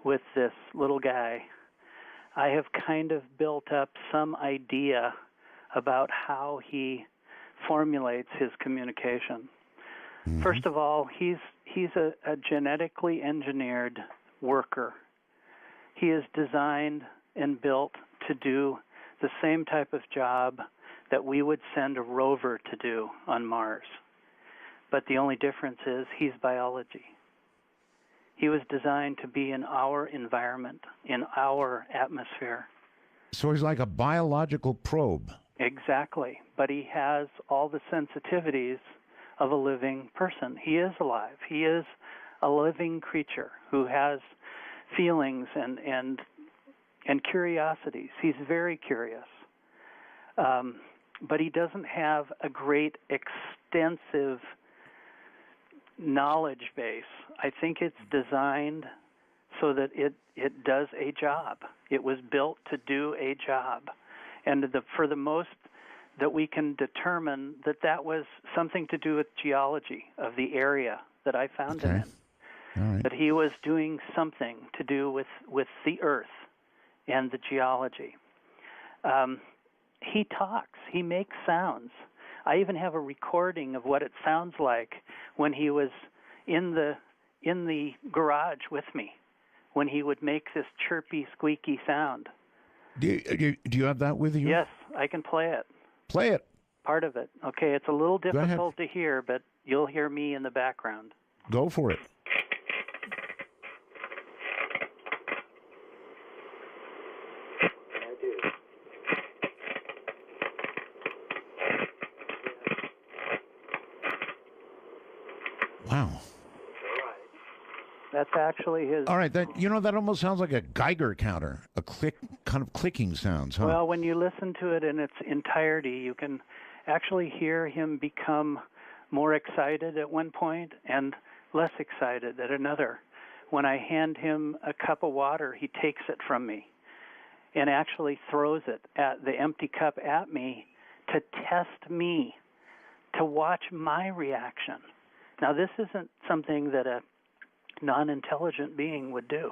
with this little guy, I have kind of built up some idea about how he formulates his communication. Mm-hmm. First of all, he's a genetically engineered worker. He is designed and built to do the same type of job that we would send a rover to do on Mars. But the only difference is he's biology. He was designed to be in our environment, in our atmosphere. So he's like a biological probe. Exactly. But he has all the sensitivities of a living person. He is alive. He is a living creature who has feelings and curiosities. He's very curious. But he doesn't have a great extensive knowledge base. I think it's designed so that it does a job. It was built to do a job. And for the most that we can determine that was something to do with geology of the area that I found him in. All right. That he was doing something to do with the earth and the geology. He talks. He makes sounds. I even have a recording of what it sounds like when he was in the garage with me, when he would make this chirpy, squeaky sound. Do you have that with you? Yes, I can play it. Play it. Part of it. Okay, it's a little Go ahead. difficult to hear, but you'll hear me in the background. Go for it. Wow. That's actually his. All right, that almost sounds like a Geiger counter, a kind of clicking sounds, huh? Well, when you listen to it in its entirety, you can actually hear him become more excited at one point and less excited at another. When I hand him a cup of water, he takes it from me and actually throws it at the empty cup at me to test me, to watch my reaction. Now, this isn't something that a non-intelligent being would do.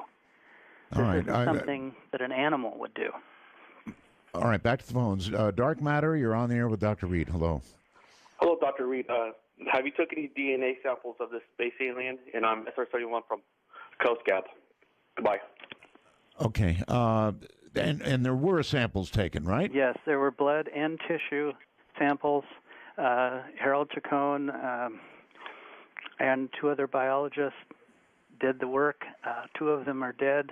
This isn't something that an animal would do. All right, back to the phones. Dark Matter, you're on the air with Dr. Reed. Hello. Hello, Dr. Reed. Have you took any DNA samples of this space alien? And I'm SR-31 from Coast Gap. Goodbye. Okay. And there were samples taken, right? Yes, there were blood and tissue samples. Harold Chacon and two other biologists did the work. Two of them are dead.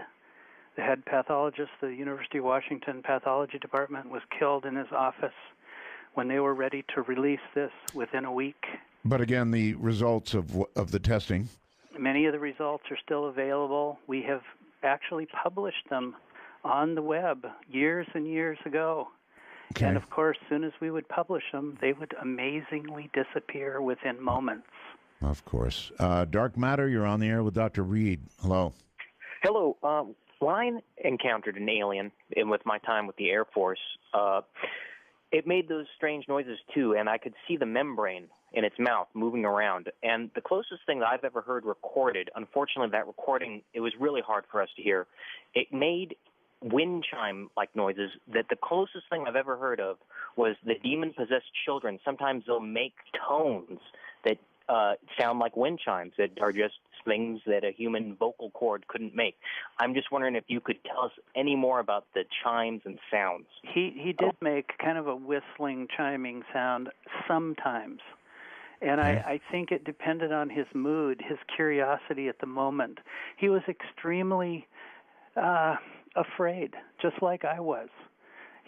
The head pathologist, the University of Washington Pathology Department, was killed in his office when they were ready to release this within a week. But again, the results of the testing. Many of the results are still available. We have actually published them on the web years and years ago. Okay. And of course, as soon as we would publish them, they would amazingly disappear within moments. Of course. Dark Matter, you're on the air with Dr. Reed. Hello. Hello. When I encountered an alien with my time with the Air Force, it made those strange noises too, and I could see the membrane in its mouth moving around. And the closest thing that I've ever heard recorded, unfortunately that recording, it was really hard for us to hear. It made wind chime-like noises that the closest thing I've ever heard of was the demon-possessed children. Sometimes they'll make tones that sound like wind chimes that are just things that a human vocal cord couldn't make. I'm just wondering if you could tell us any more about the chimes and sounds. He did make kind of a whistling, chiming sound sometimes. And I think it depended on his mood, his curiosity at the moment. He was extremely afraid, just like I was.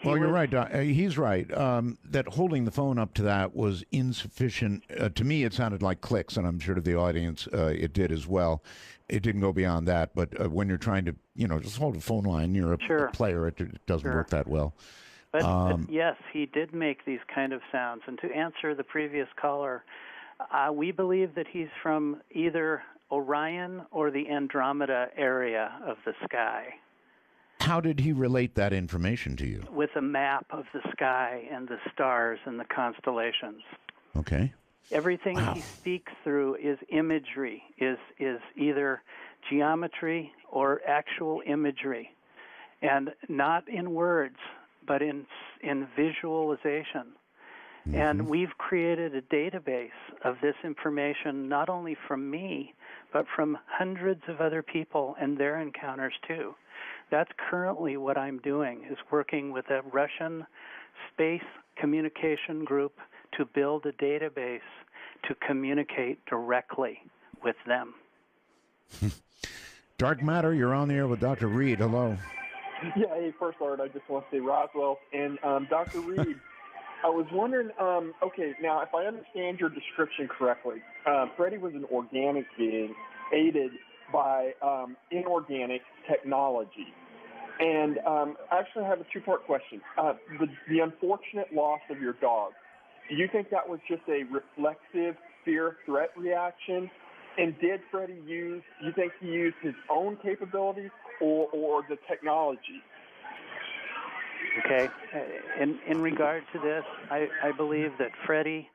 You're right. He's right. That holding the phone up to that was insufficient. To me, it sounded like clicks, and I'm sure to the audience it did as well. It didn't go beyond that. But when you're trying to, just hold a phone line, you're a player, it doesn't work that well. But yes, he did make these kind of sounds. And to answer the previous caller, we believe that he's from either Orion or the Andromeda area of the sky. How did he relate that information to you? With a map of the sky and the stars and the constellations. Okay. Everything he speaks through is imagery, is either geometry or actual imagery, and not in words, but in visualization. Mm-hmm. And we've created a database of this information, not only from me, but from hundreds of other people and their encounters too. That's currently what I'm doing, is working with a Russian space communication group to build a database to communicate directly with them. Dark Matter, you're on the air with Dr. Reed. Hello. Yeah, hey, first, Lord, I just want to say Roswell. And Dr. Reed, I was wondering, okay, now if I understand your description correctly, Freddy was an organic being aided by inorganic technology. And actually I have a two-part question. The unfortunate loss of your dog, do you think that was just a reflexive fear-threat reaction? And did Freddie use? Do you think he used his own capabilities or the technology? Okay. In regard to this, I believe that Freddie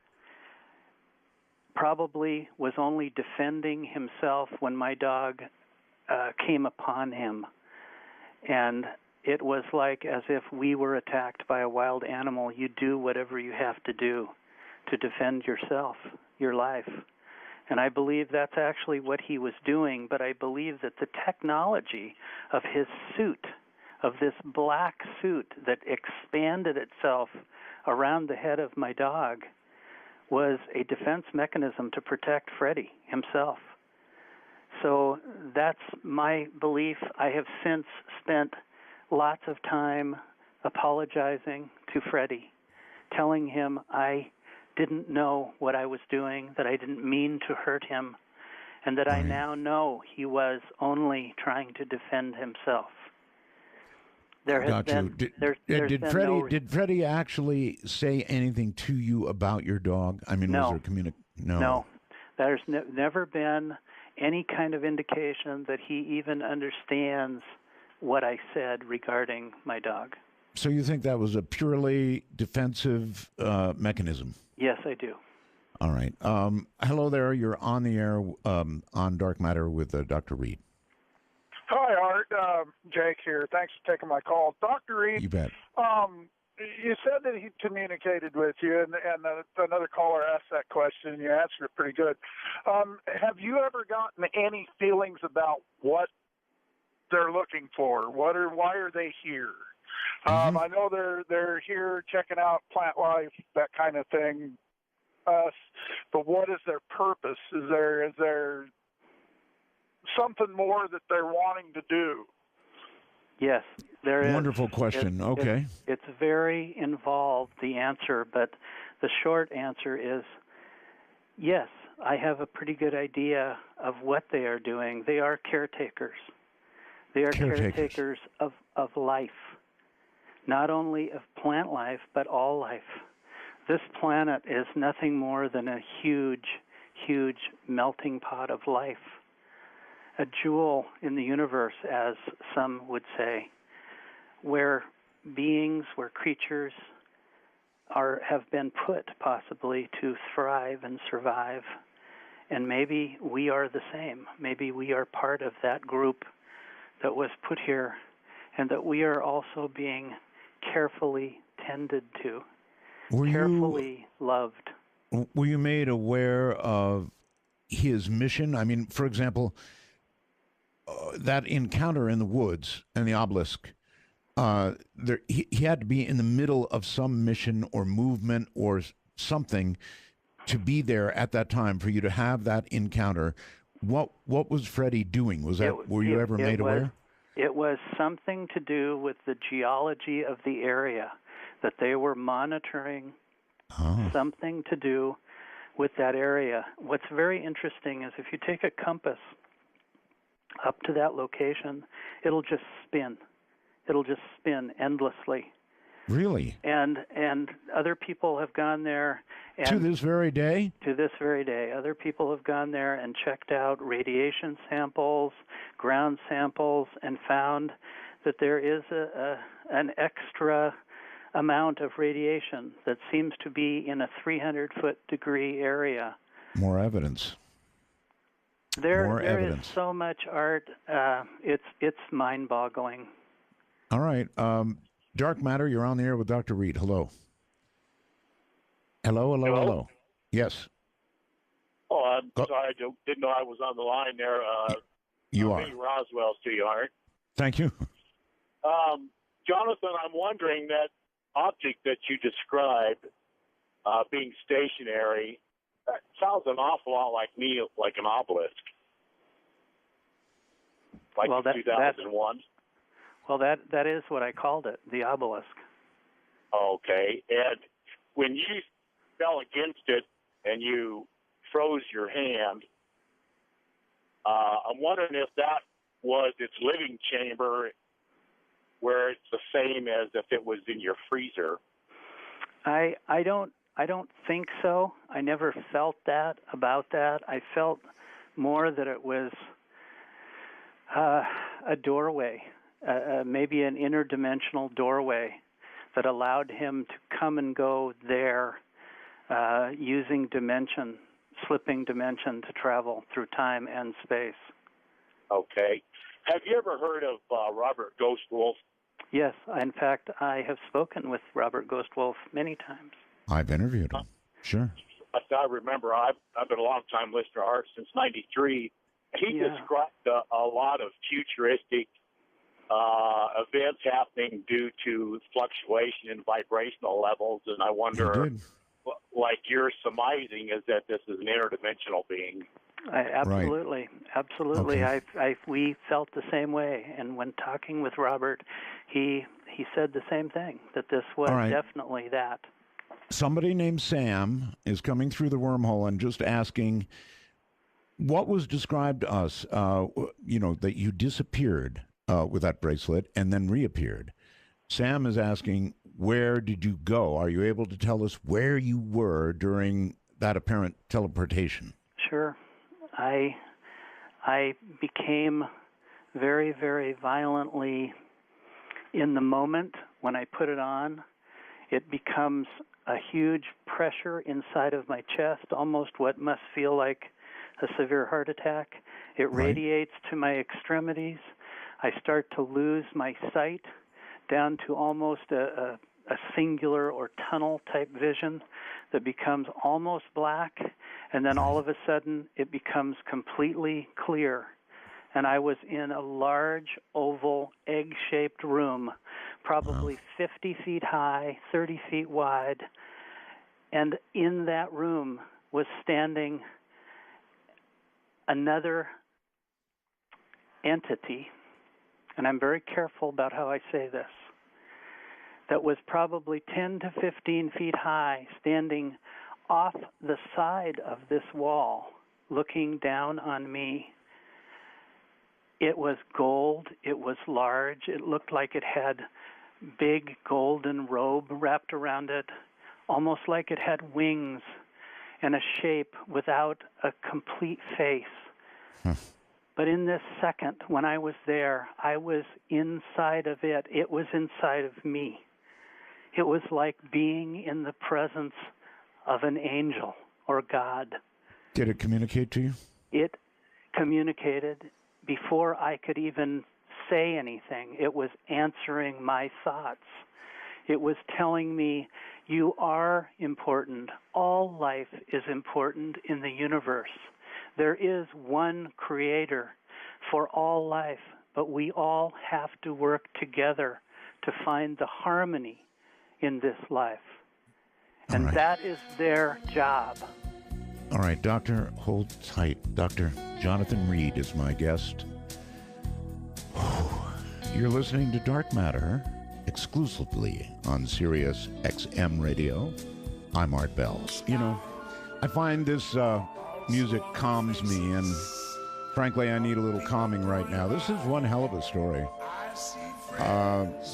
probably was only defending himself when my dog came upon him. And it was like as if we were attacked by a wild animal. You do whatever you have to do to defend yourself, your life. And I believe that's actually what he was doing, but I believe that the technology of his suit, of this black suit that expanded itself around the head of my dog, was a defense mechanism to protect Freddie himself. So that's my belief. I have since spent lots of time apologizing to Freddie, telling him I didn't know what I was doing, that I didn't mean to hurt him, and that I now know he was only trying to defend himself. There has been, Did Freddie actually say anything to you about your dog? I mean, was there No. There's never been any kind of indication that he even understands what I said regarding my dog. So you think that was a purely defensive mechanism? Yes, I do. All right. Hello there. You're on the air on Dark Matter with Dr. Reed. Hi, Art. Jake here. Thanks for taking my call. Dr. Reed, You bet. you said that he communicated with you, and another caller asked that question, and you answered it pretty good. Have you ever gotten any feelings about what they're looking for? Why are they here? I know they're here checking out plant life, that kind of thing. But what is their purpose? Is there something more that they're wanting to do? Yes, there is. Wonderful question. Okay. It's very involved, the answer, but the short answer is yes, I have a pretty good idea of what they are doing. They are caretakers. They are caretakers of life, not only of plant life, but all life. This planet is nothing more than a huge, huge melting pot of life, a jewel in the universe, as some would say, where beings, where creatures have been put possibly to thrive and survive. And maybe we are the same. Maybe we are part of that group that was put here, and that we are also being carefully tended to, carefully loved. Were you made aware of his mission? I mean, for example, that encounter in the woods and the obelisk, he had to be in the middle of some mission or movement or something to be there at that time for you to have that encounter. What was Freddie doing? Were you ever made aware? It was something to do with the geology of the area, that they were monitoring something to do with that area. What's very interesting is if you take a compass up to that location, it'll just spin. It'll just spin endlessly. Really? And other people have gone there. And to this very day? To this very day. Other people have gone there and checked out radiation samples, ground samples, and found that there is an extra amount of radiation that seems to be in a 300-foot degree area. More evidence. There is so much, Art. It's mind-boggling. All right. Dark Matter, you're on the air with Dr. Reed. Hello. Hello. Yes. Oh, I'm sorry. I didn't know I was on the line there. You are. Roswell to you, Art. Thank you. Jonathan, I'm wondering that object that you described being stationary, that sounds an awful lot like me, like an obelisk. Like 2001. Well, that is what I called it, the obelisk. Okay. And when you fell against it and you froze your hand, I'm wondering if that was its living chamber, where it's the same as if it was in your freezer. I don't think so. I never felt that about that. I felt more that it was a doorway, maybe an interdimensional doorway that allowed him to come and go there using dimension, slipping dimension to travel through time and space. Okay. Have you ever heard of Robert Ghostwolf? Yes, in fact, I have spoken with Robert Ghostwolf many times. I've interviewed him. Sure. I remember I've been a long-time listener of ours since '93. He described a lot of futuristic events happening due to fluctuation in vibrational levels, and I wonder, like you're surmising, is that this is an interdimensional being? Absolutely. Okay. We felt the same way, and when talking with Robert, he said the same thing, that this was definitely that. Somebody named Sam is coming through the wormhole and just asking, what was described to us, that you disappeared with that bracelet and then reappeared. Sam is asking, where did you go? Are you able to tell us where you were during that apparent teleportation? Sure. I became very, very violently in the moment when I put it on. It becomes a huge pressure inside of my chest, almost what must feel like a severe heart attack. It radiates to my extremities. I start to lose my sight down to almost a singular or tunnel-type vision that becomes almost black, and then all of a sudden it becomes completely clear. And I was in a large, oval, egg-shaped room, probably 50 feet high, 30 feet wide, and in that room was standing another entity, and I'm very careful about how I say this, that was probably 10 to 15 feet high, standing off the side of this wall, looking down on me. It was gold. It was large. It looked like it had big golden robe wrapped around it, almost like it had wings and a shape without a complete face. But in this second, when I was there, I was inside of it. It was inside of me. It was like being in the presence of an angel or God. Did it communicate to you? It communicated before I could even say anything. It was answering my thoughts. It was telling me, you are important. All life is important in the universe. There is one creator for all life, but we all have to work together to find the harmony in this life. And that is their job. All right, Doctor, hold tight. Dr. Jonathan Reed is my guest. You're listening to Dark Matter exclusively on Sirius XM Radio. I'm Art Bell. You know, I find this music calms me, and frankly, I need a little calming right now. This is one hell of a story.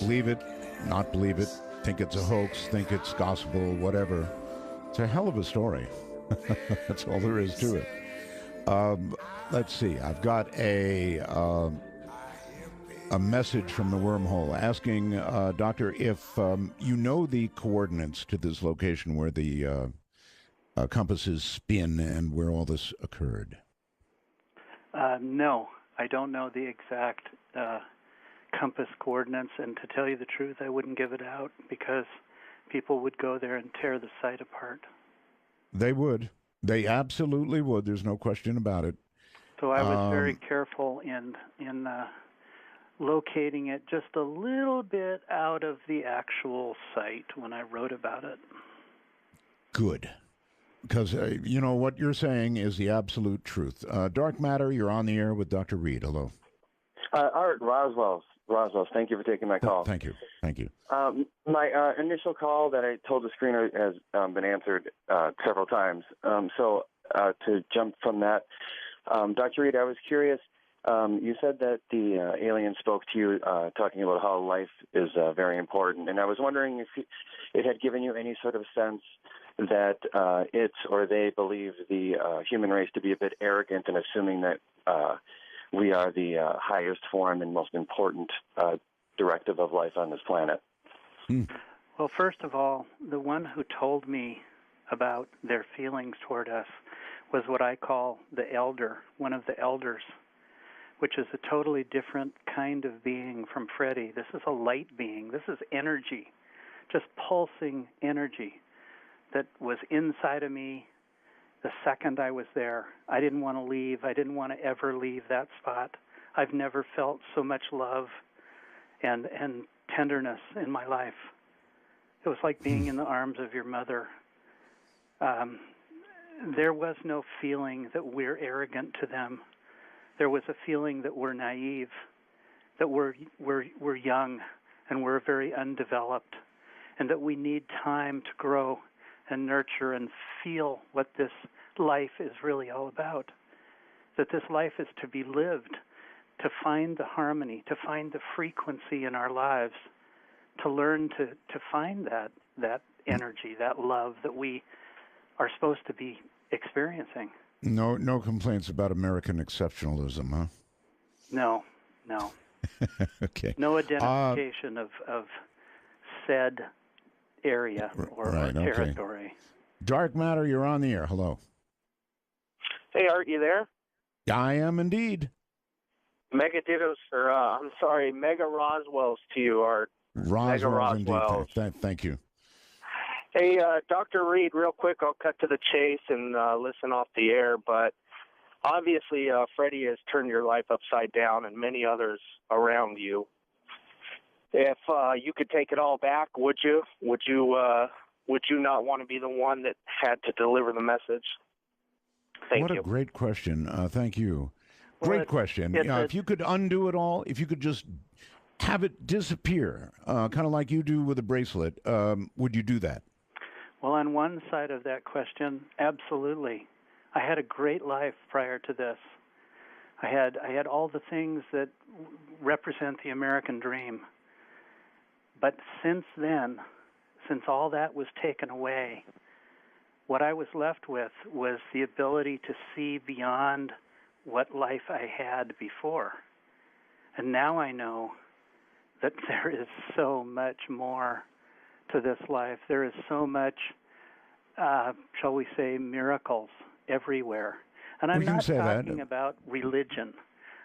Believe it, not believe it, think it's a hoax, think it's gospel, whatever. It's a hell of a story. That's all there is to it. Let's see. I've got a message from the wormhole asking, Doctor, if you know the coordinates to this location where the compasses spin and where all this occurred. No, I don't know the exact compass coordinates, and to tell you the truth, I wouldn't give it out because people would go there and tear the site apart. They would. They absolutely would. There's no question about it. So I was very careful in locating it just a little bit out of the actual site when I wrote about it. Good. Because, you know, what you're saying is the absolute truth. Dark Matter, you're on the air with Dr. Reed. Hello. Art Roswell, thank you for taking my call. Thank you. My initial call that I told the screener has been answered several times. So to jump from that, Dr. Reed, I was curious. You said that the alien spoke to you talking about how life is very important, and I was wondering if it had given you any sort of sense that they believe the human race to be a bit arrogant in assuming that we are the highest form and most important directive of life on this planet. Well, first of all, the one who told me about their feelings toward us was what I call the elder, one of the elders, which is a totally different kind of being from Freddie. This is a light being. This is energy, just pulsing energy that was inside of me the second I was there. I didn't want to leave. I didn't want to ever leave that spot. I've never felt so much love and tenderness in my life. It was like being in the arms of your mother. There was no feeling that we're arrogant to them. There was a feeling that we're naive, that we're young and we're very undeveloped, and that we need time to grow and nurture and feel what this life is really all about. That this life is to be lived, to find the harmony, to find the frequency in our lives, to learn to find that energy, that love that we are supposed to be experiencing. No complaints about American exceptionalism, huh? No. Okay. No identification of said area or territory. Okay. Dark Matter, you're on the air. Hello. Hey, Art, you there? I am indeed. Mega Roswells to you, Art. Roswells indeed. Thank you. Hey, Dr. Reed, real quick, I'll cut to the chase and listen off the air, but obviously Freddie has turned your life upside down and many others around you. If you could take it all back, would you? Would you not want to be the one that had to deliver the message? Thank you. What a great question. Thank you. Great question. If you could undo it all, if you could just have it disappear, kind of like you do with a bracelet, would you do that? Well, on one side of that question, absolutely. I had a great life prior to this. I had all the things that represent the American dream. But since then, since all that was taken away, what I was left with was the ability to see beyond what life I had before. And now I know that there is so much more to this life. There is so much, shall we say, miracles everywhere. And I'm not talking about religion.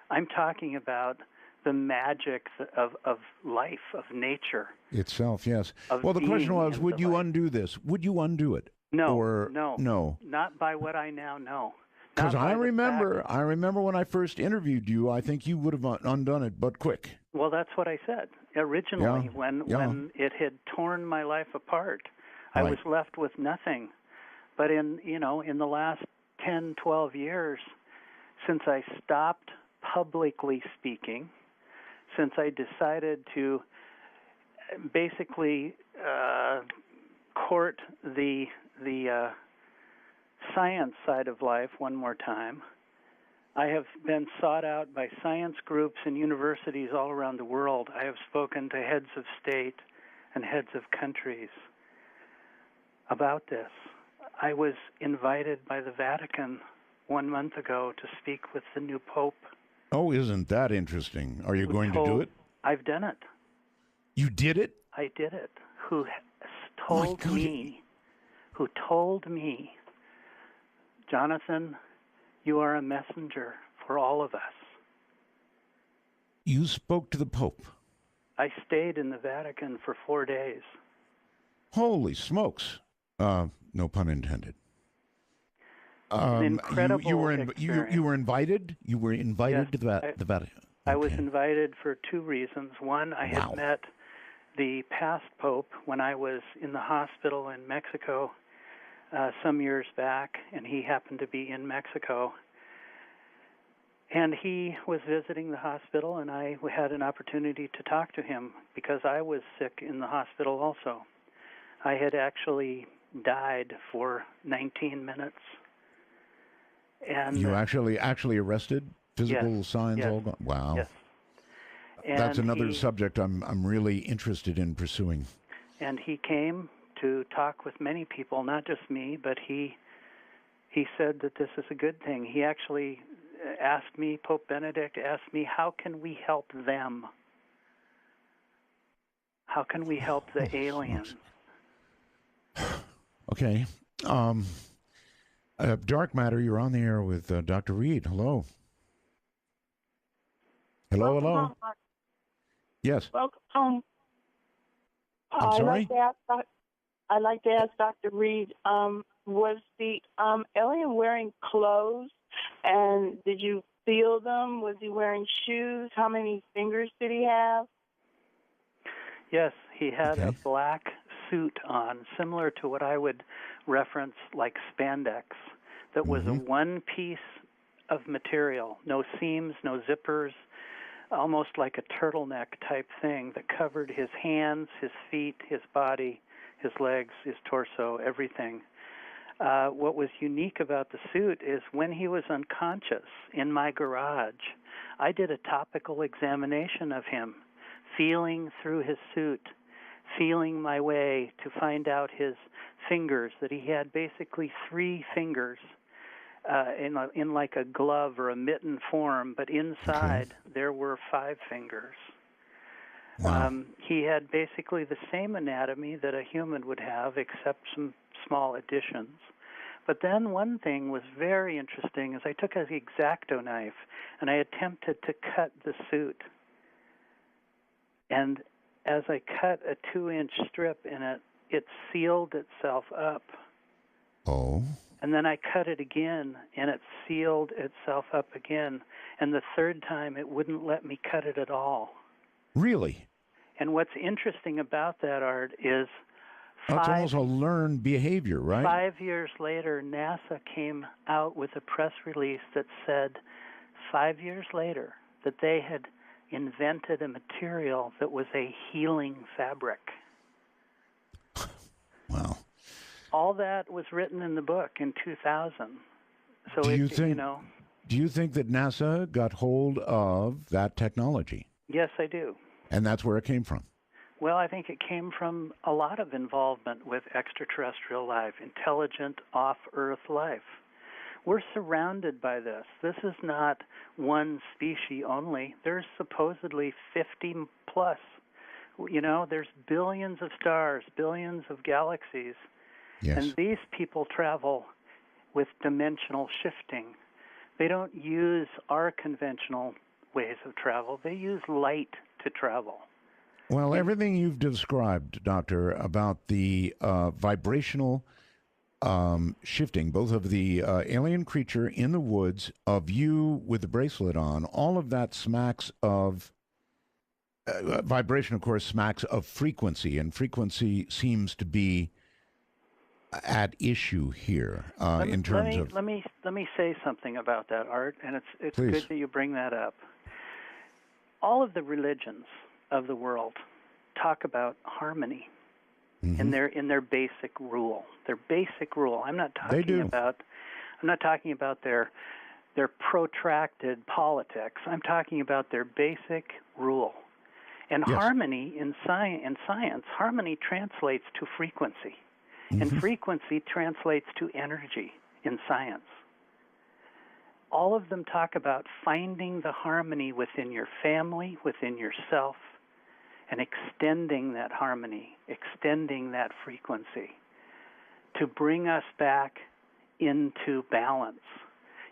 I'm talking about the magic of life, of nature. Itself, yes. Well, the question was, would you undo this? Would you undo it? No. No. Not by what I now know. Because I remember when I first interviewed you, I think you would have undone it, but quick. Well, that's what I said originally. When it had torn my life apart, I was left with nothing. But in the last 10, 12 years, since I stopped publicly speaking, since I decided to basically court the science side of life one more time, I have been sought out by science groups and universities all around the world. I have spoken to heads of state and heads of countries about this. I was invited by the Vatican 1 month ago to speak with the new Pope. Oh, isn't that interesting? Are you going to do it? I've done it. You did it? I did it. Who told me, Jonathan, you are a messenger for all of us. You spoke to the Pope? I stayed in the Vatican for 4 days. Holy smokes. No pun intended. An incredible you were invited? You were invited to the Vatican? I was invited for two reasons. One, I had met the past Pope when I was in the hospital in Mexico some years back, and he happened to be in Mexico. And he was visiting the hospital, and I had an opportunity to talk to him because I was sick in the hospital also. I had actually died for 19 minutes. And you actually arrested? Physical signs all gone? Wow. Yes. That's another subject I'm really interested in pursuing. And he came to talk with many people, not just me, but he said that this is a good thing. He actually asked me, Pope Benedict asked me, how can we help them? How can we help the aliens? Okay. Dark Matter, you're on the air with Dr. Reed. Hello. Hello, hello. Yes. Welcome home. I'm sorry? I'd like to ask Dr. Reed, was the alien wearing clothes, and did you feel them? Was he wearing shoes? How many fingers did he have? Yes, he had a black suit on, similar to what I would reference like spandex, that was a one piece of material, no seams, no zippers, almost like a turtleneck type thing that covered his hands, his feet, his body, his legs, his torso, everything. What was unique about the suit is when he was unconscious in my garage, I did a topical examination of him, feeling through his suit, feeling my way to find out his fingers, that he had basically 3 fingers in like a glove or a mitten form, but inside there were 5 fingers. Wow. He had basically the same anatomy that a human would have, except some small additions. But then one thing was very interesting is I took an X-Acto knife and I attempted to cut the suit. And as I cut a 2-inch strip in it, it sealed itself up. Oh. And then I cut it again, and it sealed itself up again. And the third time, it wouldn't let me cut it at all. Really? And what's interesting about that, Art, is That's almost a learned behavior, right? 5 years later, NASA came out with a press release that said 5 years later that they had invented a material that was a healing fabric. Wow. All that was written in the book in 2000. So do you think that NASA got hold of that technology? Yes, I do. And that's where it came from? Well, I think it came from a lot of involvement with extraterrestrial life, intelligent off-Earth life. We're surrounded by this. This is not one species only. There's supposedly 50 plus. You know, there's billions of stars, billions of galaxies. Yes. And these people travel with dimensional shifting. They don't use our conventional ways of travel. They use light to travel. Well, everything you've described, Doctor, about the vibrational shifting, both of the alien creature in the woods, of you with the bracelet on, all of that smacks of vibration, of course, smacks of frequency, and frequency seems to be at issue here in terms of. Let me say something about that, Art, and it's Please. good that you bring that up. All of the religions of the world talk about harmony in their basic rule. Their basic rule. I'm not talking about their protracted politics. I'm talking about their basic rule. And Yes. harmony in science, harmony translates to frequency. And frequency translates to energy in science. All of them talk about finding the harmony within your family, within yourself, and extending that harmony, extending that frequency to bring us back into balance.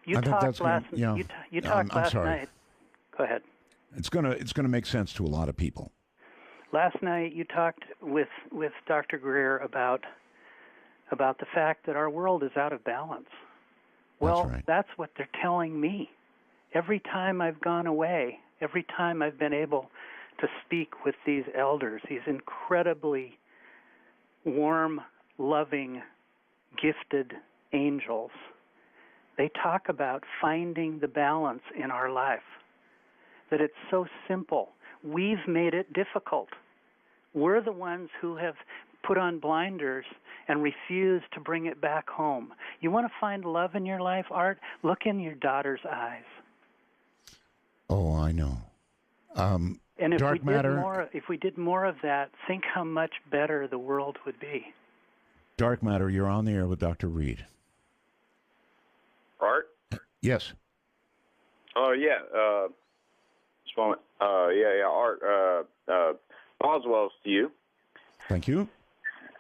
You talked last night. Go ahead. It's gonna make sense to a lot of people. Last night you talked with Dr. Greer about the fact that our world is out of balance. Well, that's what they're telling me. Every time I've gone away, every time I've been able to speak with these elders, these incredibly warm, loving, gifted angels, they talk about finding the balance in our life, that it's so simple. We've made it difficult. We're the ones who have put on blinders and refuse to bring it back home. You want to find love in your life, Art? Look in your daughter's eyes. Oh, I know. And if Dark matter. if we did more of that, think how much better the world would be. Dark Matter, you're on the air with Dr. Reed. Art? Yes. Oh, yeah. Just a moment. Art. Boswell's to you. Thank you.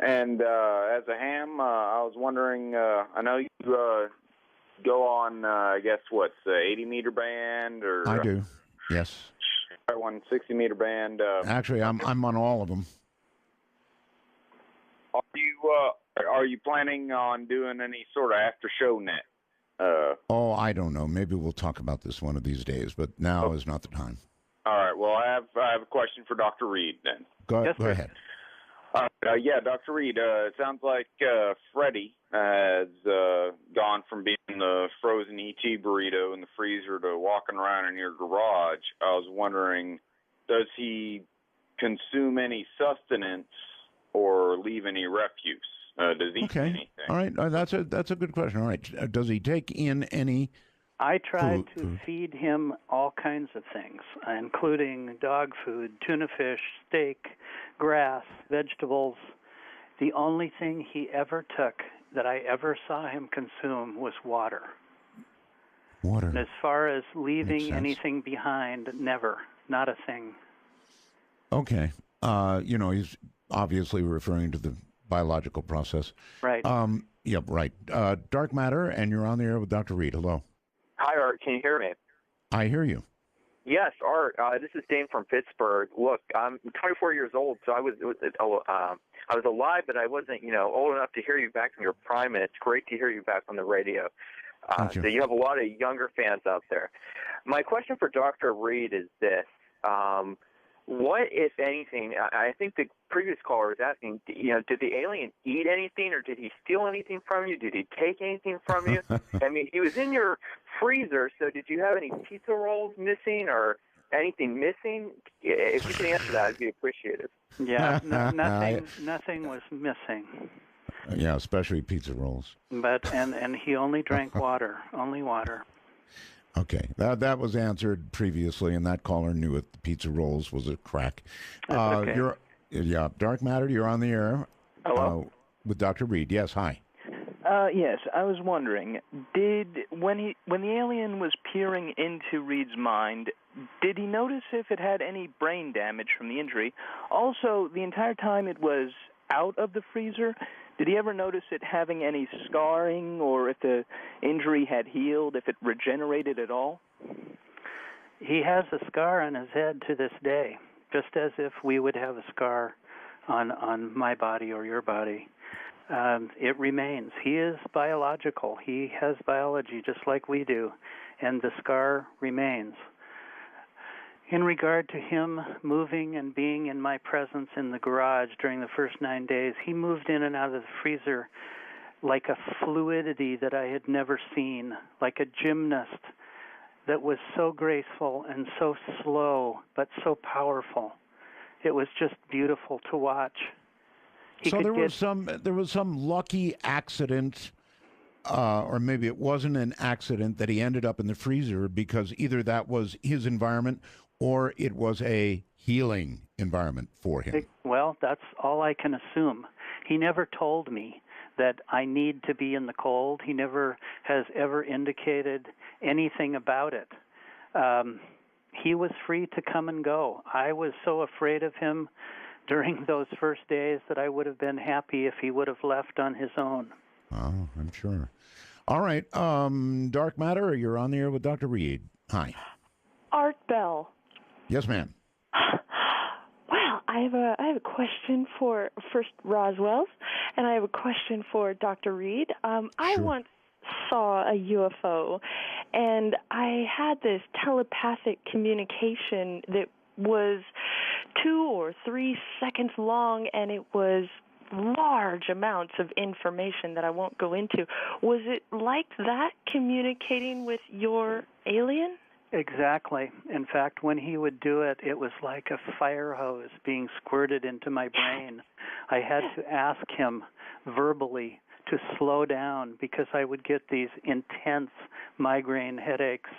And as a ham, I was wondering, I know you go on, I guess, 80-meter band? Or I do, yes. 160-meter band. Actually, I'm on all of them. Are you planning on doing any sort of after-show net? I don't know. Maybe we'll talk about this one of these days, but now is not the time. All right. Well, I have a question for Dr. Reed then. Go ahead. Dr. Reed, it sounds like Freddie has gone from being the frozen ET burrito in the freezer to walking around in your garage. I was wondering, does he consume any sustenance or leave any refuse? Does he eat anything? All right. That's a good question. All right. Does he take in any? I tried to feed him all kinds of things, including dog food, tuna fish, steak, grass, vegetables. The only thing he ever took that I ever saw him consume was water. Water. And as far as leaving anything behind, never. Not a thing. Okay. He's obviously referring to the biological process. Right. Yep, right. Dark Matter, and you're on the air with Dr. Reed. Hello. Hi, Art. Can you hear me? I hear you. Yes, Art. This is Dane from Pittsburgh. Look, I'm 24 years old, so I was alive, but I wasn't, old enough to hear you back in your prime. And it's great to hear you back on the radio. Thank you. So you have a lot of younger fans out there. My question for Dr. Reed is this: what, if anything? I think the previous caller was asking, did the alien eat anything, or did he steal anything from you? Did he take anything from you? I mean, he was in your freezer, so did you have any pizza rolls missing or anything missing? If you can answer that, I'd be appreciated. Yeah, nothing was missing. Yeah, especially pizza rolls. But and he only drank water, only water. Okay, that was answered previously, and that caller knew it. The pizza rolls was a crack. Okay. Dark Matter, you're on the air. Hello? With Dr. Reed. Yes, hi. Yes, I was wondering, when the alien was peering into Reed's mind, did he notice if it had any brain damage from the injury? Also, the entire time it was out of the freezer, did he ever notice it having any scarring, or if the injury had healed, if it regenerated at all? He has a scar on his head to this day, just as if we would have a scar on my body or your body. It remains. He is biological. He has biology just like we do, and the scar remains. In regard to him moving and being in my presence in the garage during the first 9 days, he moved in and out of the freezer like a fluidity that I had never seen, like a gymnast that was so graceful and so slow but so powerful. It was just beautiful to watch. So there was some lucky accident, or maybe it wasn't an accident, that he ended up in the freezer because either that was his environment or it was a healing environment for him. Well, that's all I can assume. He never told me that I need to be in the cold. He never has ever indicated anything about it. He was free to come and go. I was so afraid of him during those first days that I would have been happy if he would have left on his own. Oh, I'm sure. All right. Dark Matter, you're on the air with Dr. Reed. Hi. Art Bell. Yes, ma'am. Well, I have a question for first Roswell's, and I have a question for Dr. Reed. I once saw a UFO, and I had this telepathic communication that was 2 or 3 seconds long, and it was large amounts of information that I won't go into. Was it like that, communicating with your alien? Exactly. In fact, when he would do it, it was like a fire hose being squirted into my brain. I had to ask him verbally to slow down because I would get these intense migraine headaches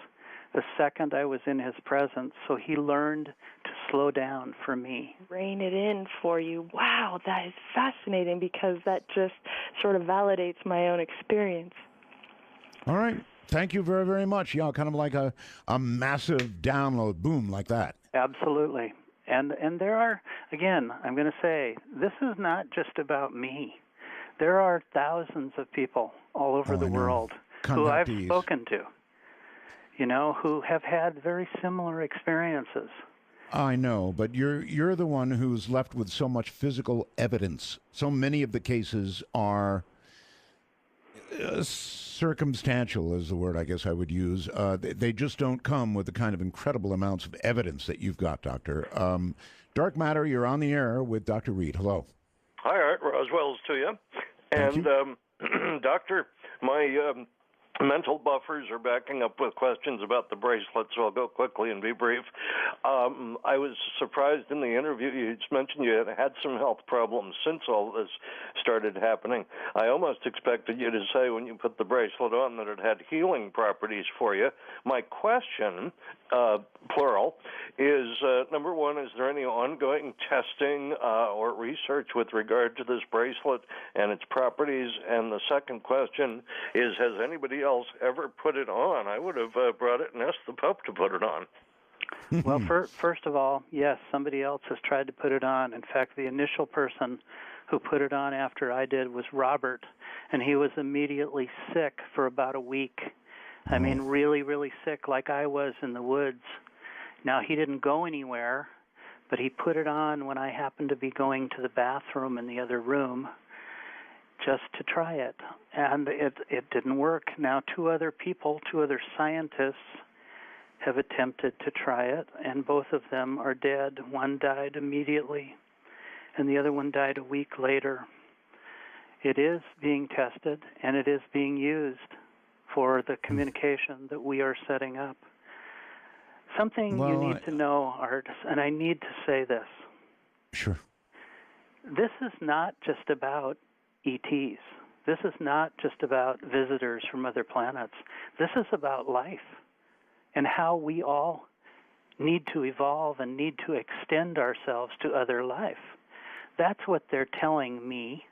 the second I was in his presence. So he learned to slow down for me. Rein it in for you. Wow, that is fascinating because that just sort of validates my own experience. All right. Thank you very, very much. Yeah, kind of like a massive download, boom, like that. Absolutely. And there are, again, I'm going to say, this is not just about me. There are thousands of people all over the world who I've spoken to, who have had very similar experiences. I know, but you're the one who's left with so much physical evidence. So many of the cases are circumstantial is the word I guess I would use. They just don't come with the kind of incredible amounts of evidence that you've got, Doctor. Dark Matter, you're on the air with Dr. Reed. Hello. Hi, Art. Roswell's to you. And, Doctor, my mental buffers are backing up with questions about the bracelet, so I'll go quickly and be brief. I was surprised in the interview you mentioned you had some health problems since all this started happening. I almost expected you to say when you put the bracelet on that it had healing properties for you. My question, plural, is number one, is there any ongoing testing or research with regard to this bracelet and its properties? And the second question is, has anybody else ever put it on? I would have brought it and asked the Pope to put it on. Well, first of all, yes, somebody else has tried to put it on. In fact, the initial person who put it on after I did was Robert, and he was immediately sick for about a week. I mean, really, really sick, like I was in the woods. Now, he didn't go anywhere, but he put it on when I happened to be going to the bathroom in the other room just to try it, and it didn't work. Now, two other scientists have attempted to try it, and both of them are dead. One died immediately, and the other one died a week later. It is being tested, and it is being used for the communication that we are setting up. Something you need to know, Art, and I need to say this. Sure. This is not just about ETs. This is not just about visitors from other planets. This is about life and how we all need to evolve and need to extend ourselves to other life. That's what they're telling me.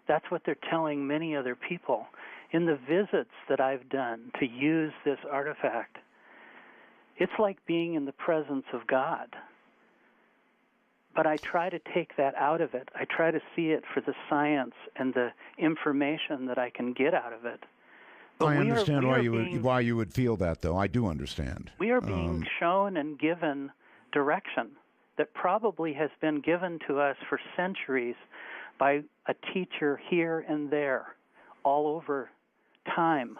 That's what they're telling many other people. In the visits that I've done to use this artifact, it's like being in the presence of God. But I try to take that out of it. I try to see it for the science and the information that I can get out of it. But I understand why you would feel that, though. I do understand. We are being shown and given direction that probably has been given to us for centuries by a teacher here and there, all over time.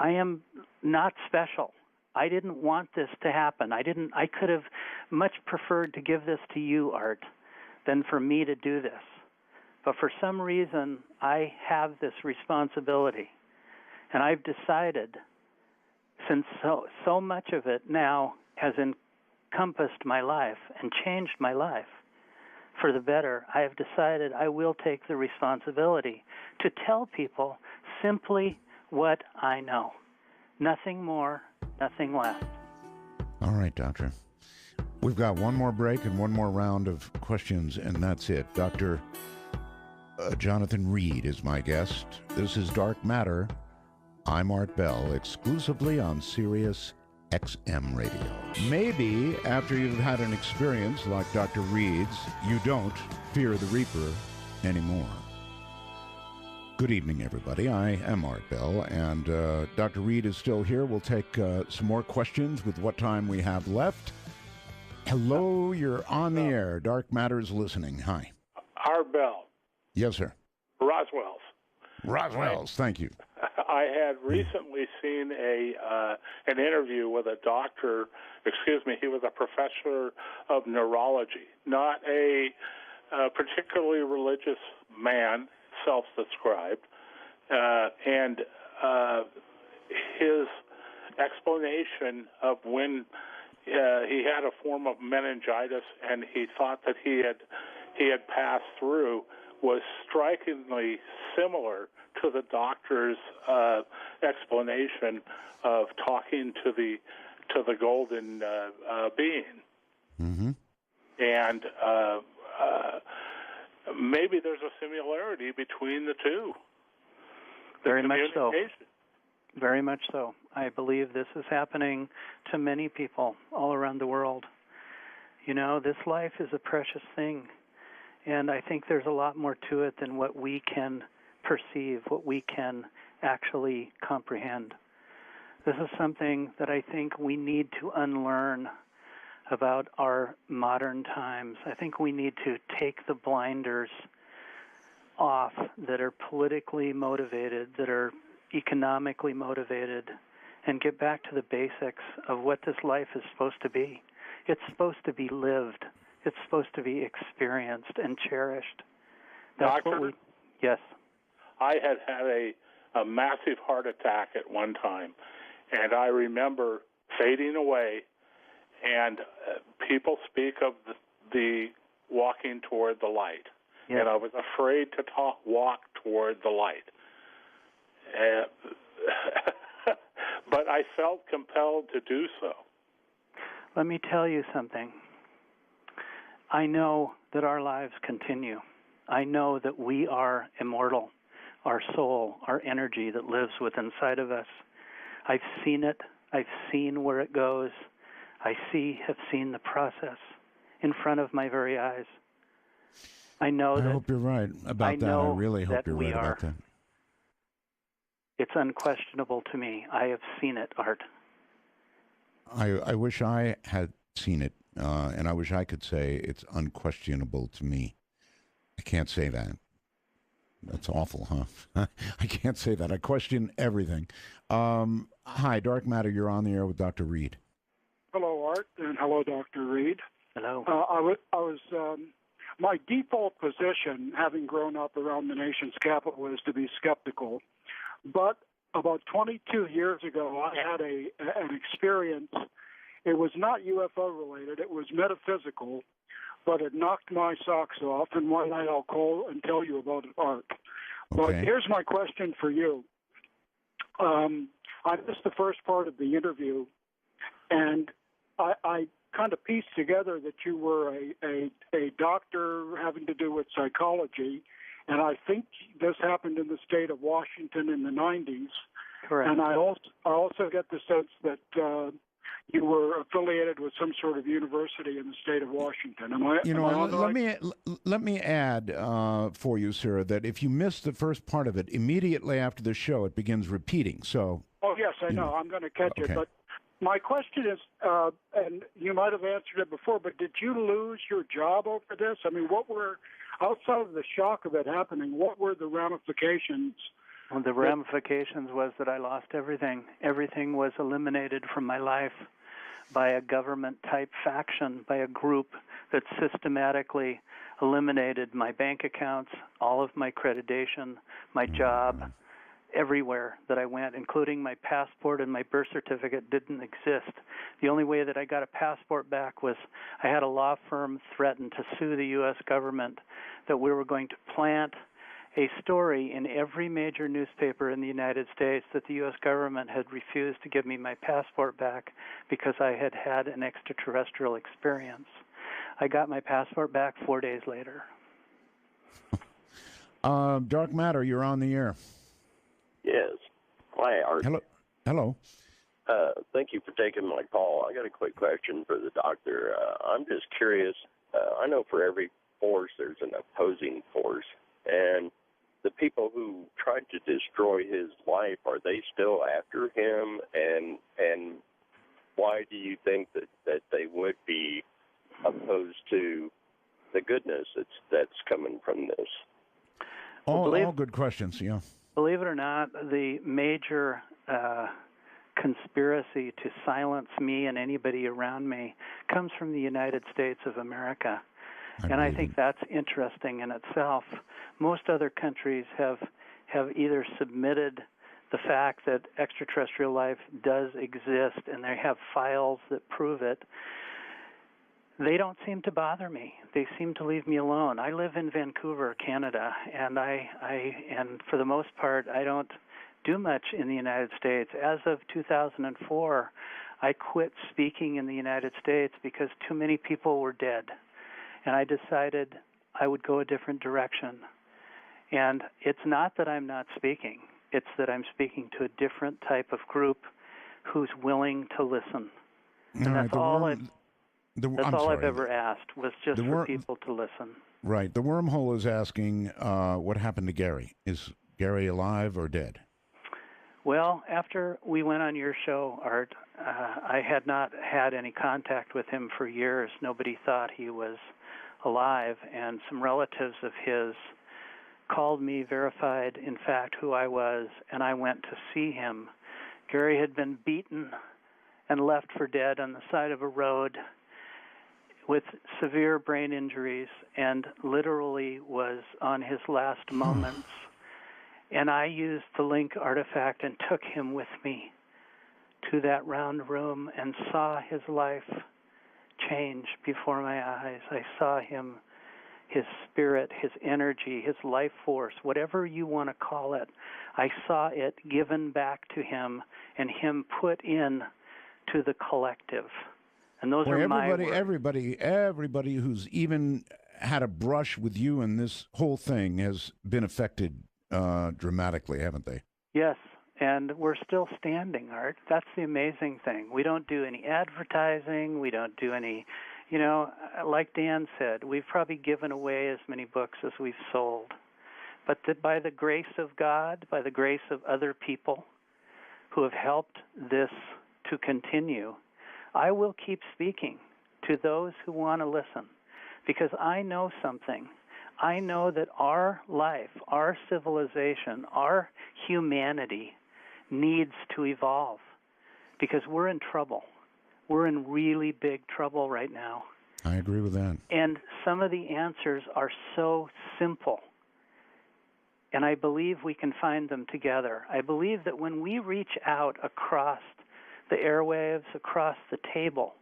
I am not special. I didn't want this to happen. I could have much preferred to give this to you, Art, than for me to do this. But for some reason, I have this responsibility. And I've decided, since so much of it now has encompassed my life and changed my life for the better, I have decided I will take the responsibility to tell people simply what I know. Nothing more, nothing less. All right, Doctor. We've got one more break and one more round of questions, and that's it. Dr. Jonathan Reed is my guest. This is Dark Matter. I'm Art Bell, exclusively on Sirius XM Radio. Maybe after you've had an experience like Dr. Reed's, you don't fear the Reaper anymore. Good evening, everybody. I am Art Bell, and Dr. Reed is still here. We'll take some more questions with what time we have left. Hello, you're on the air. Dark Matter's listening. Hi. Art Bell. Yes, sir. Roswell's. Roswell's, thank you. I had recently seen an interview with a doctor, he was a professor of neurology, not a particularly religious man, self-described, and his explanation of when he had a form of meningitis and he thought that he had passed through was strikingly similar to to the doctor's explanation of talking to the golden being. Mm-hmm. And maybe there's a similarity between the two. Very much so. Very much so. I believe this is happening to many people all around the world. You know, this life is a precious thing, and I think there's a lot more to it than what we can perceive, what we can actually comprehend. This is something that I think we need to unlearn about our modern times. I think we need to take the blinders off that are politically motivated, that are economically motivated, and get back to the basics of what this life is supposed to be. It's supposed to be lived. It's supposed to be experienced and cherished. That's Doctor, what we... Yes. I had a massive heart attack at one time, and I remember fading away, and people speak of the walking toward the light. Yes. And I was afraid to walk toward the light. But I felt compelled to do so. Let me tell you something. I know that our lives continue. I know that we are immortal, our soul, our energy that lives within inside of us. I've seen it. I've seen where it goes. I have seen the process in front of my very eyes. I know that. I hope you're right about that. I really hope you're right about that. It's unquestionable to me. I have seen it, Art. I wish I had seen it, and I wish I could say it's unquestionable to me. I can't say that. That's awful, huh? I can't say that. I question everything. Hi, Dark Matter. You're on the air with Dr. Reed. Hello, Art, and hello, Dr. Reed. Hello. I was my default position, having grown up around the nation's capital, is to be skeptical. But about 22 years ago, I had an experience. It was not UFO related. It was metaphysical, but it knocked my socks off. And one night I'll call and tell you about it, Art. Okay. But here's my question for you. I missed the first part of the interview, and I kind of pieced together that you were a doctor having to do with psychology, and I think this happened in the state of Washington in the 90s. Correct. And I also get the sense that you were affiliated with some sort of university in the state of Washington. Let me add for you, sir, that if you missed the first part of it, immediately after the show, it begins repeating. So. Oh yes, I know. I'm going to catch it, but. My question is, and you might have answered it before, but did you lose your job over this? I mean, outside of the shock of it happening, what were the ramifications? Well, the ramifications was that I lost everything. Everything was eliminated from my life by a government-type faction, by a group that systematically eliminated my bank accounts, all of my accreditation, my job. Everywhere that I went, including my passport and my birth certificate, didn't exist. The only way that I got a passport back was I had a law firm threaten to sue the U.S. government that we were going to plant a story in every major newspaper in the United States that the U.S. government had refused to give me my passport back because I had had an extraterrestrial experience. I got my passport back 4 days later. Dark Matter, you're on the air. Yes. Hi, Art. Hello. Thank you for taking my call. I got a quick question for the doctor. I'm just curious. I know for every force there's an opposing force, and the people who tried to destroy his life, are they still after him? And why do you think that they would be opposed to the goodness that's coming from this? All good questions, yeah. Believe it or not, the major conspiracy to silence me and anybody around me comes from the United States of America. And I think that's interesting in itself. Most other countries have either submitted the fact that extraterrestrial life does exist, and they have files that prove it. They don't seem to bother me. They seem to leave me alone. I live in Vancouver, Canada, and and for the most part, I don't do much in the United States. As of 2004, I quit speaking in the United States because too many people were dead, and I decided I would go a different direction. And it's not that I'm not speaking. It's that I'm speaking to a different type of group who's willing to listen. And that's all I've ever asked, was just for people to listen. Right. The wormhole is asking what happened to Gary. Is Gary alive or dead? Well, after we went on your show, Art, I had not had any contact with him for years. Nobody thought he was alive, and some relatives of his called me, verified, in fact, who I was, and I went to see him. Gary had been beaten and left for dead on the side of a road with severe brain injuries, and literally was on his last moments. And I used the Link artifact and took him with me to that round room and saw his life change before my eyes. I saw him, his spirit, his energy, his life force, whatever you want to call it. I saw it given back to him and him put in to the collective. And those are my words. Everybody who's even had a brush with you and this whole thing has been affected dramatically, haven't they? Yes, and we're still standing, Art. That's the amazing thing. We don't do any advertising. We don't do any, like Dan said, we've probably given away as many books as we've sold. But by the grace of God, by the grace of other people who have helped this to continue, I will keep speaking to those who want to listen, because I know something. I know that our life, our civilization, our humanity needs to evolve, because we're in trouble. We're in really big trouble right now. I agree with that. And some of the answers are so simple, and I believe we can find them together. I believe that when we reach out across the airwaves, across the table,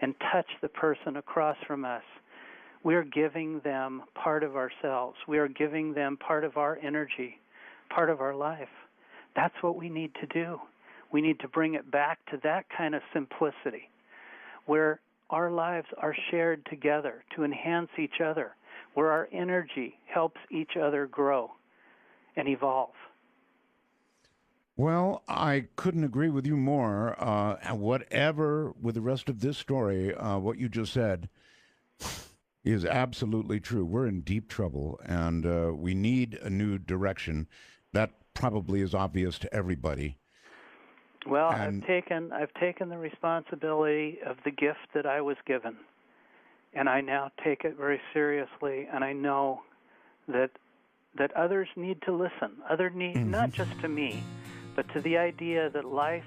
and touch the person across from us, we're giving them part of ourselves. We are giving them part of our energy, part of our life. That's what we need to do. We need to bring it back to that kind of simplicity, where our lives are shared together to enhance each other, where our energy helps each other grow and evolve. Well, I couldn't agree with you more. Whatever with the rest of this story, what you just said is absolutely true. We're in deep trouble, and we need a new direction. That probably is obvious to everybody. Well, I've taken the responsibility of the gift that I was given, and I now take it very seriously. And I know that others need to listen. Others need not just to me, but to the idea that life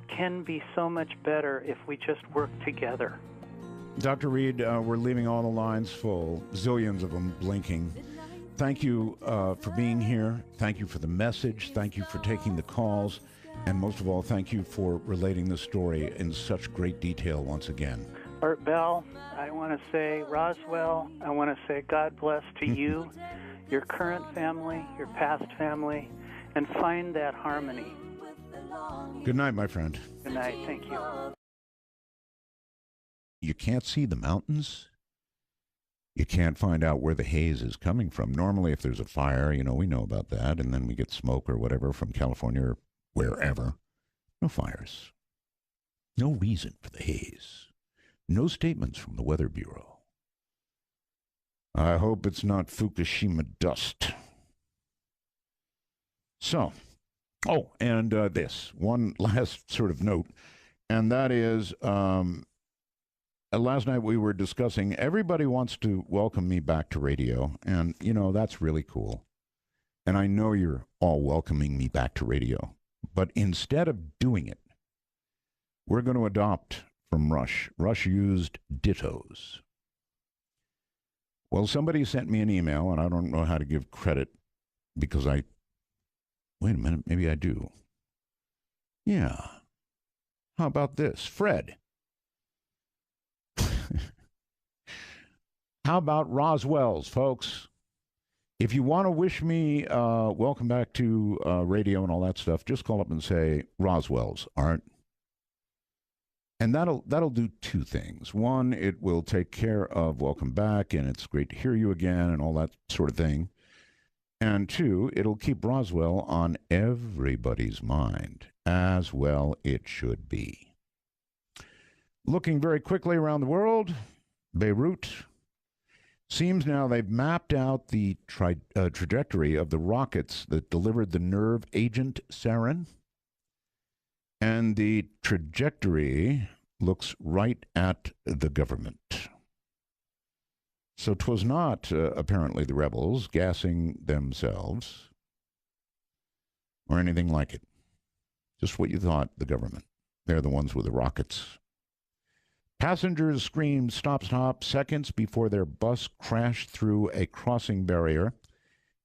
can be so much better if we just work together. Dr. Reed, we're leaving all the lines full, zillions of them blinking. Thank you for being here. Thank you for the message. Thank you for taking the calls. And most of all, thank you for relating the story in such great detail once again. Art Bell, I want to say, Roswell, I want to say God bless to you, your current family, your past family, and find that harmony. Good night, my friend. Good night. Thank you. You can't see the mountains. You can't find out where the haze is coming from. Normally, if there's a fire, we know about that, and then we get smoke or whatever from California or wherever. No fires. No reason for the haze. No statements from the Weather Bureau. I hope it's not Fukushima dust. So, and this, one last sort of note, and that is, last night we were discussing, everybody wants to welcome me back to radio, and, that's really cool. And I know you're all welcoming me back to radio. But instead of doing it, we're going to adopt from Rush. Rush used dittos. Well, somebody sent me an email, and I don't know how to give credit because wait a minute, maybe I do. Yeah. How about this? Fred. How about Roswell's, folks? If you want to wish me welcome back to radio and all that stuff, just call up and say Roswell's, Art. And that'll do two things. One, it will take care of welcome back, and it's great to hear you again, and all that sort of thing. And two, it'll keep Roswell on everybody's mind, as well it should be. Looking very quickly around the world, Beirut. Seems now they've mapped out the trajectory of the rockets that delivered the nerve agent sarin. And the trajectory looks right at the government. So 'twas not, apparently, the rebels gassing themselves or anything like it. Just what you thought, the government. They're the ones with the rockets. Passengers screamed stop, stop seconds before their bus crashed through a crossing barrier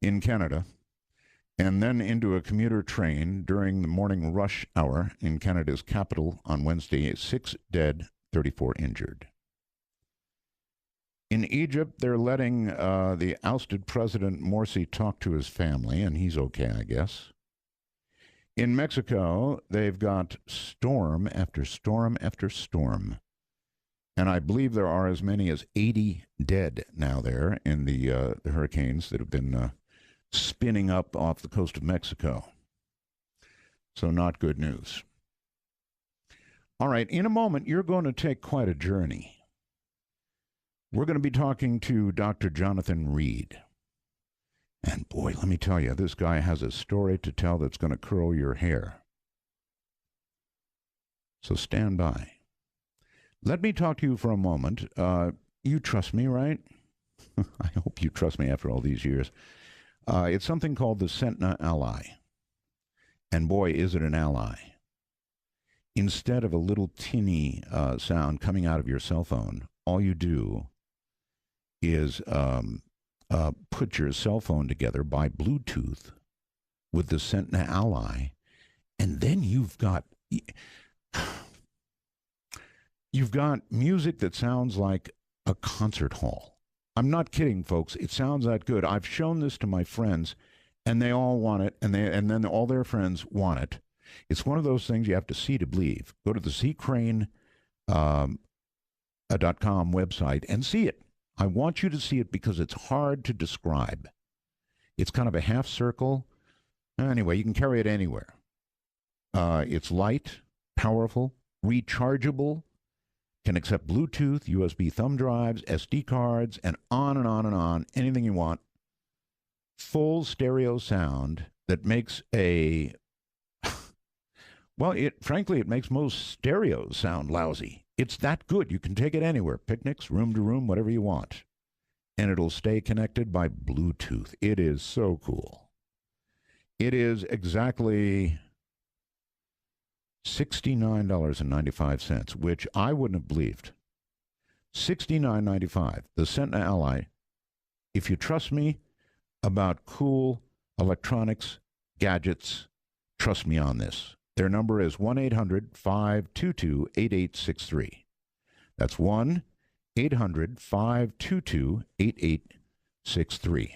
in Canada and then into a commuter train during the morning rush hour in Canada's capital on Wednesday. 6 dead, 34 injured. In Egypt, they're letting the ousted President Morsi talk to his family, and he's okay, I guess. In Mexico, they've got storm after storm after storm. And I believe there are as many as 80 dead now there in the hurricanes that have been spinning up off the coast of Mexico. So not good news. All right, in a moment, you're going to take quite a journey. We're going to be talking to Dr. Jonathan Reed. And boy, let me tell you, this guy has a story to tell that's going to curl your hair. So stand by. Let me talk to you for a moment. You trust me, right? I hope you trust me after all these years. It's something called the Centna Ally. And boy, is it an ally. Instead of a little tinny sound coming out of your cell phone, all you do is put your cell phone together by Bluetooth with the Centna Ally, and then you've got music that sounds like a concert hall. I'm not kidding, folks. It sounds that good. I've shown this to my friends, and they all want it, and then all their friends want it. It's one of those things you have to see to believe. Go to the ccrane.com website and see it. I want you to see it because it's hard to describe. It's kind of a half circle. Anyway, you can carry it anywhere. It's light, powerful, rechargeable, can accept Bluetooth, USB thumb drives, SD cards, and on and on and on, anything you want. Full stereo sound that makes a... Well, frankly, it makes most stereos sound lousy. It's that good. You can take it anywhere, picnics, room to room, whatever you want. And it'll stay connected by Bluetooth. It is so cool. It is exactly $69.95, which I wouldn't have believed. $69.95, the Centna Ally. If you trust me about cool electronics, gadgets, trust me on this. Their number is 1-800-522-8863. That's 1-800-522-8863.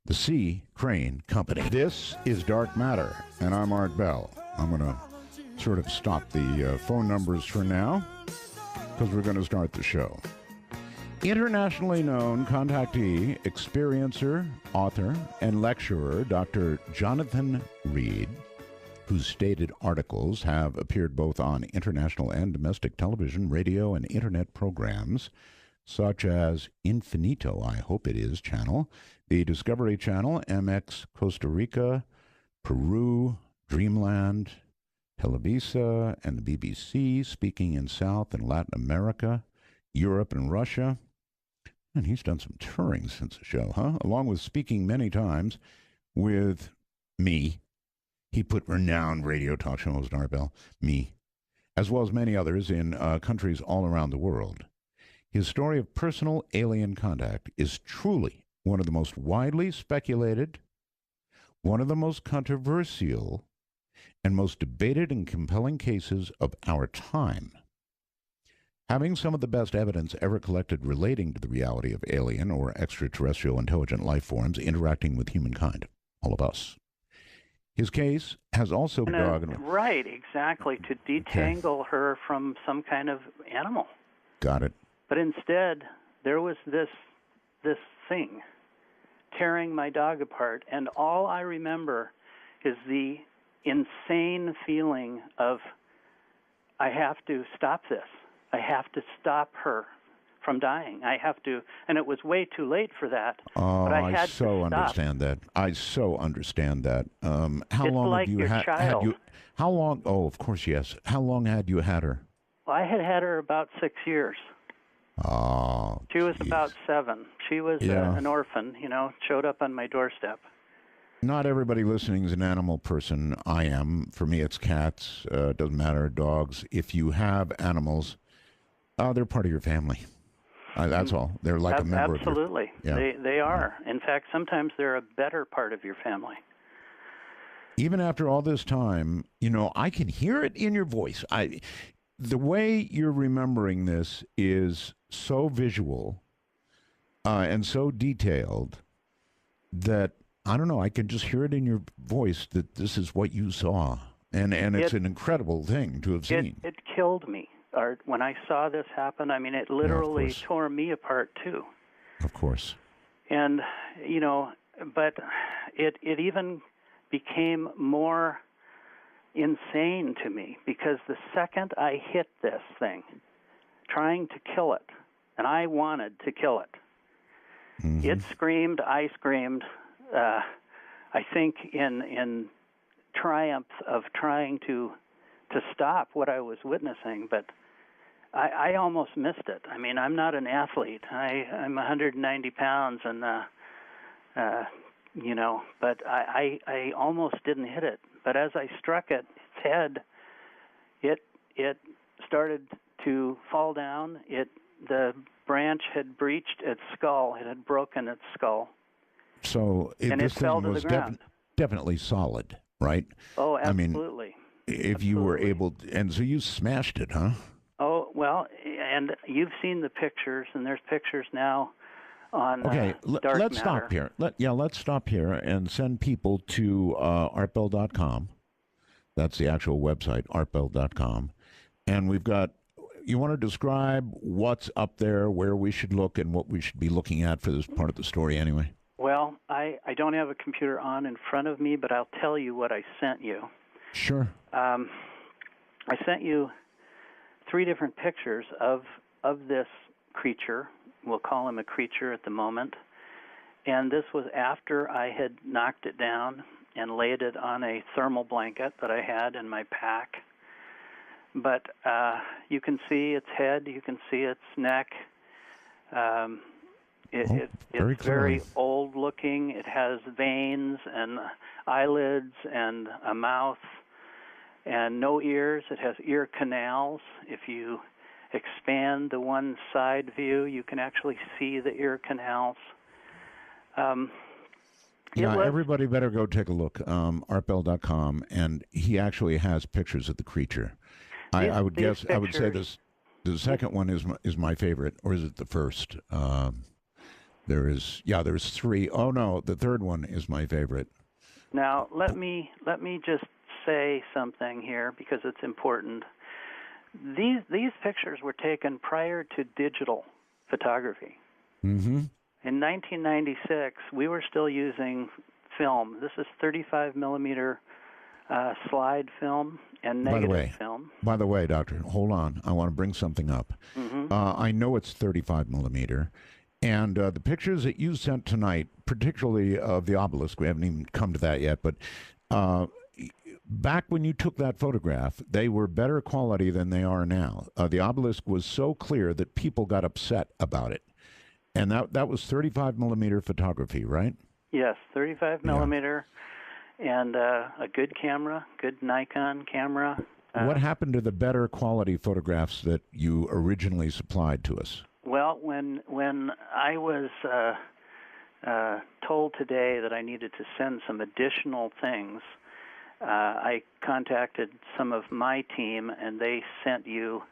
The C. Crane Company. This is Dark Matter, and I'm Art Bell. I'm going to sort of stop the phone numbers for now because we're going to start the show. Internationally known contactee, experiencer, author, and lecturer, Dr. Jonathan Reed, whose stated articles have appeared both on international and domestic television, radio, and internet programs, such as Infinito, I hope it is, channel, the Discovery Channel, MX Costa Rica, Peru, Dreamland, Televisa, and the BBC, speaking in South and Latin America, Europe, and Russia. And he's done some touring since the show, huh? Along with speaking many times with me. He put renowned radio talk show host Art Bell, me, as well as many others in countries all around the world. His story of personal alien contact is truly one of the most widely speculated, one of the most controversial, and most debated and compelling cases of our time. Having some of the best evidence ever collected relating to the reality of alien or extraterrestrial intelligent life forms interacting with humankind, all of us. His case has also been right, exactly, to detangle her from some kind of animal. Got it. But instead, there was this thing tearing my dog apart, and all I remember is the insane feeling of, I have to stop this. I have to stop her from dying. I have to, and it was way too late for that. Oh, but I had so to stop. understand that. I so understand that. How It's long like have you your had child. you? How long? Oh, of course, yes. How long had you had her? Well, I had her about 6 years. Oh, She was about 7. She was an orphan, showed up on my doorstep. Not everybody listening is an animal person. I am. For me, it's cats. It doesn't matter. Dogs. If you have animals, they're part of your family. That's all. They're like a member Absolutely. of your... Yeah. They are. In fact, sometimes they're a better part of your family. Even after all this time, I can hear it in your voice. The way you're remembering this is so visual and so detailed that, I don't know, I can just hear it in your voice that this is what you saw. And it's an incredible thing to have seen. It killed me, Art. When I saw this happen, I mean, it literally tore me apart, too. Of course. And, but it even became more insane to me, because the second I hit this thing, trying to kill it, and I wanted to kill it, it screamed, I screamed, I think in triumph of trying to stop what I was witnessing, but I almost missed it. I mean, I'm not an athlete. I'm 190 pounds, and but I almost didn't hit it. But as I struck its head, it started to fall down. The branch had breached its skull. It had broken its skull. So this fell thing to was the ground. definitely solid, right? Oh, absolutely. I mean, if you were able to, and so you smashed it, huh? Oh, well, and you've seen the pictures, and there's pictures now on Dark let's Matter. stop here. Let's stop here and send people to artbell.com. That's the actual website, artbell.com. And we've got, you want to describe what's up there, where we should look, and what we should be looking at for this part of the story anyway? Well, I don't have a computer on in front of me, but I'll tell you what I sent you. Sure. I sent you 3 different pictures of this creature. We'll call him a creature at the moment. And this was after I had knocked it down and laid it on a thermal blanket that I had in my pack. But you can see its head, you can see its neck. It's very old looking. It has veins and eyelids and a mouth and no ears. It has ear canals. If you expand the one side view, you can actually see the ear canals. Everybody better go take a look, artbell.com, and he actually has pictures of the creature. I would say this. The second one is my favorite, or is it the first? There's 3. Oh no, the third one is my favorite. Now let me just say something here, because it's important. These pictures were taken prior to digital photography. Mm-hmm. In 1996, we were still using film. This is 35 millimeter slide film and negative film. By the way, Doctor, hold on. I want to bring something up. Mm-hmm. I know it's 35 millimeter. And the pictures that you sent tonight, particularly of the obelisk, we haven't even come to that yet, but back when you took that photograph, they were better quality than they are now. The obelisk was so clear that people got upset about it. And that was 35 millimeter photography, right? Yes, 35 millimeter, and a good camera, good Nikon camera. What happened to the better quality photographs that you originally supplied to us? Well, when I was told today that I needed to send some additional things, I contacted some of my team, and they sent you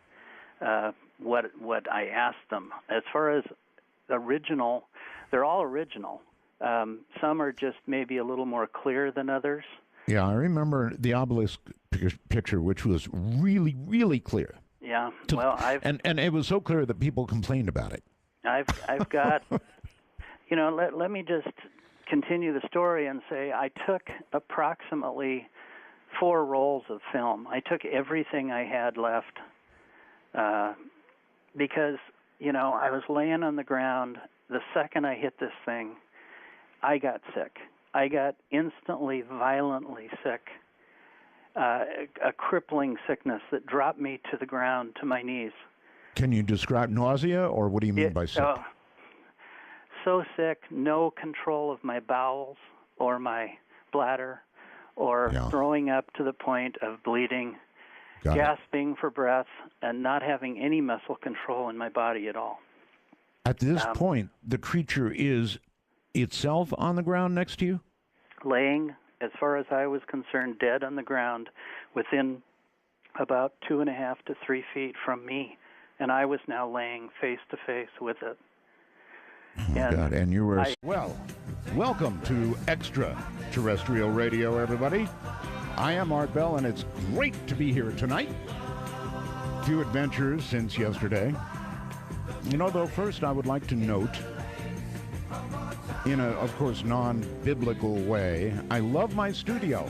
what I asked them. As far as original, they're all original. Some are just maybe a little more clear than others. Yeah, I remember the obelisk picture, which was really, really clear. Yeah, well, and it was so clear that people complained about it. I've got, you know, let me just continue the story and say I took approximately 4 rolls of film. I took everything I had left because, you know, I was laying on the ground. The second I hit this thing, I got sick. I got instantly, violently sick, a crippling sickness that dropped me to the ground, to my knees. Can you describe nausea, or what do you mean by sick? So sick, no control of my bowels or my bladder, or throwing up to the point of bleeding, gasping for breath, and not having any muscle control in my body at all. At this point, the creature is itself on the ground next to you? Laying, as far as I was concerned, dead on the ground within about 2.5 to 3 feet from me. And I was now laying face to face with it. Oh, God. And you were... Well, welcome to Extraterrestrial Radio, everybody. I am Art Bell, and it's great to be here tonight. A few adventures since yesterday. You know, though, first I would like to note, in a, of course, non-biblical way, I love my studio.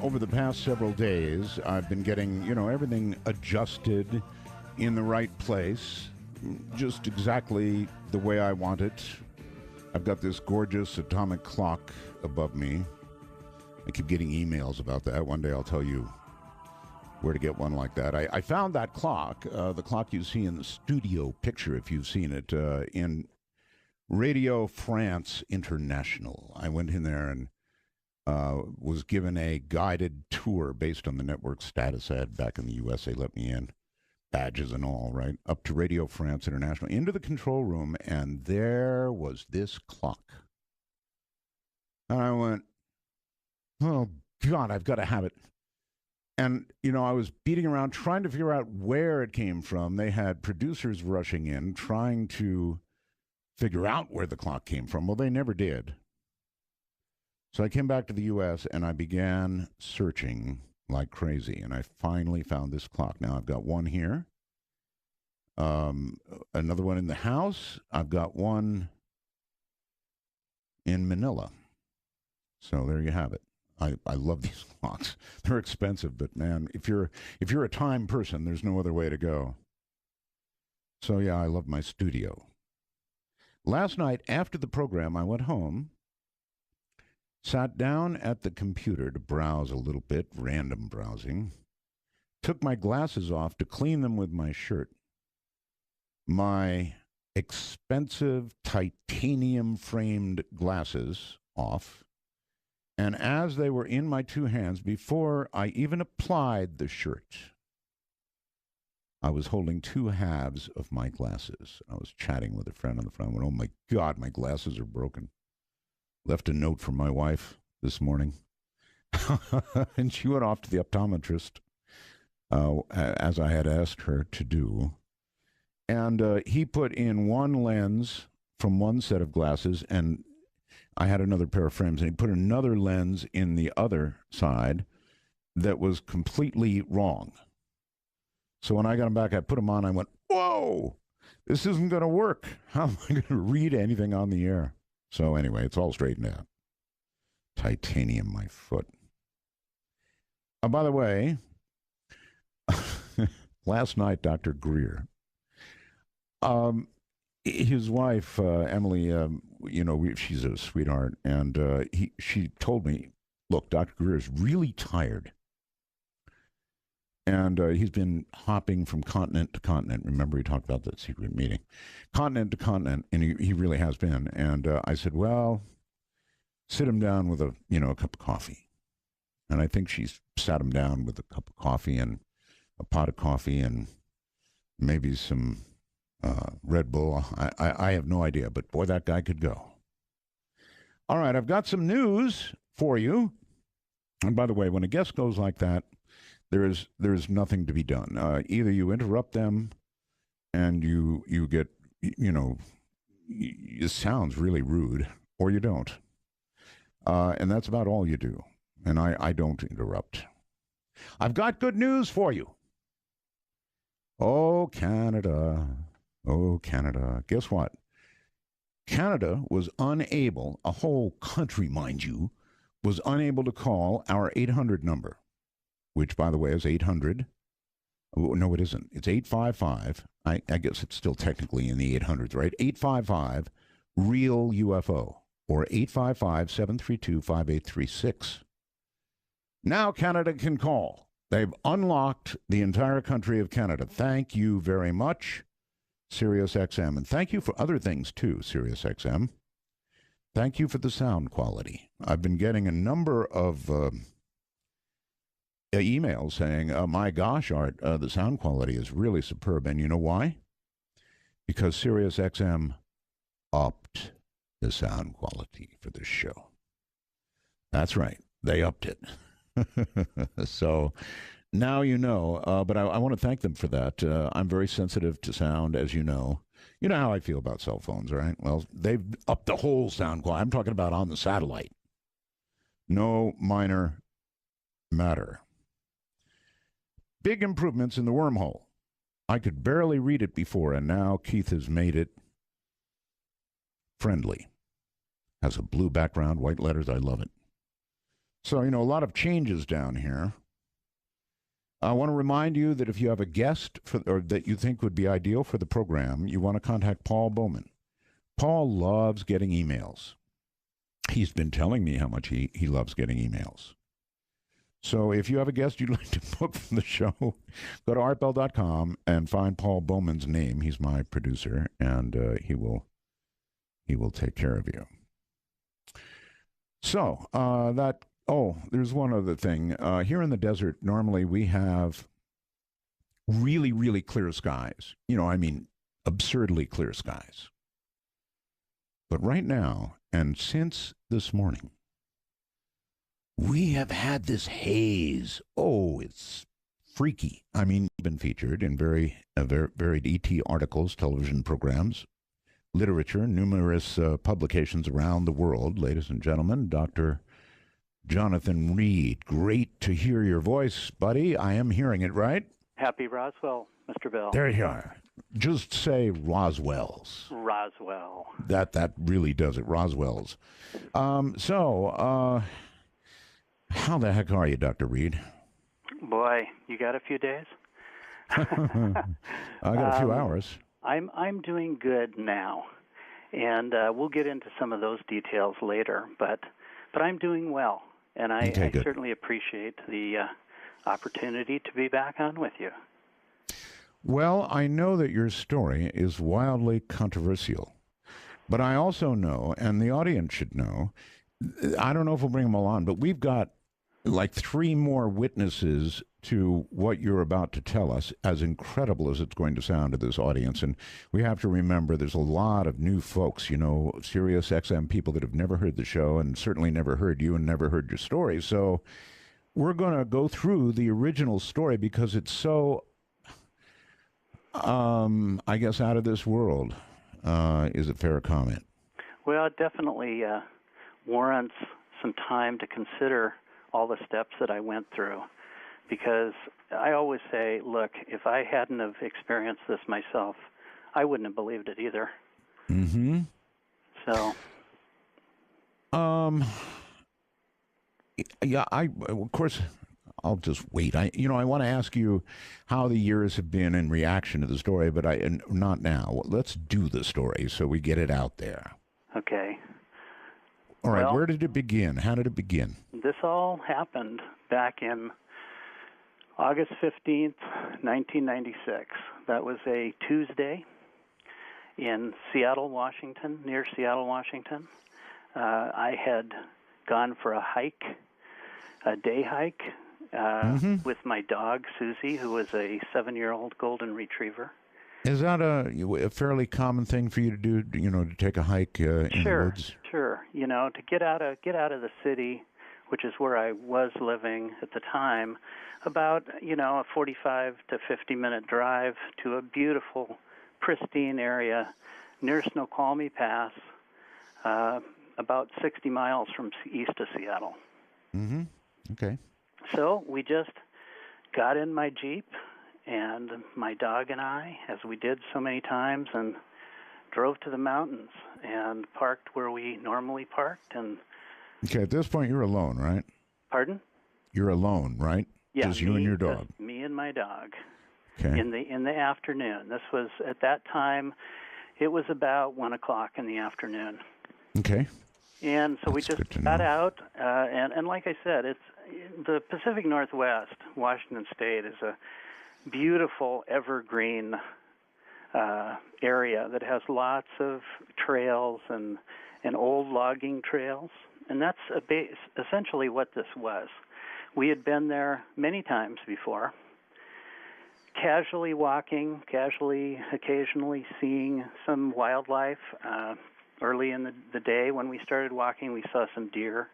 Over the past several days, I've been getting, you know, everything adjusted in the right place, just exactly the way I want it. I've got this gorgeous atomic clock above me. I keep getting emails about that. One day I'll tell you where to get one like that. I found that clock, the clock you see in the studio picture, if you've seen it, in Radio France International. I went in there and was given a guided tour based on the network status ad back in the U.S. They let me in, badges and all, right, up to Radio France International, into the control room, and there was this clock. And I went, oh, God, I've got to have it. And, you know, I was beating around trying to figure out where it came from. They had producers rushing in, trying to figure out where the clock came from. Well, they never did. So I came back to the U.S. and I began searching like crazy. And I finally found this clock. Now, I've got one here. Another one in the house. I've got one in Manila. So there you have it. I love these clocks. They're expensive, but man, if you're a time person, there's no other way to go. So yeah, I love my studio. Last night after the program, I went home, sat down at the computer to browse a little bit, random browsing, took my glasses off to clean them with my shirt. My expensive titanium framed glasses off. And as they were in my 2 hands, before I even applied the shirt, I was holding 2 halves of my glasses. I was chatting with a friend on the phone. I went, oh, my God, my glasses are broken. Left a note for my wife this morning. And she went off to the optometrist, as I had asked her to do. And he put in one lens from one set of glasses, and I had another pair of frames, and he put another lens in the other side that was completely wrong. So when I got them back, I put them on, I went, whoa, this isn't going to work. How am I going to read anything on the air? So anyway, it's all straightened out. Titanium, my foot. By the way, last night, Dr. Greer, his wife, Emily, you know, she's a sweetheart, and she told me, look, Dr. Greer is really tired. And he's been hopping from continent to continent. Remember, he talked about that secret meeting. Continent to continent, and he really has been. And I said, well, sit him down with a cup of coffee. And I think she's sat him down with a cup of coffee and a pot of coffee and maybe some Red Bull. I have no idea, but boy, that guy could go. All right, I've got some news for you. And by the way, when a guest goes like that, There's nothing to be done. Either you interrupt them, and you get, it sounds really rude, or you don't. And that's about all you do. And I don't interrupt. I've got good news for you. Oh, Canada. Oh, Canada. Guess what? Canada was unable, a whole country, mind you, was unable to call our 800 number, which, by the way, is 800. No, it isn't. It's 855. I guess it's still technically in the 800s, right? 855 real UFO, or 855-732-5836. Now Canada can call. They've unlocked the entire country of Canada. Thank you very much, SiriusXM. And thank you for other things, too, SiriusXM. Thank you for the sound quality. I've been getting a number of emails saying, my gosh, Art, the sound quality is really superb. And you know why? Because SiriusXM upped the sound quality for this show. That's right. They upped it. So now you know, but I want to thank them for that. I'm very sensitive to sound, as you know. You know how I feel about cell phones, right? Well, they've upped the whole sound quality. I'm talking about on the satellite. No minor matter. Big improvements in the wormhole. I could barely read it before, and now Keith has made it friendly. Has a blue background, white letters. I love it. So, a lot of changes down here. I want to remind you that if you have a guest or that you think would be ideal for the program, you want to contact Paul Bowman. Paul loves getting emails. He's been telling me how much he loves getting emails. So if you have a guest you'd like to book for the show, go to artbell.com and find Paul Bowman's name. He's my producer, and he will take care of you. So there's one other thing. Here in the desert, normally we have really, really clear skies. Absurdly clear skies. But right now, and since this morning, we have had this haze. Oh, it's freaky. Been featured in varied ET articles, television programs, literature, numerous publications around the world. Ladies and gentlemen, Dr. Jonathan Reed, great to hear your voice, buddy. I am hearing it right. Happy Roswell, Mr. Bell. There you are. Just say Roswell's. Roswell. That really does it, Roswell's. So, how the heck are you, Dr. Reed? Boy, you got a few days? I got a few hours. I'm doing good now, and we'll get into some of those details later, but I'm doing well, and I certainly appreciate the opportunity to be back on with you. Well, I know that your story is wildly controversial, but I also know, and the audience should know, I don't know if we'll bring them all on, but we've got like 3 more witnesses to what you're about to tell us, as incredible as it's going to sound to this audience. And we have to remember there's a lot of new folks, Sirius XM people that have never heard the show and certainly never heard you and never heard your story. So we're going to go through the original story because it's so, I guess, out of this world. Is it fair comment? Well, it definitely warrants some time to consider all the steps that I went through. Because I always say, look, if I hadn't have experienced this myself, I wouldn't have believed it either. Mm-hmm. So. Yeah, of course, I'll just wait. I want to ask you how the years have been in reaction to the story, but not now. Let's do the story so we get it out there. Okay. All right, where did it begin? How did it begin? This all happened back in August 15th, 1996. That was a Tuesday in Seattle, Washington, near Seattle, Washington. I had gone for a hike, a day hike, with my dog, Susie, who was a 7-year-old golden retriever. Is that a fairly common thing for you to do, to take a hike in the woods? Sure. To get out of the city which is where I was living at the time, about, a 45 to 50-minute drive to a beautiful, pristine area near Snoqualmie Pass, about 60 miles from east of Seattle. Mm-hmm. Okay. So we just got in my Jeep, and my dog and I, as we did so many times, and drove to the mountains and parked where we normally parked. And Okay, at this point, you're alone, right? Pardon? You're alone, right? Yeah, Just you and your dog. Just me and my dog. Okay. In the afternoon. This was, at that time, it was about 1 o'clock in the afternoon. Okay. And so we just got out, and like I said, it's the Pacific Northwest, Washington State, is a beautiful evergreen area that has lots of trails and old logging trails, and that's essentially what this was. We had been there many times before, casually walking, occasionally seeing some wildlife. Early in the day when we started walking, we saw some deer.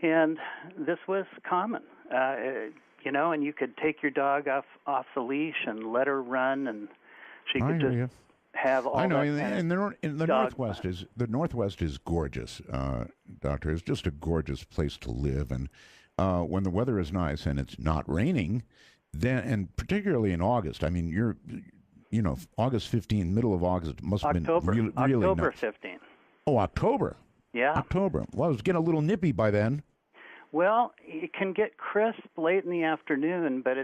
And this was common, and you could take your dog off the leash and let her run, and she could just have all I know, that in the dog Northwest is gorgeous, Doctor. It's just a gorgeous place to live, and when the weather is nice and it's not raining, then, and particularly in August, I mean, you're August 15th, middle of August must have been really October nice. 15th. Oh, October. Yeah. October. Well, it was getting a little nippy by then. Well, it can get crisp late in the afternoon, but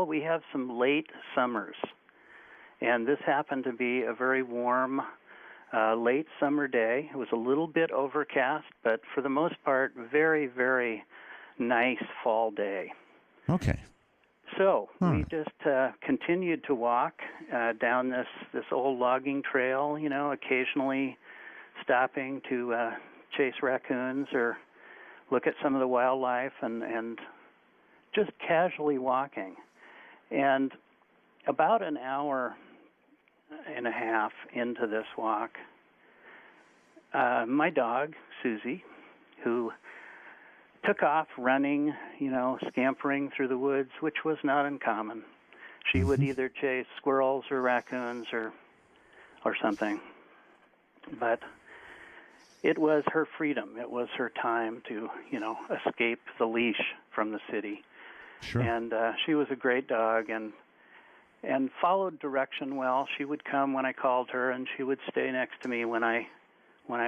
we have some late summers. And this happened to be a very warm, late summer day. It was a little bit overcast, but for the most part, very, very nice fall day. Okay. So we just continued to walk down this old logging trail, occasionally stopping to chase raccoons or look at some of the wildlife and just casually walking. And about an hour and a half into this walk, my dog, Susie, who took off running, scampering through the woods, which was not uncommon. She would either chase squirrels or raccoons or something. But it was her freedom. It was her time to, escape the leash from the city. Sure. And she was a great dog and followed direction well. She would come when I called her, and she would stay next to me when I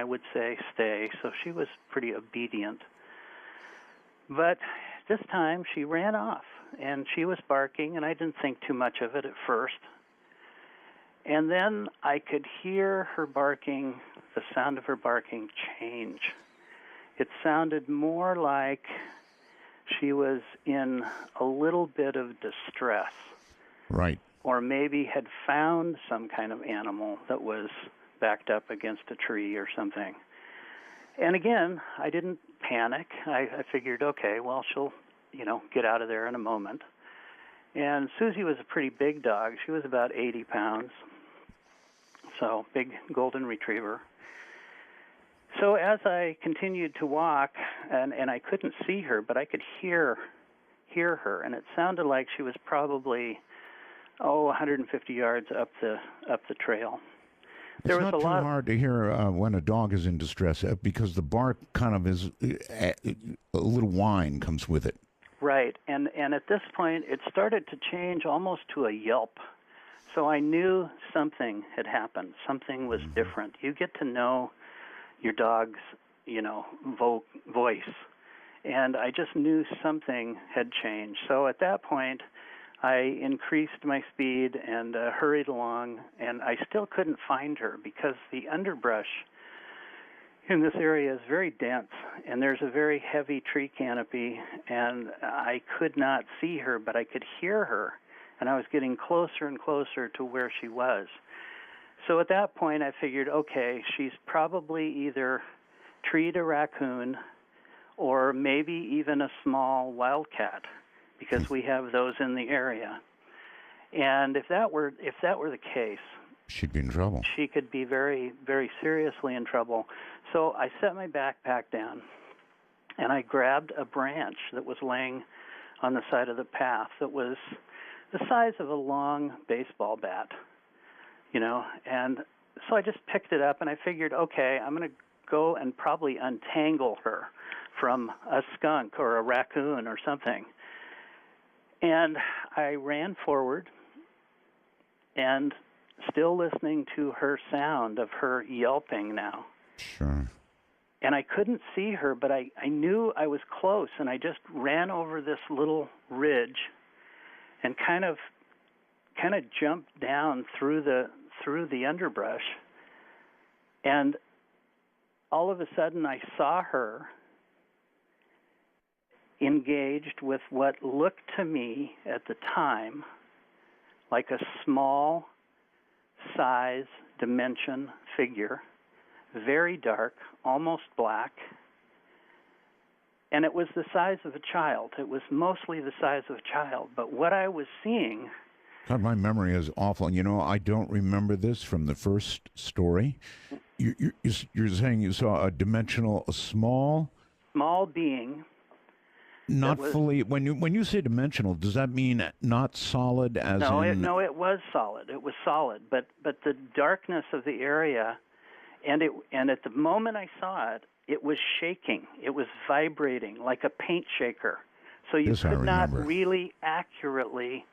would say stay. So she was pretty obedient. But this time she ran off, and she was barking, and I didn't think too much of it at first. And then I could hear her barking, the sound of her barking change. It sounded more like she was in a little bit of distress. Right. Or maybe had found some kind of animal that was backed up against a tree or something. And again, I didn't panic. I figured, okay, well, she'll, get out of there in a moment. And Susie was a pretty big dog. She was about 80 pounds. So, big golden retriever. So as I continued to walk, and I couldn't see her, but I could hear her, and it sounded like she was probably 150 yards up the trail. It's not too hard to hear when a dog is in distress because the bark kind of is a little whine comes with it. Right, and at this point it started to change almost to a yelp. So I knew something had happened. Something was different. You get to know your dog's, voice, and I just knew something had changed. So at that point, I increased my speed and hurried along, and I still couldn't find her because the underbrush in this area is very dense, and there's a very heavy tree canopy, and I could not see her, but I could hear her, and I was getting closer and closer to where she was. So at that point, I figured, okay, she's probably either treed a raccoon or maybe even a small wildcat, because we have those in the area. And if that were the case, she'd be in trouble. She could be very, very seriously in trouble. So I set my backpack down, and I grabbed a branch that was laying on the side of the path that was the size of a long baseball bat, and so I just picked it up and I figured, okay, I'm going to go and probably untangle her from a skunk or a raccoon or something. And I ran forward and still listening to her sound of her yelping now. Sure. And I couldn't see her, but I knew I was close, and I just ran over this little ridge and kind of jumped down through the underbrush. And all of a sudden I saw her engaged with what looked to me at the time like a small size dimension figure, very dark, almost black, and it was the size of a child. It was mostly the size of a child, but what I was seeing... God, my memory is awful. I don't remember this from the first story. You're saying you saw a small being... Not fully. When you say dimensional, does that mean not solid? No, it was solid. It was solid, but the darkness of the area, and at the moment I saw it, it was shaking. It was vibrating like a paint shaker. So you could not really accurately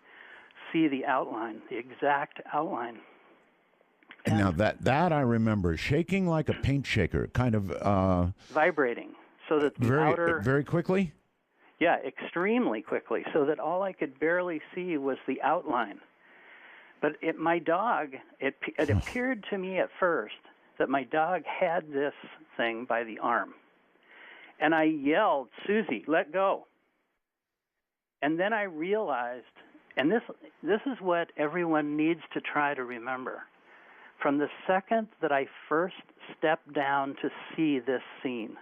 see the outline, the exact outline. And now that I remember, shaking like a paint shaker, kind of vibrating, so that the outer very quickly. Yeah, extremely quickly, so that all I could barely see was the outline. But my dog, it appeared to me at first that my dog had this thing by the arm. And I yelled, "Susie, let go." And then I realized, and this is what everyone needs to try to remember. From the second that I first stepped down to see this scene,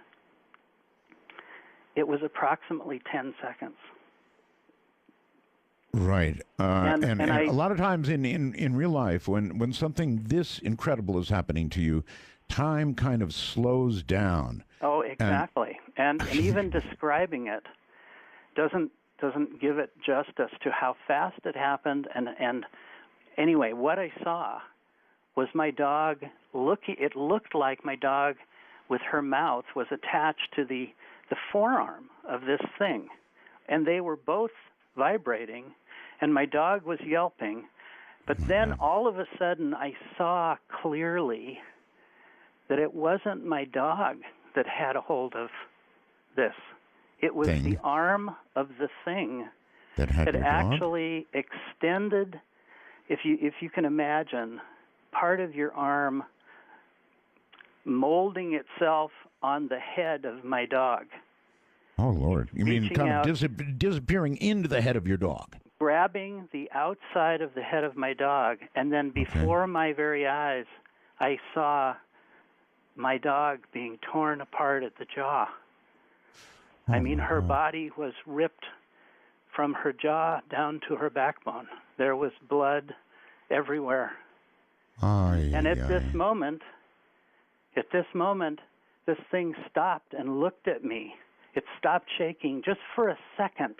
it was approximately 10 seconds. Right. And a lot of times in real life, when something this incredible is happening to you, time kind of slows down. Oh, exactly. And even describing it doesn't give it justice to how fast it happened. And anyway, what I saw was my dog it looked like my dog with her mouth was attached to the forearm of this thing, and they were both vibrating, and my dog was yelping. But then all of a sudden I saw clearly that it wasn't my dog that had a hold of this. It was the arm of the thing that actually extended. If you can imagine part of your arm molding itself on the head of my dog. Oh, Lord. You mean kind of disappearing into the head of your dog? Grabbing the outside of the head of my dog, and then before my very eyes, I saw my dog being torn apart at the jaw. I mean, her body was ripped from her jaw down to her backbone. There was blood everywhere. And at this moment, this thing stopped and looked at me. It stopped shaking just for a second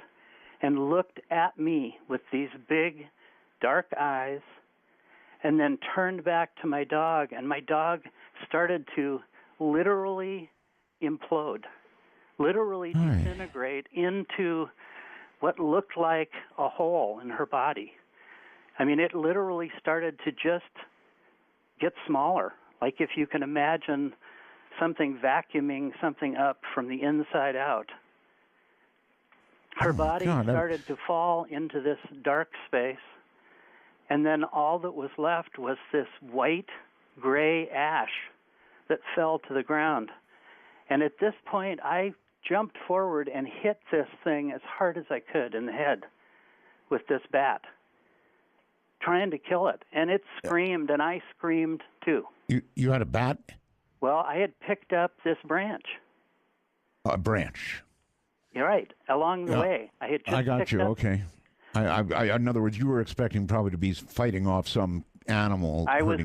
and looked at me with these big, dark eyes, and then turned back to my dog, and my dog started to literally implode, literally disintegrate into what looked like a hole in her body. I mean, it literally started to just get smaller, like if you can imagine something vacuuming something up from the inside out. Her body started to fall into this dark space, and then all that was left was this white-gray ash that fell to the ground. And at this point, I jumped forward and hit this thing as hard as I could in the head with this bat, trying to kill it. And it screamed, and I screamed too. You had a bat? Well, I had picked up this branch. A branch. You're right. Along the way, I had just. I got you. Up. Okay. I, in other words, you were expecting probably to be fighting off some animal. I was